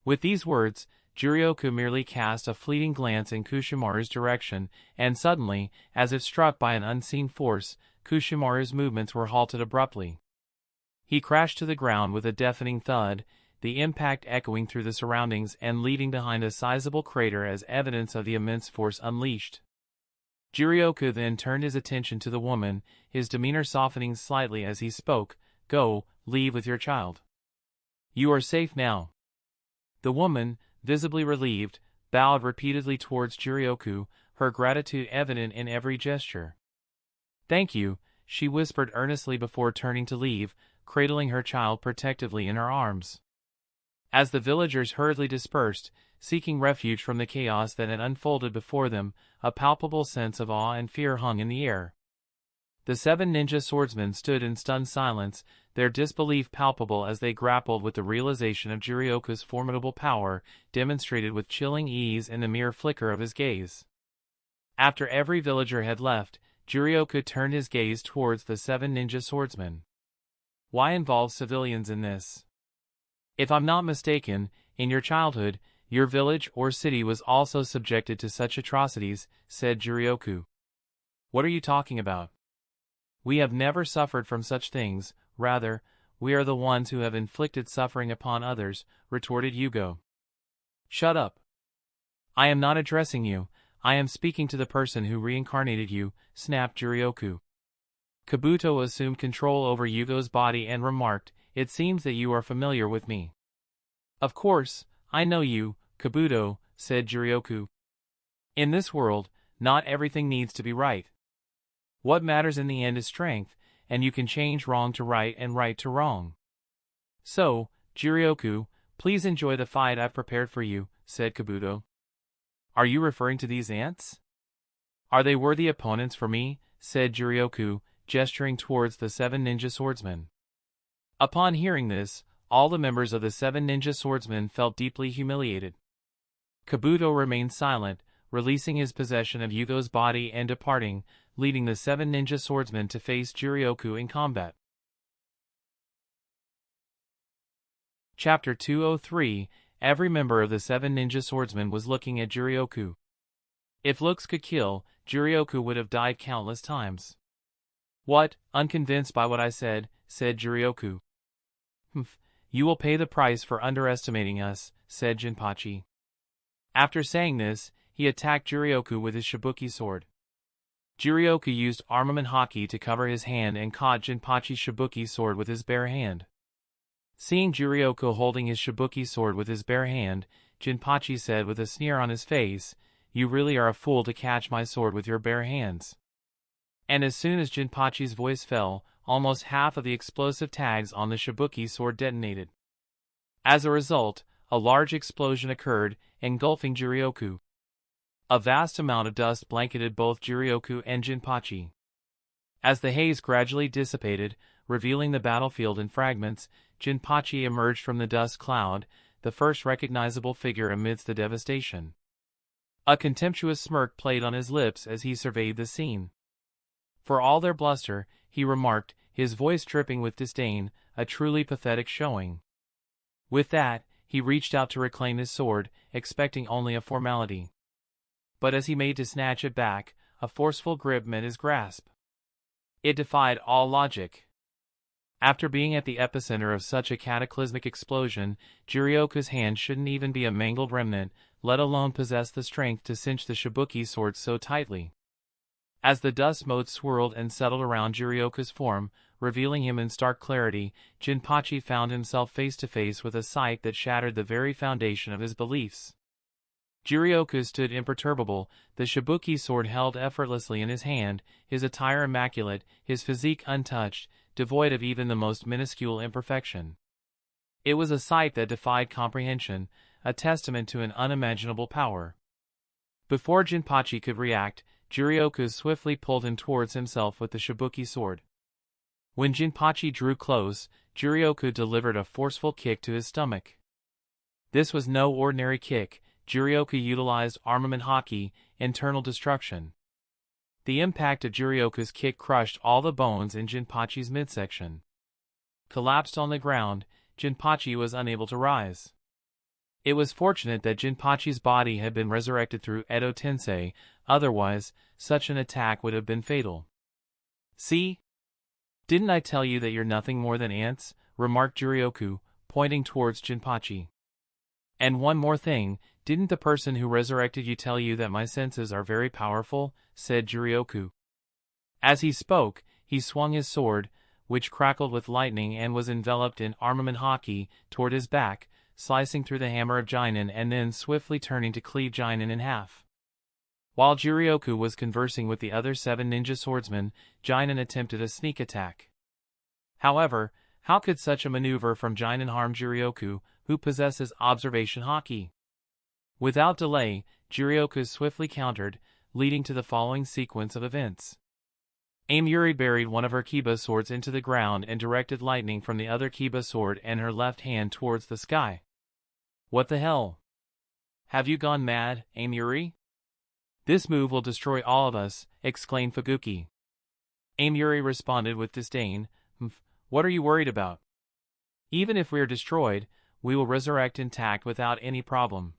[SPEAKER 1] With these words, Jirioku merely cast a fleeting glance in Kushimaru's direction, and suddenly, as if struck by an unseen force, Kushimaru's movements were halted abruptly. He crashed to the ground with a deafening thud, the impact echoing through the surroundings and leaving behind a sizable crater as evidence of the immense force unleashed. Jirioku then turned his attention to the woman, his demeanor softening slightly as he spoke, Go, leave with your child. You are safe now. The woman, visibly relieved, bowed repeatedly towards Jirioku, her gratitude evident in every gesture. "Thank you," she whispered earnestly before turning to leave, cradling her child protectively in her arms. As the villagers hurriedly dispersed, seeking refuge from the chaos that had unfolded before them, a palpable sense of awe and fear hung in the air. The 7 ninja swordsmen stood in stunned silence, their disbelief palpable as they grappled with the realization of Jirioku's formidable power, demonstrated with chilling ease in the mere flicker of his gaze. After every villager had left, Jirioku turned his gaze towards the 7 ninja swordsmen. "Why involve civilians in this? If I'm not mistaken, in your childhood, your village or city was also subjected to such atrocities," said Jirioku. "What are you talking about? We have never suffered from such things, rather, we are the ones who have inflicted suffering upon others," retorted Hyuga. "Shut up. I am not addressing you, I am speaking to the person who reincarnated you," snapped Jirioku. Kabuto assumed control over Hyuga's body and remarked, "It seems that you are familiar with me." "Of course, I know you, Kabuto," said Jirioku. "In this world, not everything needs to be right. What matters in the end is strength, and you can change wrong to right and right to wrong. So, Jirioku, please enjoy the fight I've prepared for you," said Kabuto. "Are you referring to these ants? Are they worthy opponents for me?" said Jirioku, gesturing towards the 7 ninja swordsmen. Upon hearing this, all the members of the 7 ninja swordsmen felt deeply humiliated. Kabuto remained silent, releasing his possession of Hyuga's body and departing, leading the 7 ninja swordsmen to face Jirioku in combat. Chapter 203. Every member of the 7 ninja swordsmen was looking at Jirioku. If looks could kill, Jirioku would have died countless times. "What, unconvinced by what I said," said Jirioku. "Humph, you will pay the price for underestimating us," said Jinpachi. After saying this, he attacked Jirioku with his Shibuki sword. Jirioku used armament haki to cover his hand and caught Jinpachi's Shibuki sword with his bare hand. Seeing Jirioku holding his Shibuki sword with his bare hand, Jinpachi said with a sneer on his face, "You really are a fool to catch my sword with your bare hands." And as soon as Jinpachi's voice fell, almost half of the explosive tags on the Shibuki sword detonated. As a result, a large explosion occurred, engulfing Jirioku. A vast amount of dust blanketed both Jirioku and Jinpachi. As the haze gradually dissipated, revealing the battlefield in fragments, Jinpachi emerged from the dust cloud, the first recognizable figure amidst the devastation. A contemptuous smirk played on his lips as he surveyed the scene. "For all their bluster," he remarked, his voice dripping with disdain, "a truly pathetic showing." With that, he reached out to reclaim his sword, expecting only a formality. But as he made to snatch it back, a forceful grip met his grasp. It defied all logic. After being at the epicenter of such a cataclysmic explosion, Jirioku's hand shouldn't even be a mangled remnant, let alone possess the strength to cinch the Shibuki sword so tightly. As the dust mote swirled and settled around Jirioku's form, revealing him in stark clarity, Jinpachi found himself face to face with a sight that shattered the very foundation of his beliefs. Jirioku stood imperturbable, the Shibuki sword held effortlessly in his hand, his attire immaculate, his physique untouched, devoid of even the most minuscule imperfection. It was a sight that defied comprehension, a testament to an unimaginable power. Before Jinpachi could react, Jirioku swiftly pulled him towards himself with the Shibuki sword. When Jinpachi drew close, Jirioku delivered a forceful kick to his stomach. This was no ordinary kick. Jirioku utilized armament haki, internal destruction. The impact of Jirioku's kick crushed all the bones in Jinpachi's midsection. Collapsed on the ground, Jinpachi was unable to rise. It was fortunate that Jinpachi's body had been resurrected through Edo Tensei, otherwise, such an attack would have been fatal. "See? Didn't I tell you that you're nothing more than ants?" remarked Jirioku, pointing towards Jinpachi. "And one more thing, didn't the person who resurrected you tell you that my senses are very powerful?" said Jirioku. As he spoke, he swung his sword, which crackled with lightning and was enveloped in armament haki, toward his back, slicing through the hammer of Jinin and then swiftly turning to cleave Jinin in half. While Jirioku was conversing with the other 7 ninja swordsmen, Jinin attempted a sneak attack. However, how could such a maneuver from Jinin harm Jirioku, who possesses observation haki? Without delay, Jirioku swiftly countered, leading to the following sequence of events. Amyuri buried one of her Kiba swords into the ground and directed lightning from the other Kiba sword and her left hand towards the sky. What the hell? Have you gone mad, Amyuri? This move will destroy all of us, exclaimed Fuguki. Amyuri responded with disdain, What are you worried about? Even if we are destroyed, we will resurrect intact without any problem.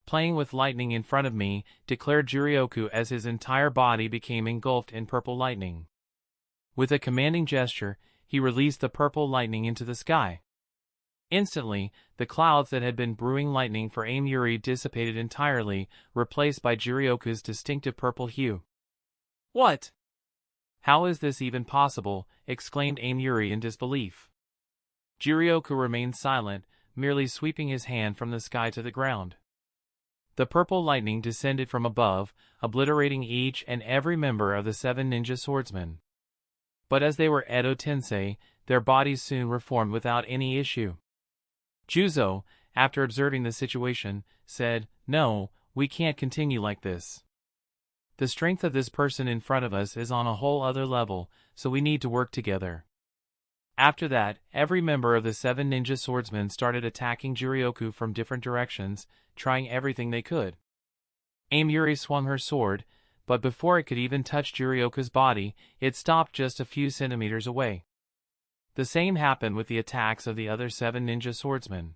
[SPEAKER 1] Playing with lightning in front of me, declared Jirioku as his entire body became engulfed in purple lightning. With a commanding gesture, he released the purple lightning into the sky. Instantly, the clouds that had been brewing lightning for Amyuri dissipated entirely, replaced by Jirioku's distinctive purple hue. What? How is this even possible? Exclaimed Amyuri in disbelief. Jirioku remained silent, merely sweeping his hand from the sky to the ground. The purple lightning descended from above, obliterating each and every member of the 7 ninja swordsmen. But as they were Edo Tensei, their bodies soon reformed without any issue. Juzo, after observing the situation, said, No, we can't continue like this. The strength of this person in front of us is on a whole other level, so we need to work together. After that, every member of the 7 ninja swordsmen started attacking Jirioku from different directions, trying everything they could. Amyuri swung her sword, but before it could even touch Jirioku's body, it stopped just a few centimeters away. The same happened with the attacks of the other 7 ninja swordsmen.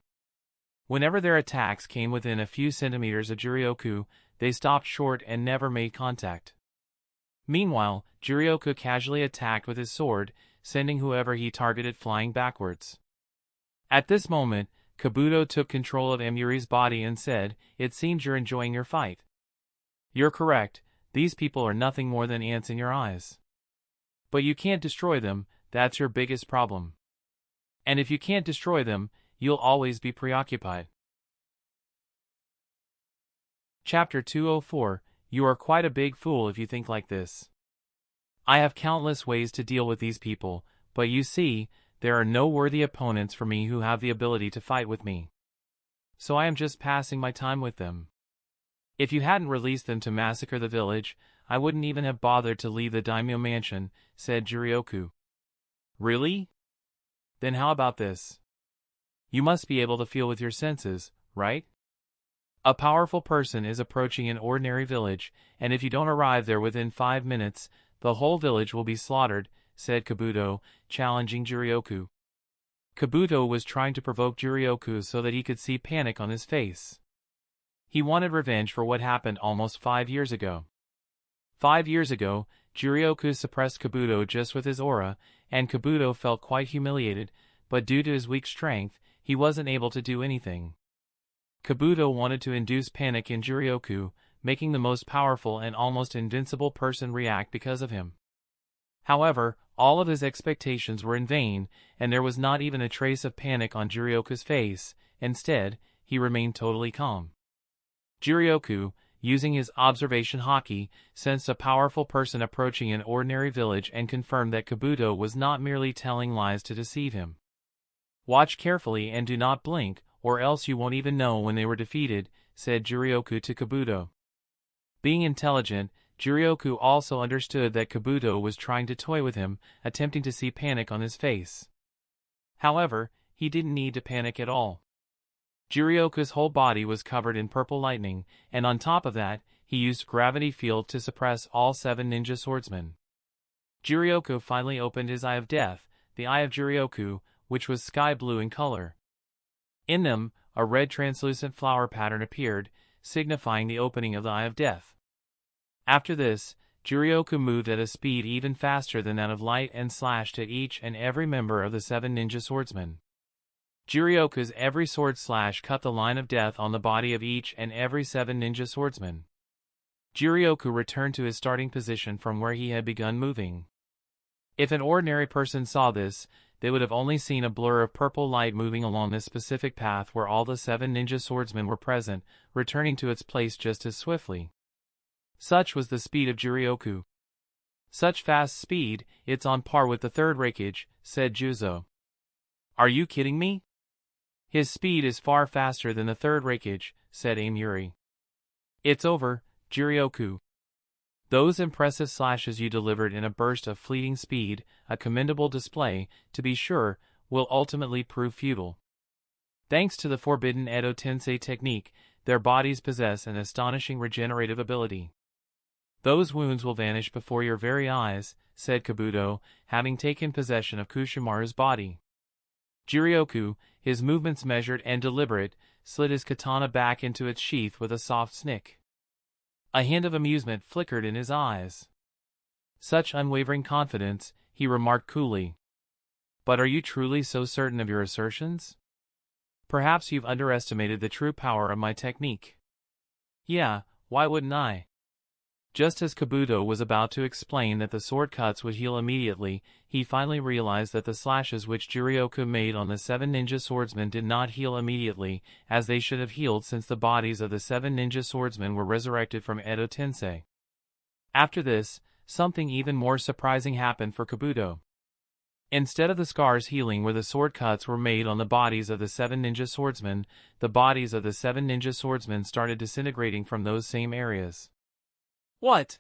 [SPEAKER 1] Whenever their attacks came within a few centimeters of Jirioku, they stopped short and never made contact. Meanwhile, Jirioku casually attacked with his sword, sending whoever he targeted flying backwards. At this moment, Kabuto took control of Amyuri's body and said, It seems you're enjoying your fight. You're correct, these people are nothing more than ants in your eyes. But you can't destroy them, that's your biggest problem. And if you can't destroy them, you'll always be preoccupied. Chapter 204, You are quite a big fool if you think like this. I have countless ways to deal with these people, but you see, there are no worthy opponents for me who have the ability to fight with me. So I am just passing my time with them. If you hadn't released them to massacre the village, I wouldn't even have bothered to leave the daimyo mansion, said Jirioku. Really? Then how about this? You must be able to feel with your senses, right? A powerful person is approaching an ordinary village, and if you don't arrive there within 5 minutes, the whole village will be slaughtered, said Kabuto, challenging Jirioku. Kabuto was trying to provoke Jirioku so that he could see panic on his face. He wanted revenge for what happened almost 5 years ago. 5 years ago, Jirioku suppressed Kabuto just with his aura, and Kabuto felt quite humiliated, but due to his weak strength, he wasn't able to do anything. Kabuto wanted to induce panic in Jirioku, making the most powerful and almost invincible person react because of him. However, all of his expectations were in vain, and there was not even a trace of panic on Jirioku's face. Instead, he remained totally calm. Jirioku, using his observation haki, sensed a powerful person approaching an ordinary village and confirmed that Kabuto was not merely telling lies to deceive him. Watch carefully and do not blink, or else you won't even know when they were defeated, said Jirioku to Kabuto. Being intelligent, Jirioku also understood that Kabuto was trying to toy with him, attempting to see panic on his face. However, he didn't need to panic at all. Jirioku's whole body was covered in purple lightning, and on top of that, he used gravity field to suppress all 7 ninja swordsmen. Jirioku finally opened his Eye of Death, the Eye of Jirioku, which was sky blue in color. In them, a red translucent flower pattern appeared, signifying the opening of the Eye of Death. After this, Jirioku moved at a speed even faster than that of light and slashed at each and every member of the 7 ninja swordsmen. Jirioku's every sword slash cut the line of death on the body of each and every 7 ninja swordsmen. Jirioku returned to his starting position from where he had begun moving. If an ordinary person saw this, they would have only seen a blur of purple light moving along this specific path where all the 7 ninja swordsmen were present, returning to its place just as swiftly. Such was the speed of Jirioku. Such fast speed, it's on par with the third Raikage, said Juzo. Are you kidding me? His speed is far faster than the third Raikage, said Amuri. It's over, Jirioku. Those impressive slashes you delivered in a burst of fleeting speed, a commendable display, to be sure, will ultimately prove futile. Thanks to the forbidden Edo Tensei technique, their bodies possess an astonishing regenerative ability. Those wounds will vanish before your very eyes, said Kabuto, having taken possession of Kushimaru's body. Jirioku, his movements measured and deliberate, slid his katana back into its sheath with a soft snick. A hint of amusement flickered in his eyes. Such unwavering confidence, he remarked coolly. But are you truly so certain of your assertions? Perhaps you've underestimated the true power of my technique. Yeah, why wouldn't I? Just as Kabuto was about to explain that the sword cuts would heal immediately, he finally realized that the slashes which Jirioku made on the 7 ninja swordsmen did not heal immediately, as they should have healed since the bodies of the 7 ninja swordsmen were resurrected from Edo Tensei. After this, something even more surprising happened for Kabuto. Instead of the scars healing where the sword cuts were made on the bodies of the 7 ninja swordsmen, the bodies of the 7 ninja swordsmen started disintegrating from those same areas. What?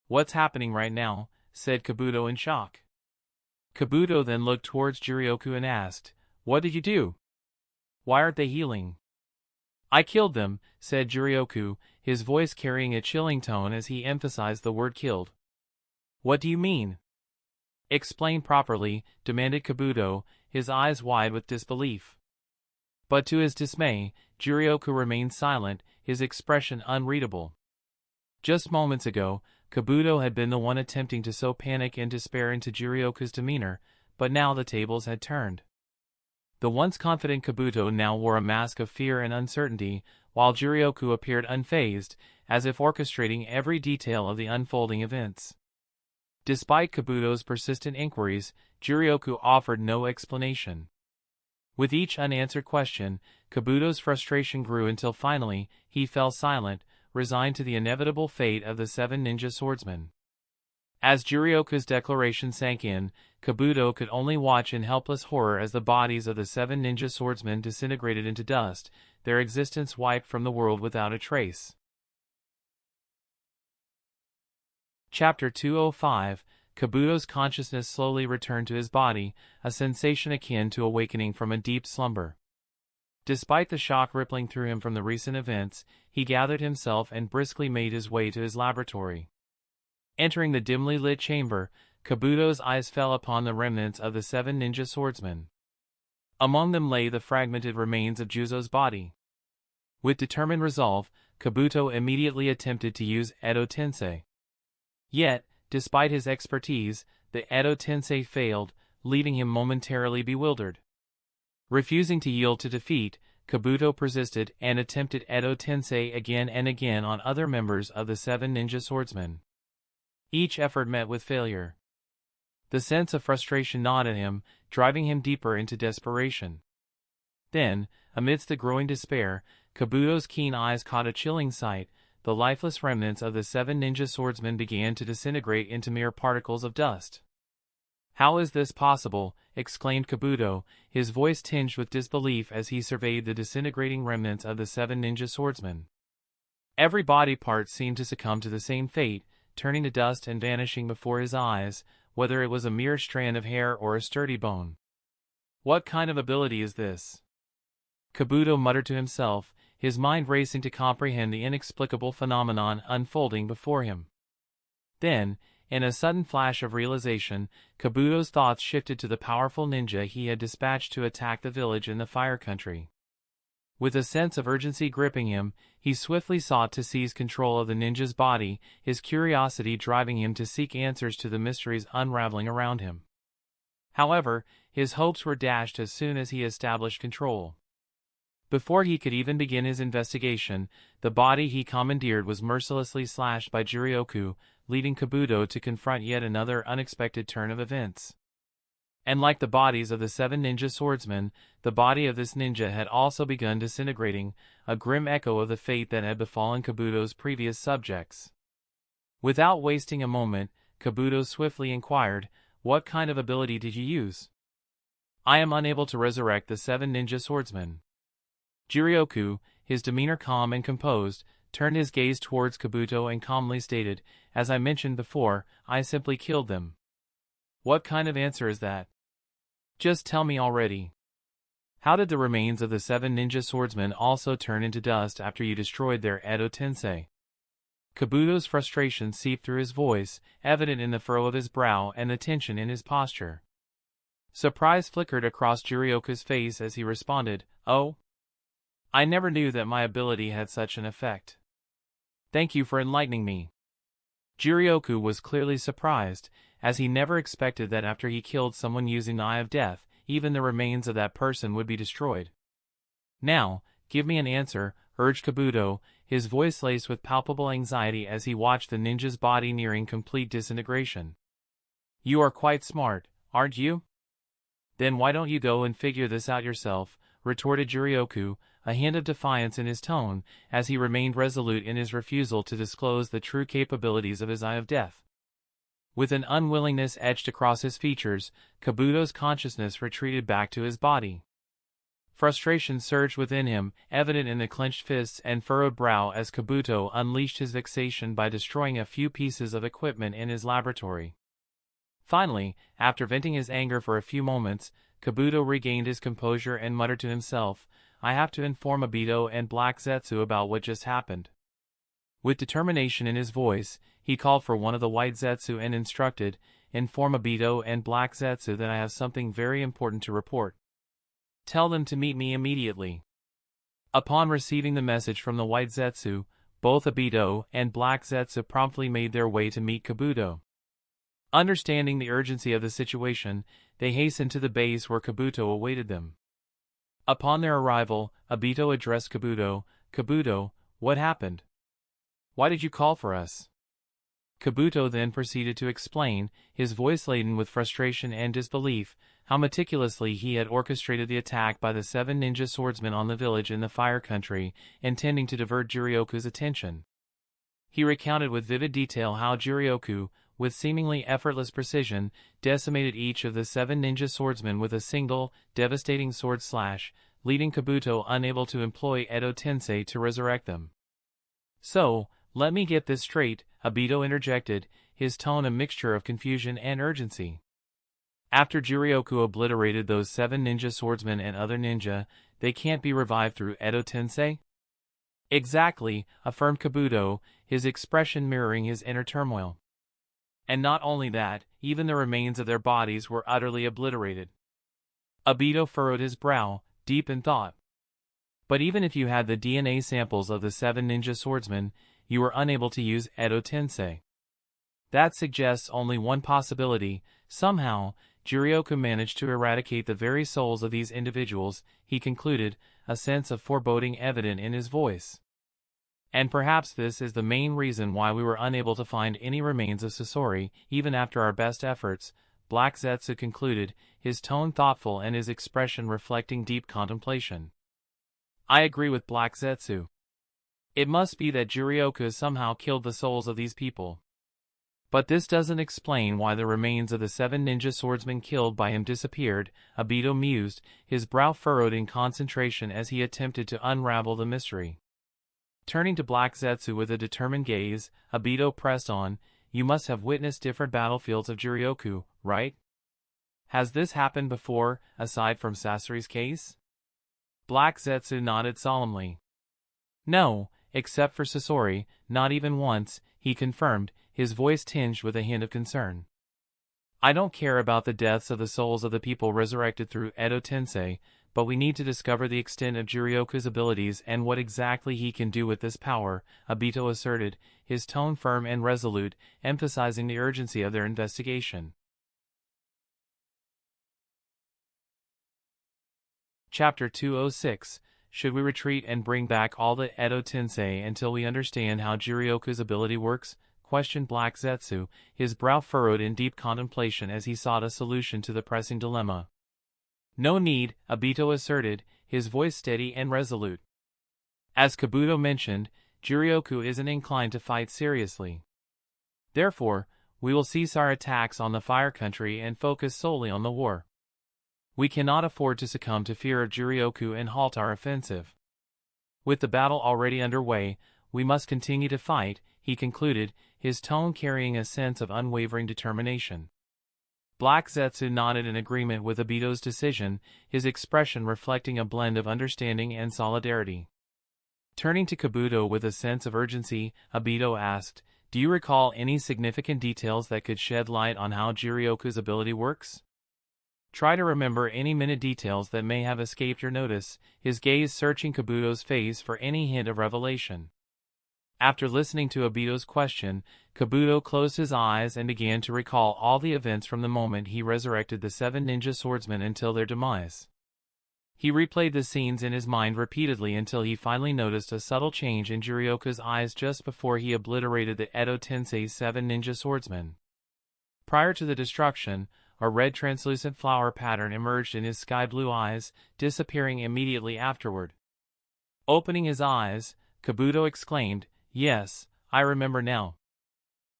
[SPEAKER 1] What's happening right now? Said Kabuto in shock. Kabuto then looked towards Jirioku and asked, What did you do? Why aren't they healing? I killed them, said Jirioku, his voice carrying a chilling tone as he emphasized the word killed. What do you mean? Explain properly, demanded Kabuto, his eyes wide with disbelief. But to his dismay, Jirioku remained silent, his expression unreadable. Just moments ago, Kabuto had been the one attempting to sow panic and despair into Jirioku's demeanor, but now the tables had turned. The once confident Kabuto now wore a mask of fear and uncertainty, while Jirioku appeared unfazed, as if orchestrating every detail of the unfolding events. Despite Kabuto's persistent inquiries, Jirioku offered no explanation. With each unanswered question, Kabuto's frustration grew until finally, he fell silent, resigned to the inevitable fate of the 7 ninja swordsmen. As Jirioku's declaration sank in, Kabuto could only watch in helpless horror as the bodies of the 7 ninja swordsmen disintegrated into dust, their existence wiped from the world without a trace. Chapter 205, Kabuto's consciousness slowly returned to his body, a sensation akin to awakening from a deep slumber. Despite the shock rippling through him from the recent events, he gathered himself and briskly made his way to his laboratory. Entering the dimly lit chamber, Kabuto's eyes fell upon the remnants of the 7 ninja swordsmen. Among them lay the fragmented remains of Juzo's body. With determined resolve, Kabuto immediately attempted to use Edo Tensei. Yet, despite his expertise, the Edo Tensei failed, leaving him momentarily bewildered. Refusing to yield to defeat, Kabuto persisted and attempted Edo Tensei again and again on other members of the 7 ninja swordsmen. Each effort met with failure. The sense of frustration gnawed at him, driving him deeper into desperation. Then, amidst the growing despair, Kabuto's keen eyes caught a chilling sight. The lifeless remnants of the 7 ninja swordsmen began to disintegrate into mere particles of dust. How is this possible? Exclaimed Kabuto, his voice tinged with disbelief as he surveyed the disintegrating remnants of the 7 ninja swordsmen. Every body part seemed to succumb to the same fate, turning to dust and vanishing before his eyes, whether it was a mere strand of hair or a sturdy bone. What kind of ability is this? Kabuto muttered to himself, his mind racing to comprehend the inexplicable phenomenon unfolding before him. Then, in a sudden flash of realization, Kabuto's thoughts shifted to the powerful ninja he had dispatched to attack the village in the Fire Country. With a sense of urgency gripping him, he swiftly sought to seize control of the ninja's body, his curiosity driving him to seek answers to the mysteries unraveling around him. However, his hopes were dashed as soon as he established control. Before he could even begin his investigation, the body he commandeered was mercilessly slashed by Jirioku, leading Kabuto to confront yet another unexpected turn of events. And like the bodies of the 7 ninja swordsmen, the body of this ninja had also begun disintegrating, a grim echo of the fate that had befallen Kabuto's previous subjects. Without wasting a moment, Kabuto swiftly inquired, "What kind of ability did you use?" "I am unable to resurrect the 7 ninja swordsmen." Jirioku, his demeanor calm and composed, turned his gaze towards Kabuto and calmly stated, "As I mentioned before, I simply killed them." "What kind of answer is that? Just tell me already. How did the remains of the 7 ninja swordsmen also turn into dust after you destroyed their Edo Tensei?" Kabuto's frustration seeped through his voice, evident in the furrow of his brow and the tension in his posture. Surprise flickered across Jirioku's face as he responded, "Oh, I never knew that my ability had such an effect. Thank you for enlightening me." Jirioku was clearly surprised, as he never expected that after he killed someone using the Eye of Death, even the remains of that person would be destroyed. "Now, give me an answer," urged Kabuto, his voice laced with palpable anxiety as he watched the ninja's body nearing complete disintegration. "You are quite smart, aren't you? Then why don't you go and figure this out yourself," retorted Jirioku, a hint of defiance in his tone, as he remained resolute in his refusal to disclose the true capabilities of his Eye of Death. With an unwillingness etched across his features, Kabuto's consciousness retreated back to his body. Frustration surged within him, evident in the clenched fists and furrowed brow as Kabuto unleashed his vexation by destroying a few pieces of equipment in his laboratory. Finally, after venting his anger for a few moments, Kabuto regained his composure and muttered to himself, "I have to inform Obito and Black Zetsu about what just happened." With determination in his voice, he called for one of the white Zetsu and instructed, "Inform Obito and Black Zetsu that I have something very important to report. Tell them to meet me immediately." Upon receiving the message from the white Zetsu, both Obito and Black Zetsu promptly made their way to meet Kabuto. Understanding the urgency of the situation, they hastened to the base where Kabuto awaited them. Upon their arrival, Obito addressed Kabuto, "Kabuto, what happened? Why did you call for us?" Kabuto then proceeded to explain, his voice laden with frustration and disbelief, how meticulously he had orchestrated the attack by the 7 ninja swordsmen on the village in the Fire Country, intending to divert Jirioku's attention. He recounted with vivid detail how Jirioku, with seemingly effortless precision, decimated each of the 7 ninja swordsmen with a single, devastating sword slash, leaving Kabuto unable to employ Edo Tensei to resurrect them. "So, let me get this straight," Obito interjected, his tone a mixture of confusion and urgency. "After Jirioku obliterated those 7 ninja swordsmen and other ninja, they can't be revived through Edo Tensei?" "Exactly," affirmed Kabuto, his expression mirroring his inner turmoil. "And not only that, even the remains of their bodies were utterly obliterated." Obito furrowed his brow, deep in thought. "But even if you had the DNA samples of the 7 ninja swordsmen, you were unable to use Edo Tensei. That suggests only one possibility. Somehow, Jirioku managed to eradicate the very souls of these individuals," he concluded, a sense of foreboding evident in his voice. "And perhaps this is the main reason why we were unable to find any remains of Sasori, even after our best efforts," Black Zetsu concluded, his tone thoughtful and his expression reflecting deep contemplation. "I agree with Black Zetsu. It must be that Jirioku somehow killed the souls of these people. But this doesn't explain why the remains of the 7 ninja swordsmen killed by him disappeared," Obito mused, his brow furrowed in concentration as he attempted to unravel the mystery. Turning to Black Zetsu with a determined gaze, Obito pressed on, "You must have witnessed different battlefields of Jirioku, right? Has this happened before, aside from Sasori's case?" Black Zetsu nodded solemnly. "No, except for Sasori, not even once," he confirmed, his voice tinged with a hint of concern. "I don't care about the deaths of the souls of the people resurrected through Edo Tensei, but we need to discover the extent of Jirioku's abilities and what exactly he can do with this power," Obito asserted, his tone firm and resolute, emphasizing the urgency of their investigation. Chapter 206. Should we retreat and bring back all the Edo Tensei until we understand how Jirioku's ability works? questioned Black Zetsu, his brow furrowed in deep contemplation as he sought a solution to the pressing dilemma. "No need," Obito asserted, his voice steady and resolute. "As Kabuto mentioned, Jirioku isn't inclined to fight seriously. Therefore, we will cease our attacks on the Fire Country and focus solely on the war. We cannot afford to succumb to fear of Jirioku and halt our offensive. With the battle already underway, we must continue to fight," he concluded, his tone carrying a sense of unwavering determination. Black Zetsu nodded in agreement with Obito's decision, his expression reflecting a blend of understanding and solidarity. Turning to Kabuto with a sense of urgency, Obito asked, "Do you recall any significant details that could shed light on how Jirioku's ability works? Try to remember any minute details that may have escaped your notice," his gaze searching Kabuto's face for any hint of revelation. After listening to Obito's question, Kabuto closed his eyes and began to recall all the events from the moment he resurrected the 7 ninja swordsmen until their demise. He replayed the scenes in his mind repeatedly until he finally noticed a subtle change in Jirioku's eyes just before he obliterated the Edo Tensei's 7 ninja swordsmen. Prior to the destruction, a red translucent flower pattern emerged in his sky-blue eyes, disappearing immediately afterward. Opening his eyes, Kabuto exclaimed, "Yes, I remember now."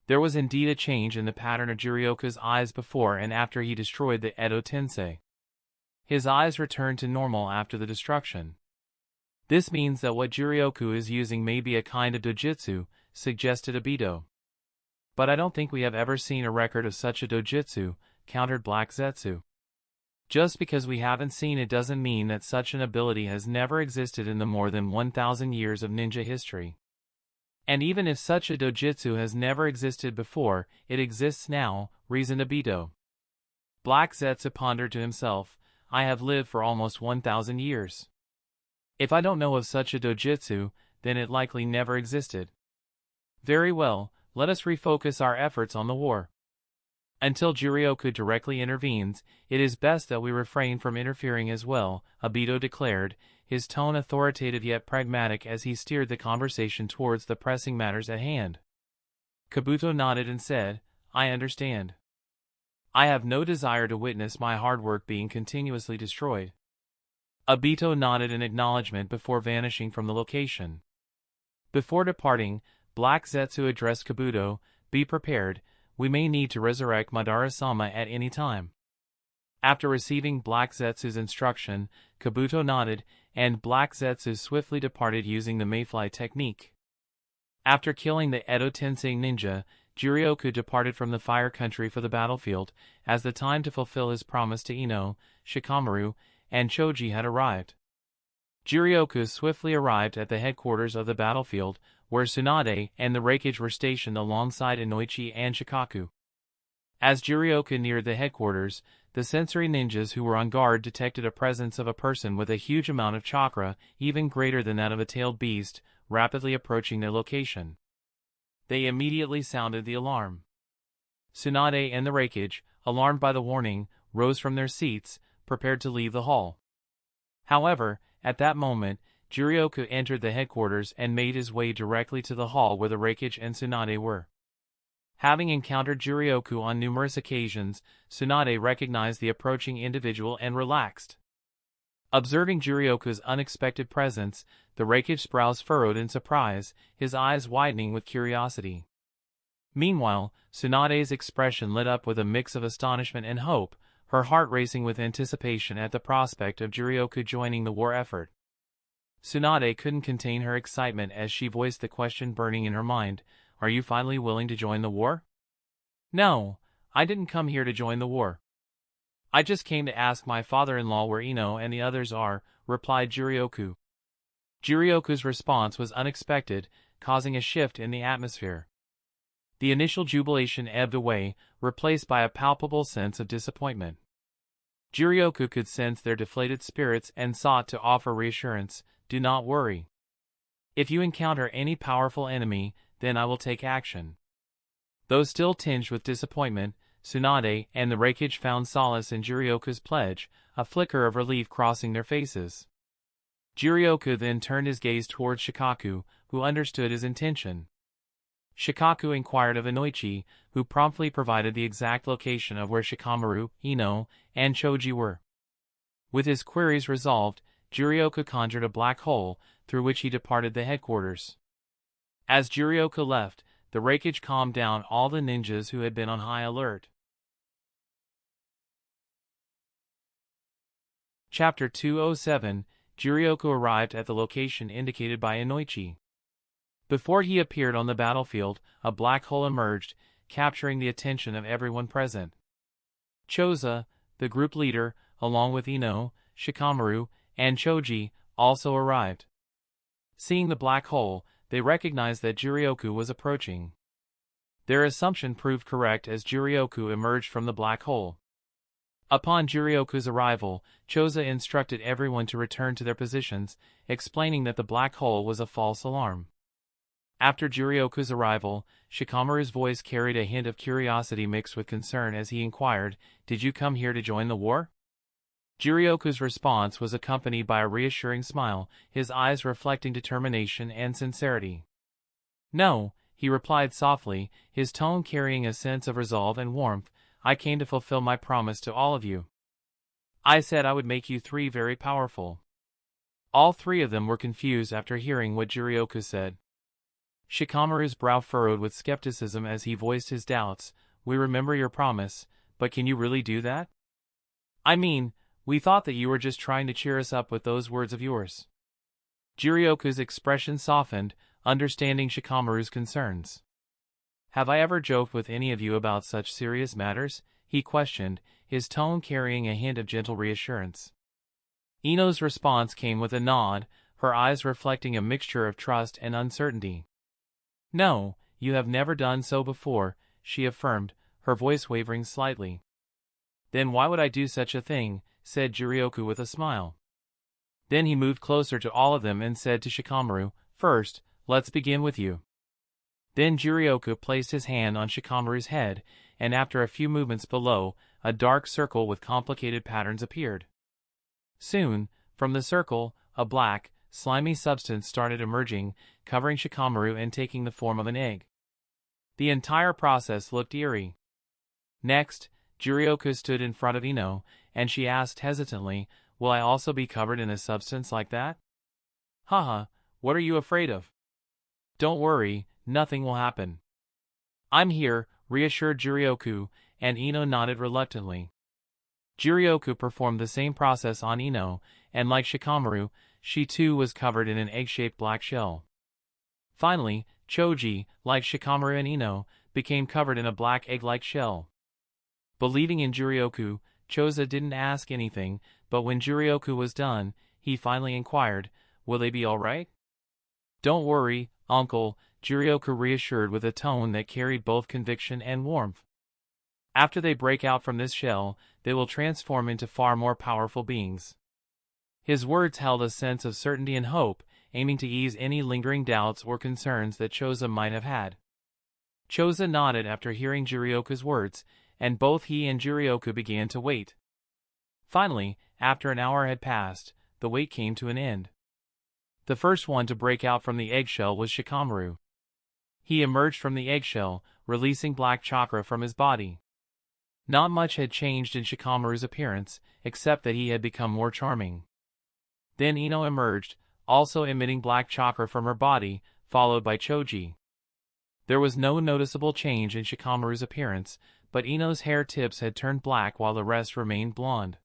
[SPEAKER 1] There was indeed a change in the pattern of Jirioku's eyes before and after he destroyed the Edo Tensei. His eyes returned to normal after the destruction. "This means that what Jirioku is using may be a kind of dojutsu," suggested Obito. "But I don't think we have ever seen a record of such a dojutsu," countered Black Zetsu. "Just because we haven't seen it doesn't mean that such an ability has never existed in the more than 1,000 years of ninja history. And even if such a dojutsu has never existed before, it exists now," reasoned Obito. Black Zetsu pondered to himself, "I have lived for almost 1,000 years. If I don't know of such a dojutsu, then it likely never existed. Very well, let us refocus our efforts on the war. Until Jirioku directly intervenes, it is best that we refrain from interfering as well," Obito declared, his tone authoritative yet pragmatic as he steered the conversation towards the pressing matters at hand. Kabuto nodded and said, "I understand. I have no desire to witness my hard work being continuously destroyed." Obito nodded in acknowledgement before vanishing from the location. Before departing, Black Zetsu addressed Kabuto, "Be prepared, we may need to resurrect Madara-sama at any time." After receiving Black Zetsu's instruction, Kabuto nodded, and Black Zetsu swiftly departed using the Mayfly technique. After killing the Edo Tensei ninja, Jirioku departed from the Fire Country for the battlefield, as the time to fulfill his promise to Ino, Shikamaru, and Choji had arrived. Jirioku swiftly arrived at the headquarters of the battlefield, where Tsunade and the Reikage were stationed alongside Inoichi and Shikaku. As Jirioku neared the headquarters, the sensory ninjas who were on guard detected a presence of a person with a huge amount of chakra, even greater than that of a tailed beast, rapidly approaching their location. They immediately sounded the alarm. Tsunade and the Reikage, alarmed by the warning, rose from their seats, prepared to leave the hall. However, at that moment, Jirioku entered the headquarters and made his way directly to the hall where the Reikage and Tsunade were. Having encountered Jirioku on numerous occasions, Tsunade recognized the approaching individual and relaxed. Observing Jirioku's unexpected presence, the Reikage's brows furrowed in surprise, his eyes widening with curiosity. Meanwhile, Tsunade's expression lit up with a mix of astonishment and hope, her heart racing with anticipation at the prospect of Jirioku joining the war effort. Tsunade couldn't contain her excitement as she voiced the question burning in her mind, "Are you finally willing to join the war?" "No, I didn't come here to join the war. I just came to ask my father-in-law where Ino and the others are," replied Jirioku. Jirioku's response was unexpected, causing a shift in the atmosphere. The initial jubilation ebbed away, replaced by a palpable sense of disappointment. Jirioku could sense their deflated spirits and sought to offer reassurance, "Do not worry. If you encounter any powerful enemy, then I will take action." Though still tinged with disappointment, Tsunade and the Reikage found solace in Jirioku's pledge, a flicker of relief crossing their faces. Jirioku then turned his gaze towards Shikaku, who understood his intention. Shikaku inquired of Inoichi, who promptly provided the exact location of where Shikamaru, Ino, and Choji were. With his queries resolved, Jiraiya conjured a black hole, through which he departed the headquarters. As Jiraiya left, the wreckage calmed down all the ninjas who had been on high alert. Chapter 207, Jiraiya arrived at the location indicated by Inoichi. Before he appeared on the battlefield, a black hole emerged, capturing the attention of everyone present. Choza, the group leader, along with Ino, Shikamaru, and Choji, also arrived. Seeing the black hole, they recognized that Jiraiya was approaching. Their assumption proved correct as Jiraiya emerged from the black hole. Upon Jiraiya's arrival, Choza instructed everyone to return to their positions, explaining that the black hole was a false alarm. After Jiraiya's arrival, Shikamaru's voice carried a hint of curiosity mixed with concern as he inquired, "Did you come here to join the war?" Jiraiya's response was accompanied by a reassuring smile, his eyes reflecting determination and sincerity. "No," he replied softly, his tone carrying a sense of resolve and warmth, "I came to fulfill my promise to all of you. I said I would make you three very powerful." All three of them were confused after hearing what Jiraiya said. Shikamaru's brow furrowed with skepticism as he voiced his doubts. "We remember your promise, but can you really do that? I mean, we thought that you were just trying to cheer us up with those words of yours." Jiraiya's expression softened, understanding Shikamaru's concerns. "Have I ever joked with any of you about such serious matters?" he questioned, his tone carrying a hint of gentle reassurance. Ino's response came with a nod, her eyes reflecting a mixture of trust and uncertainty. "No, you have never done so before," she affirmed, her voice wavering slightly. "Then why would I do such a thing?" said Jiraiya with a smile. Then he moved closer to all of them and said to Shikamaru, "First, let's begin with you." Then Jiraiya placed his hand on Shikamaru's head, and after a few movements below, a dark circle with complicated patterns appeared. Soon, from the circle, a black, slimy substance started emerging, covering Shikamaru and taking the form of an egg. The entire process looked eerie. Next, Jiraiya stood in front of Ino, and she asked hesitantly, "Will I also be covered in a substance like that?" "Haha, what are you afraid of? Don't worry, nothing will happen." "I'm here," reassured Jiraiya, and Ino nodded reluctantly. Jiraiya performed the same process on Ino, and like Shikamaru, she too was covered in an egg-shaped black shell. Finally, Choji, like Shikamaru and Ino, became covered in a black egg-like shell. Believing in Jiraiya, Choza didn't ask anything, but when Jiraiya was done, he finally inquired, "Will they be all right?" "Don't worry, uncle," Jiraiya reassured with a tone that carried both conviction and warmth. "After they break out from this shell, they will transform into far more powerful beings." His words held a sense of certainty and hope, aiming to ease any lingering doubts or concerns that Choza might have had. Choza nodded after hearing Jiraiya's words, and both he and Jiraiya began to wait. Finally, after an hour had passed, the wait came to an end. The first one to break out from the eggshell was Shikamaru. He emerged from the eggshell, releasing black chakra from his body. Not much had changed in Shikamaru's appearance, except that he had become more charming. Then Ino emerged, also emitting black chakra from her body, followed by Choji. There was no noticeable change in Shikamaru's appearance, but Ino's hair tips had turned black while the rest remained blonde.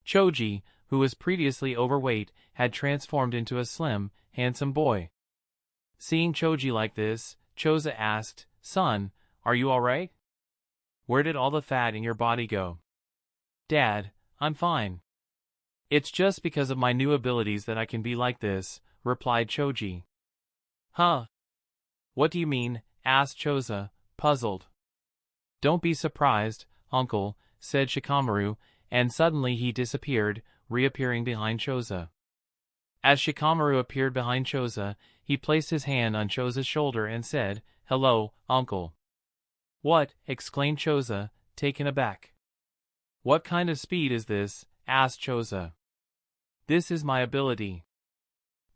[SPEAKER 1] Choji, who was previously overweight, had transformed into a slim, handsome boy. Seeing Choji like this, Choza asked, "Son, are you alright? Where did all the fat in your body go?" "Dad, I'm fine. It's just because of my new abilities that I can be like this," replied Choji. "Huh? What do you mean?" asked Choza, puzzled. "Don't be surprised, uncle," said Shikamaru, and suddenly he disappeared, reappearing behind Choza. As Shikamaru appeared behind Choza, he placed his hand on Choza's shoulder and said, "Hello, uncle." "What?" exclaimed Choza, taken aback. "What kind of speed is this?" asked Choza. "This is my ability.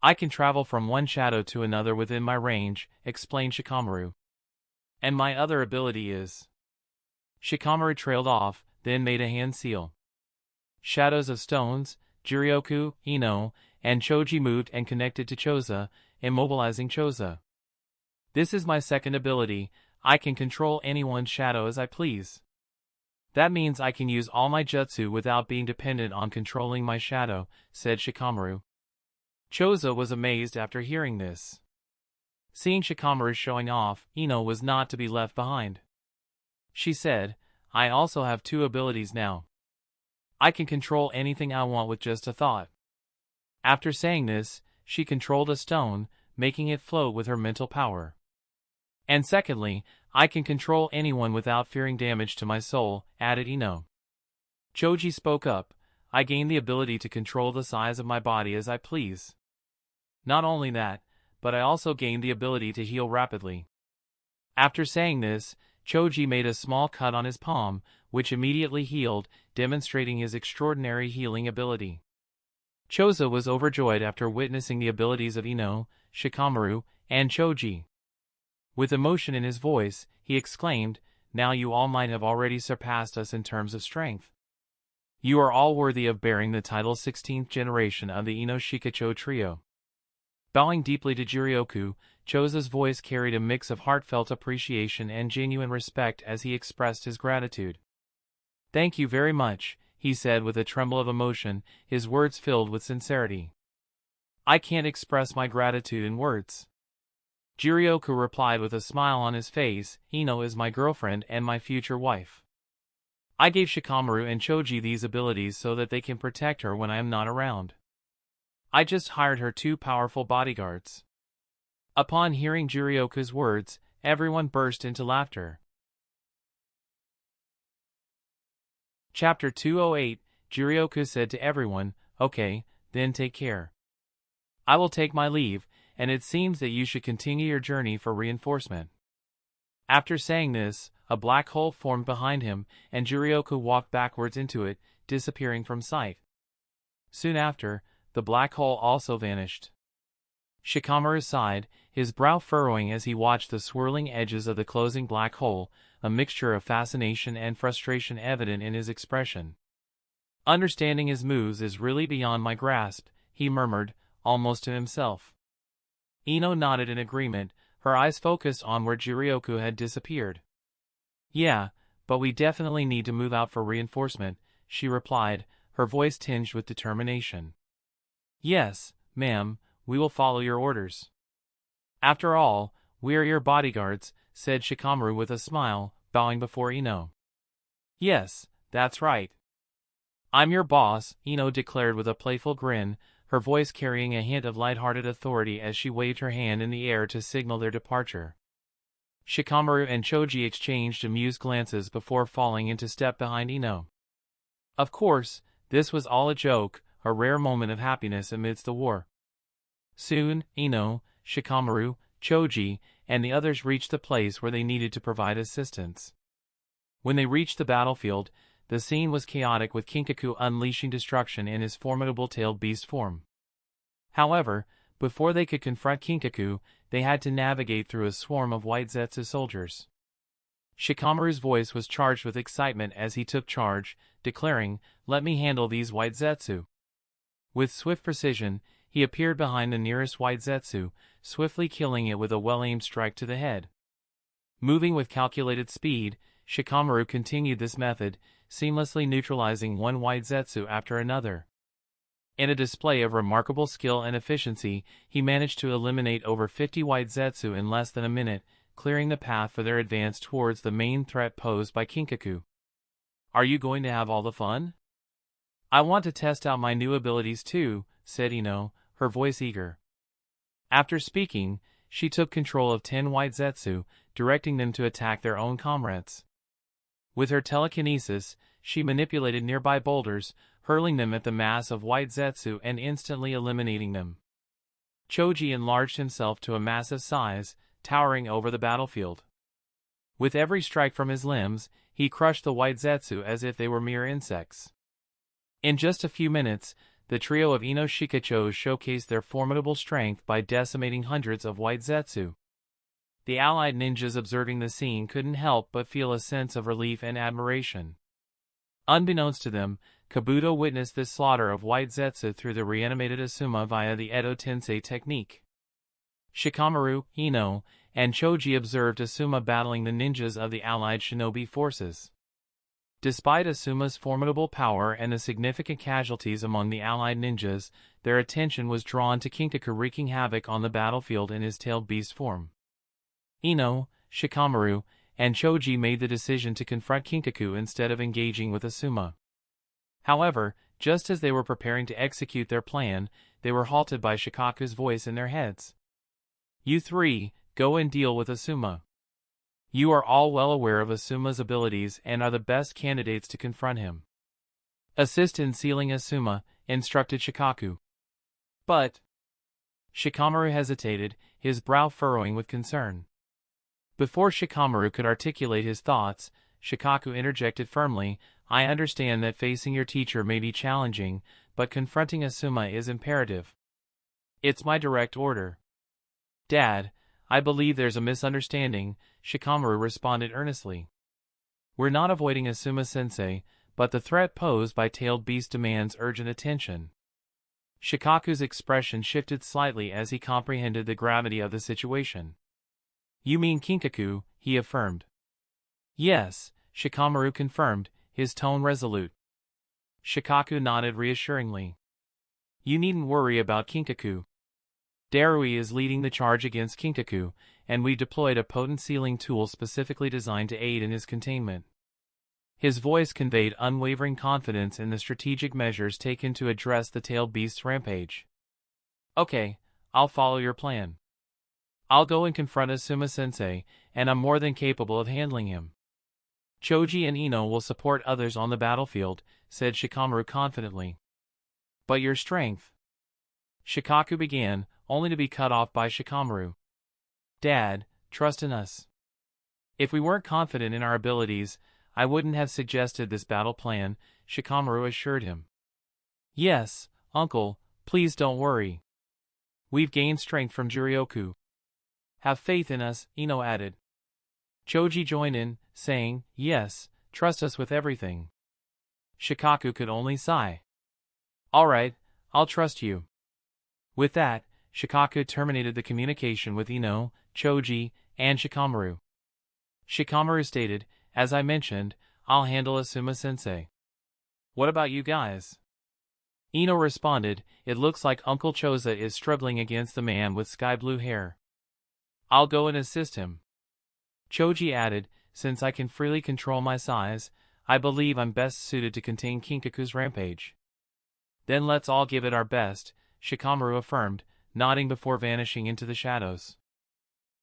[SPEAKER 1] I can travel from one shadow to another within my range," explained Shikamaru. And my other ability is... Shikamaru trailed off, then made a hand seal. Shadows of stones, Jirioku, Ino, and Choji moved and connected to Choza, immobilizing Choza. This is my second ability. I can control anyone's shadow as I please. That means I can use all my jutsu without being dependent on controlling my shadow, said Shikamaru. Choza was amazed after hearing this. Seeing Shikamaru showing off, Ino was not to be left behind. She said, I also have two abilities now. I can control anything I want with just a thought. After saying this, she controlled a stone, making it float with her mental power. And secondly, I can control anyone without fearing damage to my soul, added Ino. Choji spoke up, I gained the ability to control the size of my body as I please. Not only that, but I also gained the ability to heal rapidly. After saying this, Choji made a small cut on his palm, which immediately healed, demonstrating his extraordinary healing ability. Choza was overjoyed after witnessing the abilities of Ino, Shikamaru, and Choji. With emotion in his voice, he exclaimed, now you all might have already surpassed us in terms of strength. You are all worthy of bearing the title 16th generation of the Ino Shikacho trio. Bowing deeply to Jirioku, Choza's voice carried a mix of heartfelt appreciation and genuine respect as he expressed his gratitude. Thank you very much, he said with a tremble of emotion, his words filled with sincerity. I can't express my gratitude in words. Jirioku replied with a smile on his face, Ino is my girlfriend and my future wife. I gave Shikamaru and Choji these abilities so that they can protect her when I am not around. I just hired her 2 powerful bodyguards. Upon hearing Jirioku's words, everyone burst into laughter. Chapter 208, Jirioku said to everyone, okay, then take care. I will take my leave, and it seems that you should continue your journey for reinforcement. After saying this, a black hole formed behind him, and Jirioku walked backwards into it, disappearing from sight. Soon after, the black hole also vanished. Shikamaru sighed, his brow furrowing as he watched the swirling edges of the closing black hole, a mixture of fascination and frustration evident in his expression. Understanding his moves is really beyond my grasp, he murmured, almost to himself. Ino nodded in agreement, her eyes focused on where Jirioku had disappeared. Yeah, but we definitely need to move out for reinforcement, she replied, her voice tinged with determination. Yes, ma'am, we will follow your orders. After all, we are your bodyguards, said Shikamaru with a smile, bowing before Ino. Yes, that's right. I'm your boss, Ino declared with a playful grin, her voice carrying a hint of light-hearted authority as she waved her hand in the air to signal their departure. Shikamaru and Choji exchanged amused glances before falling into step behind Ino. Of course, this was all a joke, a rare moment of happiness amidst the war. Soon, Ino, Shikamaru, Choji, and the others reached the place where they needed to provide assistance. When they reached the battlefield, the scene was chaotic with Kinkaku unleashing destruction in his formidable tailed beast form. However, before they could confront Kinkaku, they had to navigate through a swarm of white Zetsu soldiers. Shikamaru's voice was charged with excitement as he took charge, declaring, "Let me handle these white Zetsu." With swift precision, he appeared behind the nearest white Zetsu, swiftly killing it with a well-aimed strike to the head. Moving with calculated speed, Shikamaru continued this method, seamlessly neutralizing one white Zetsu after another. In a display of remarkable skill and efficiency, he managed to eliminate over 50 white Zetsu in less than a minute, clearing the path for their advance towards the main threat posed by Kinkaku. "Are you going to have all the fun?" "I want to test out my new abilities too," said Ino, her voice eager. After speaking, she took control of 10 white Zetsu, directing them to attack their own comrades. With her telekinesis, she manipulated nearby boulders, hurling them at the mass of white Zetsu and instantly eliminating them. Choji enlarged himself to a massive size, towering over the battlefield. With every strike from his limbs, he crushed the white Zetsu as if they were mere insects. In just a few minutes, the trio of Ino Shikachos showcased their formidable strength by decimating hundreds of white Zetsu. The allied ninjas observing the scene couldn't help but feel a sense of relief and admiration. Unbeknownst to them, Kabuto witnessed this slaughter of white Zetsu through the reanimated Asuma via the Edo Tensei technique. Shikamaru, Ino, and Choji observed Asuma battling the ninjas of the allied shinobi forces. Despite Asuma's formidable power and the significant casualties among the allied ninjas, their attention was drawn to Kinkaku wreaking havoc on the battlefield in his tailed beast form. Ino, Shikamaru, and Choji made the decision to confront Kinkaku instead of engaging with Asuma. However, just as they were preparing to execute their plan, they were halted by Shikaku's voice in their heads. "You three, go and deal with Asuma. You are all well aware of Asuma's abilities and are the best candidates to confront him. Assist in sealing Asuma," instructed Shikaku. "But..." Shikamaru hesitated, his brow furrowing with concern. Before Shikamaru could articulate his thoughts, Shikaku interjected firmly, "I understand that facing your teacher may be challenging, but confronting Asuma is imperative. It's my direct order." "Dad, I believe there's a misunderstanding," Shikamaru responded earnestly. "We're not avoiding Asuma-sensei, but the threat posed by Tailed Beast demands urgent attention." Shikaku's expression shifted slightly as he comprehended the gravity of the situation. "You mean Kinkaku," he affirmed. "Yes," Shikamaru confirmed, his tone resolute. Shikaku nodded reassuringly. "You needn't worry about Kinkaku. Darui is leading the charge against Kinkaku, and we deployed a potent sealing tool specifically designed to aid in his containment." His voice conveyed unwavering confidence in the strategic measures taken to address the tailed beast's rampage. "Okay, I'll follow your plan. I'll go and confront Asuma-sensei, and I'm more than capable of handling him. Choji and Ino will support others on the battlefield," said Shikamaru confidently. "But your strength..." Shikaku began, only to be cut off by Shikamaru. "Dad, trust in us. If we weren't confident in our abilities, I wouldn't have suggested this battle plan," Shikamaru assured him. "Yes, Uncle, please don't worry. We've gained strength from Juryoku. Have faith in us," Ino added. Choji joined in, saying, "Yes, trust us with everything." Shikaku could only sigh. "All right, I'll trust you." With that, Shikaku terminated the communication with Ino, Choji, and Shikamaru. Shikamaru stated, "As I mentioned, I'll handle Asuma-sensei. What about you guys?" Ino responded, "It looks like Uncle Choza is struggling against the man with sky-blue hair. I'll go and assist him." Choji added, "Since I can freely control my size, I believe I'm best suited to contain Kinkaku's rampage." "Then let's all give it our best," Shikamaru affirmed, nodding before vanishing into the shadows.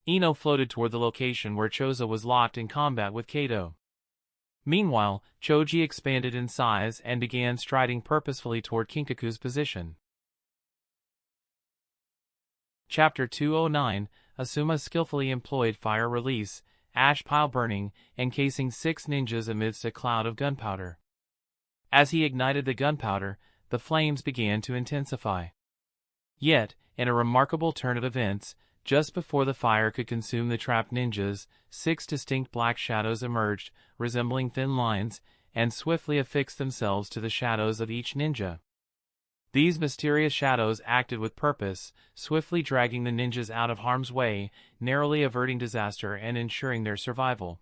[SPEAKER 1] Ino floated toward the location where Choza was locked in combat with Kato. Meanwhile, Choji expanded in size and began striding purposefully toward Kinkaku's position. Chapter 209, Asuma skillfully employed fire release, ash pile burning, encasing 6 ninjas amidst a cloud of gunpowder. As he ignited the gunpowder, the flames began to intensify. Yet, in a remarkable turn of events, just before the fire could consume the trapped ninjas, 6 distinct black shadows emerged, resembling thin lines, and swiftly affixed themselves to the shadows of each ninja. These mysterious shadows acted with purpose, swiftly dragging the ninjas out of harm's way, narrowly averting disaster and ensuring their survival.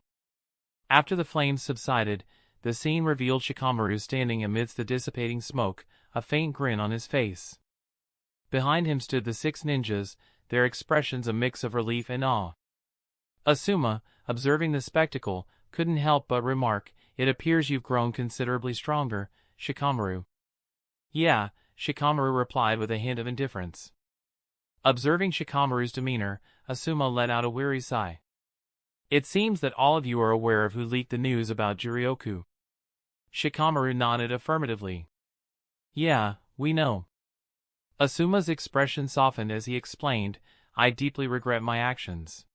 [SPEAKER 1] After the flames subsided, the scene revealed Shikamaru standing amidst the dissipating smoke, a faint grin on his face. Behind him stood the 6 ninjas, their expressions a mix of relief and awe. Asuma, observing the spectacle, couldn't help but remark, "It appears you've grown considerably stronger, Shikamaru." "Yeah," Shikamaru replied with a hint of indifference. Observing Shikamaru's demeanor, Asuma let out a weary sigh. "It seems that all of you are aware of who leaked the news about Juryoku." Shikamaru nodded affirmatively. "Yeah, we know." Asuma's expression softened as he explained, "I deeply regret my actions.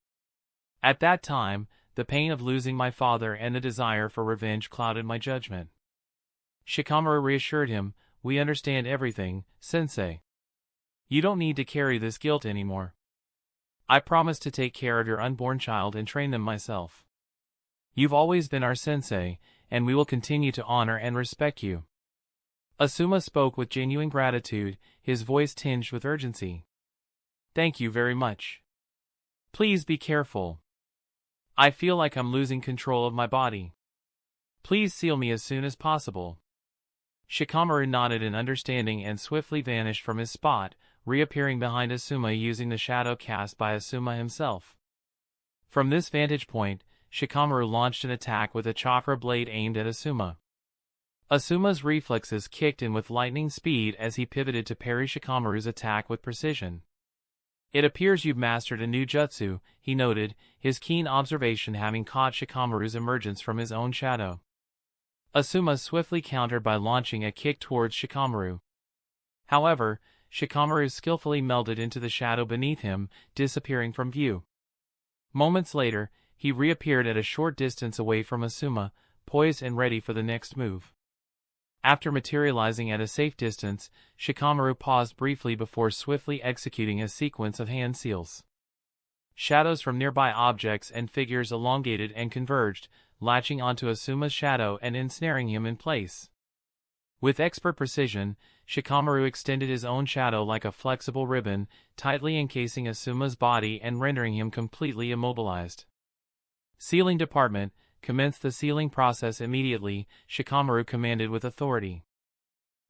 [SPEAKER 1] At that time, the pain of losing my father and the desire for revenge clouded my judgment." Shikamaru reassured him, "We understand everything, Sensei. You don't need to carry this guilt anymore." I promise to take care of your unborn child and train them myself. You've always been our sensei, and we will continue to honor and respect you. Asuma spoke with genuine gratitude, his voice tinged with urgency. Thank you very much. Please be careful. I feel like I'm losing control of my body. Please seal me as soon as possible. Shikamaru nodded in understanding and swiftly vanished from his spot, reappearing behind Asuma using the shadow cast by Asuma himself. From this vantage point, Shikamaru launched an attack with a chakra blade aimed at Asuma. Asuma's reflexes kicked in with lightning speed as he pivoted to parry Shikamaru's attack with precision. It appears you've mastered a new jutsu, he noted, his keen observation having caught Shikamaru's emergence from his own shadow. Asuma swiftly countered by launching a kick towards Shikamaru. However, Shikamaru skillfully melded into the shadow beneath him, disappearing from view. Moments later, he reappeared at a short distance away from Asuma, poised and ready for the next move. After materializing at a safe distance, Shikamaru paused briefly before swiftly executing a sequence of hand seals. Shadows from nearby objects and figures elongated and converged, latching onto Asuma's shadow and ensnaring him in place. With expert precision, Shikamaru extended his own shadow like a flexible ribbon, tightly encasing Asuma's body and rendering him completely immobilized. Sealing Department, commence the sealing process immediately, Shikamaru commanded with authority.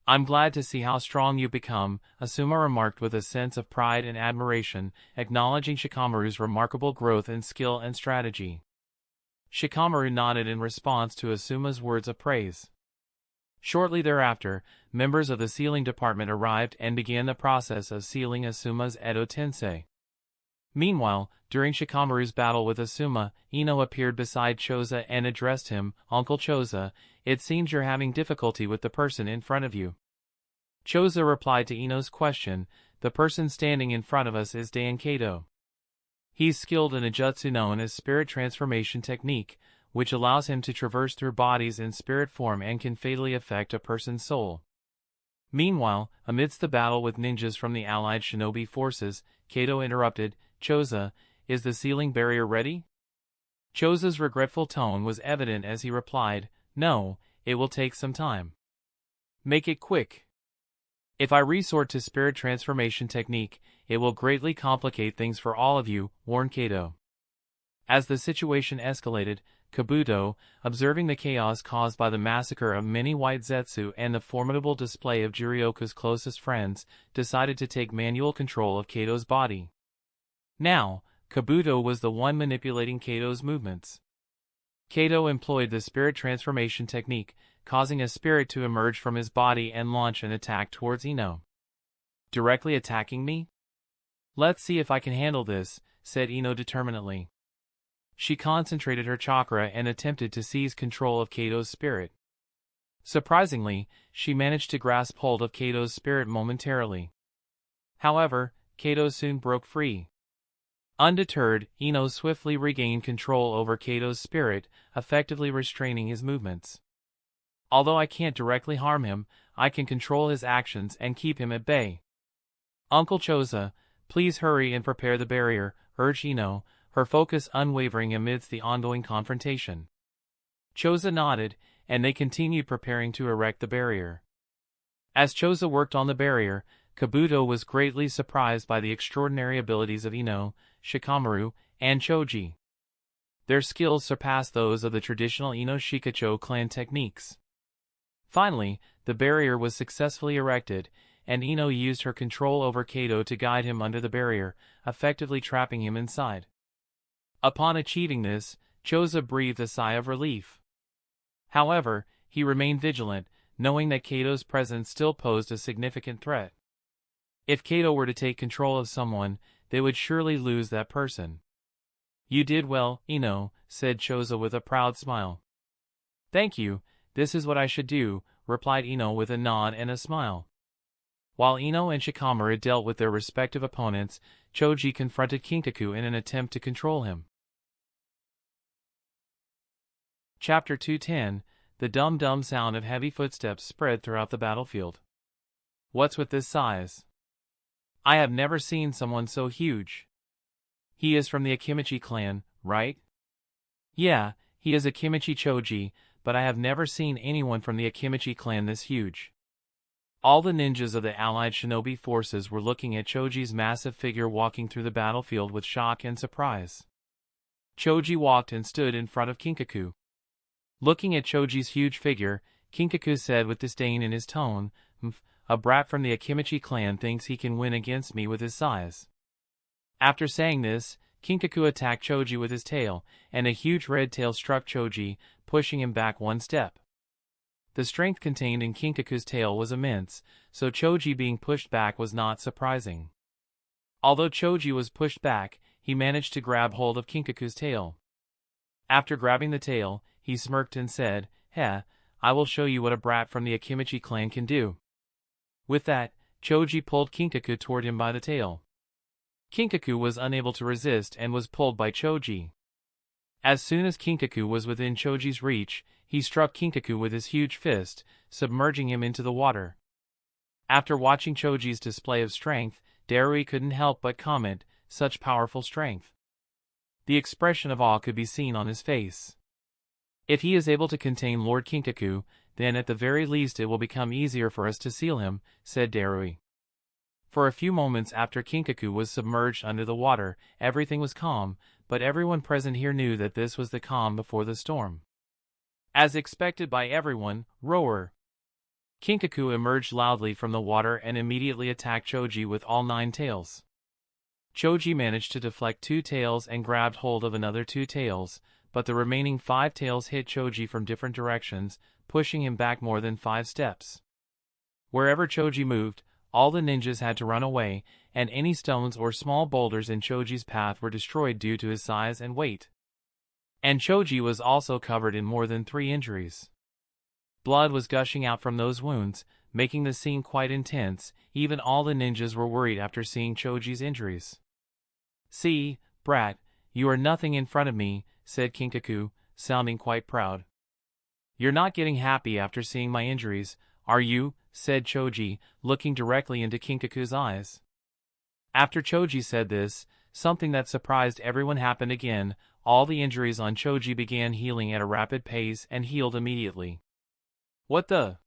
[SPEAKER 1] I'm glad to see how strong you've become, Asuma remarked with a sense of pride and admiration, acknowledging Shikamaru's remarkable growth in skill and strategy. Shikamaru nodded in response to Asuma's words of praise. Shortly thereafter, members of the sealing department arrived and began the process of sealing Asuma's Edo Tensei. Meanwhile, during Shikamaru's battle with Asuma, Ino appeared beside Choza and addressed him, Uncle Choza, it seems you're having difficulty with the person in front of you. Choza replied to Ino's question, the person standing in front of us is Dan Kato. He's skilled in a jutsu known as Spirit Transformation Technique, which allows him to traverse through bodies in spirit form and can fatally affect a person's soul. Meanwhile, amidst the battle with ninjas from the allied shinobi forces, Kato interrupted, Choza, is the sealing barrier ready? Choza's regretful tone was evident as he replied, no, it will take some time. Make it quick. If I resort to Spirit Transformation Technique, it will greatly complicate things for all of you, warned Kato. As the situation escalated, Kabuto, observing the chaos caused by the massacre of many white Zetsu and the formidable display of Jirioka's closest friends, decided to take manual control of Kato's body. Now, Kabuto was the one manipulating Kato's movements. Kato employed the Spirit Transformation Technique, causing a spirit to emerge from his body and launch an attack towards Ino. Directly attacking me? Let's see if I can handle this, said Ino determinedly. She concentrated her chakra and attempted to seize control of Kato's spirit. Surprisingly, she managed to grasp hold of Kato's spirit momentarily. However, Kato soon broke free. Undeterred, Ino swiftly regained control over Kato's spirit, effectively restraining his movements. Although I can't directly harm him, I can control his actions and keep him at bay. Uncle Choza, please hurry and prepare the barrier, urged Ino, her focus unwavering amidst the ongoing confrontation. Choza nodded, and they continued preparing to erect the barrier. As Choza worked on the barrier, Kabuto was greatly surprised by the extraordinary abilities of Ino, Shikamaru, and Choji. Their skills surpassed those of the traditional Ino Shikacho clan techniques. Finally, the barrier was successfully erected, and Ino used her control over Kato to guide him under the barrier, effectively trapping him inside. Upon achieving this, Choza breathed a sigh of relief. However, he remained vigilant, knowing that Kato's presence still posed a significant threat. If Kato were to take control of someone, they would surely lose that person. You did well, Ino, said Choza with a proud smile. Thank you, this is what I should do, replied Ino with a nod and a smile. While Ino and Shikamaru dealt with their respective opponents, Choji confronted Kinkaku in an attempt to control him. Chapter 210, the dum-dum sound of heavy footsteps spread throughout the battlefield. What's with this size? I have never seen someone so huge. He is from the Akimichi clan, right? Yeah, he is Akimichi Choji, but I have never seen anyone from the Akimichi clan this huge. All the ninjas of the allied shinobi forces were looking at Choji's massive figure walking through the battlefield with shock and surprise. Choji walked and stood in front of Kinkaku. Looking at Choji's huge figure, Kinkaku said with disdain in his tone, "A brat from the Akimichi clan thinks he can win against me with his size." After saying this, Kinkaku attacked Choji with his tail, and a huge red tail struck Choji, pushing him back one step. The strength contained in Kinkaku's tail was immense, so Choji being pushed back was not surprising. Although Choji was pushed back, he managed to grab hold of Kinkaku's tail. After grabbing the tail, he smirked and said, "Heh, I will show you what a brat from the Akimichi clan can do." With that, Choji pulled Kinkaku toward him by the tail. Kinkaku was unable to resist and was pulled by Choji. As soon as Kinkaku was within Choji's reach, he struck Kinkaku with his huge fist, submerging him into the water. After watching Choji's display of strength, Darui couldn't help but comment, "Such powerful strength." The expression of awe could be seen on his face. "If he is able to contain Lord Kinkaku, then at the very least it will become easier for us to seal him," said Darui. For a few moments after Kinkaku was submerged under the water, everything was calm, but everyone present here knew that this was the calm before the storm. As expected by everyone, roar! Kinkaku emerged loudly from the water and immediately attacked Choji with all 9 tails. Choji managed to deflect 2 tails and grabbed hold of another 2 tails, but the remaining 5 tails hit Choji from different directions, pushing him back more than 5 steps. Wherever Choji moved, all the ninjas had to run away, and any stones or small boulders in Choji's path were destroyed due to his size and weight. And Choji was also covered in more than 3 injuries. Blood was gushing out from those wounds, making the scene quite intense. Even all the ninjas were worried after seeing Choji's injuries. "See, brat, you are nothing in front of me," said Kinkaku, sounding quite proud. "You're not getting happy after seeing my injuries, are you?" said Choji, looking directly into Kinkaku's eyes. After Choji said this, something that surprised everyone happened again. All the injuries on Choji began healing at a rapid pace and healed immediately. "What the?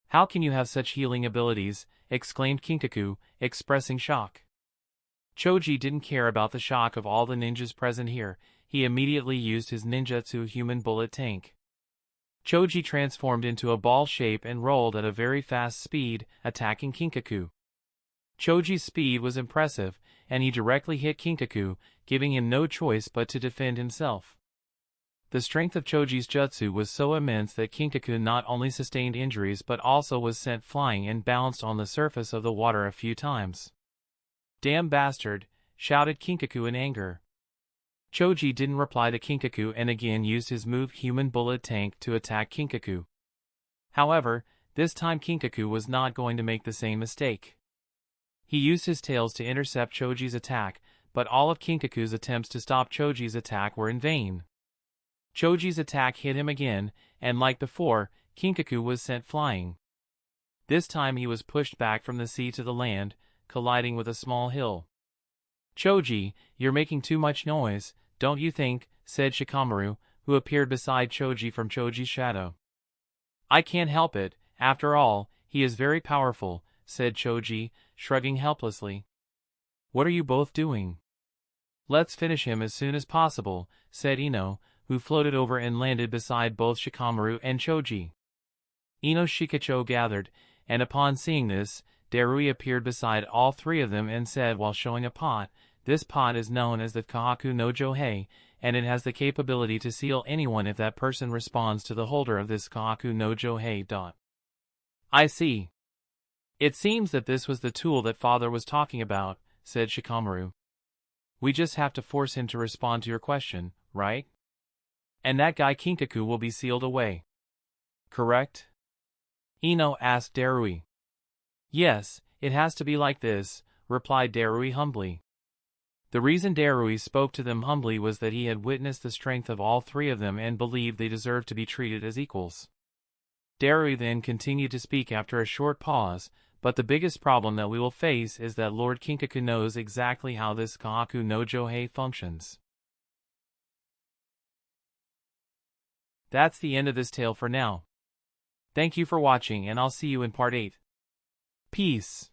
[SPEAKER 1] How can you have such healing abilities?" exclaimed Kinkaku, expressing shock. Choji didn't care about the shock of all the ninjas present here. He immediately used his ninjutsu human bullet tank. Choji transformed into a ball shape and rolled at a very fast speed, attacking Kinkaku. Choji's speed was impressive, and he directly hit Kinkaku, giving him no choice but to defend himself. The strength of Choji's jutsu was so immense that Kinkaku not only sustained injuries but also was sent flying and bounced on the surface of the water a few times. "Damn bastard!" shouted Kinkaku in anger. Choji didn't reply to Kinkaku and again used his move Human Bullet Tank to attack Kinkaku. However, this time Kinkaku was not going to make the same mistake. He used his tails to intercept Choji's attack, but all of Kinkaku's attempts to stop Choji's attack were in vain. Choji's attack hit him again, and like before, Kinkaku was sent flying. This time he was pushed back from the sea to the land, colliding with a small hill. "Choji, you're making too much noise, don't you think?" said Shikamaru, who appeared beside Choji from Choji's shadow. "I can't help it, after all, he is very powerful," said Choji, shrugging helplessly. "What are you both doing?" "Let's finish him as soon as possible," said Ino, who floated over and landed beside both Shikamaru and Choji. Ino's Shikacho gathered, and upon seeing this, Darui appeared beside all 3 of them and said while showing a pot, "This pot is known as the Kahaku no Johei, and it has the capability to seal anyone if that person responds to the holder of this Kahaku no Johei. I see. It seems that this was the tool that father was talking about," said Shikamaru. "We just have to force him to respond to your question, right? And that guy Kinkaku will be sealed away. Correct?" Ino asked Darui. "Yes, it has to be like this," replied Darui humbly. The reason Darui spoke to them humbly was that he had witnessed the strength of all 3 of them and believed they deserved to be treated as equals. Darui then continued to speak after a short pause, But the biggest problem that we will face is that Lord Kinkaku knows exactly how this Kahaku no Johei functions. That's the end of this tale for now. Thank you for watching, and I'll see you in part 8. Peace.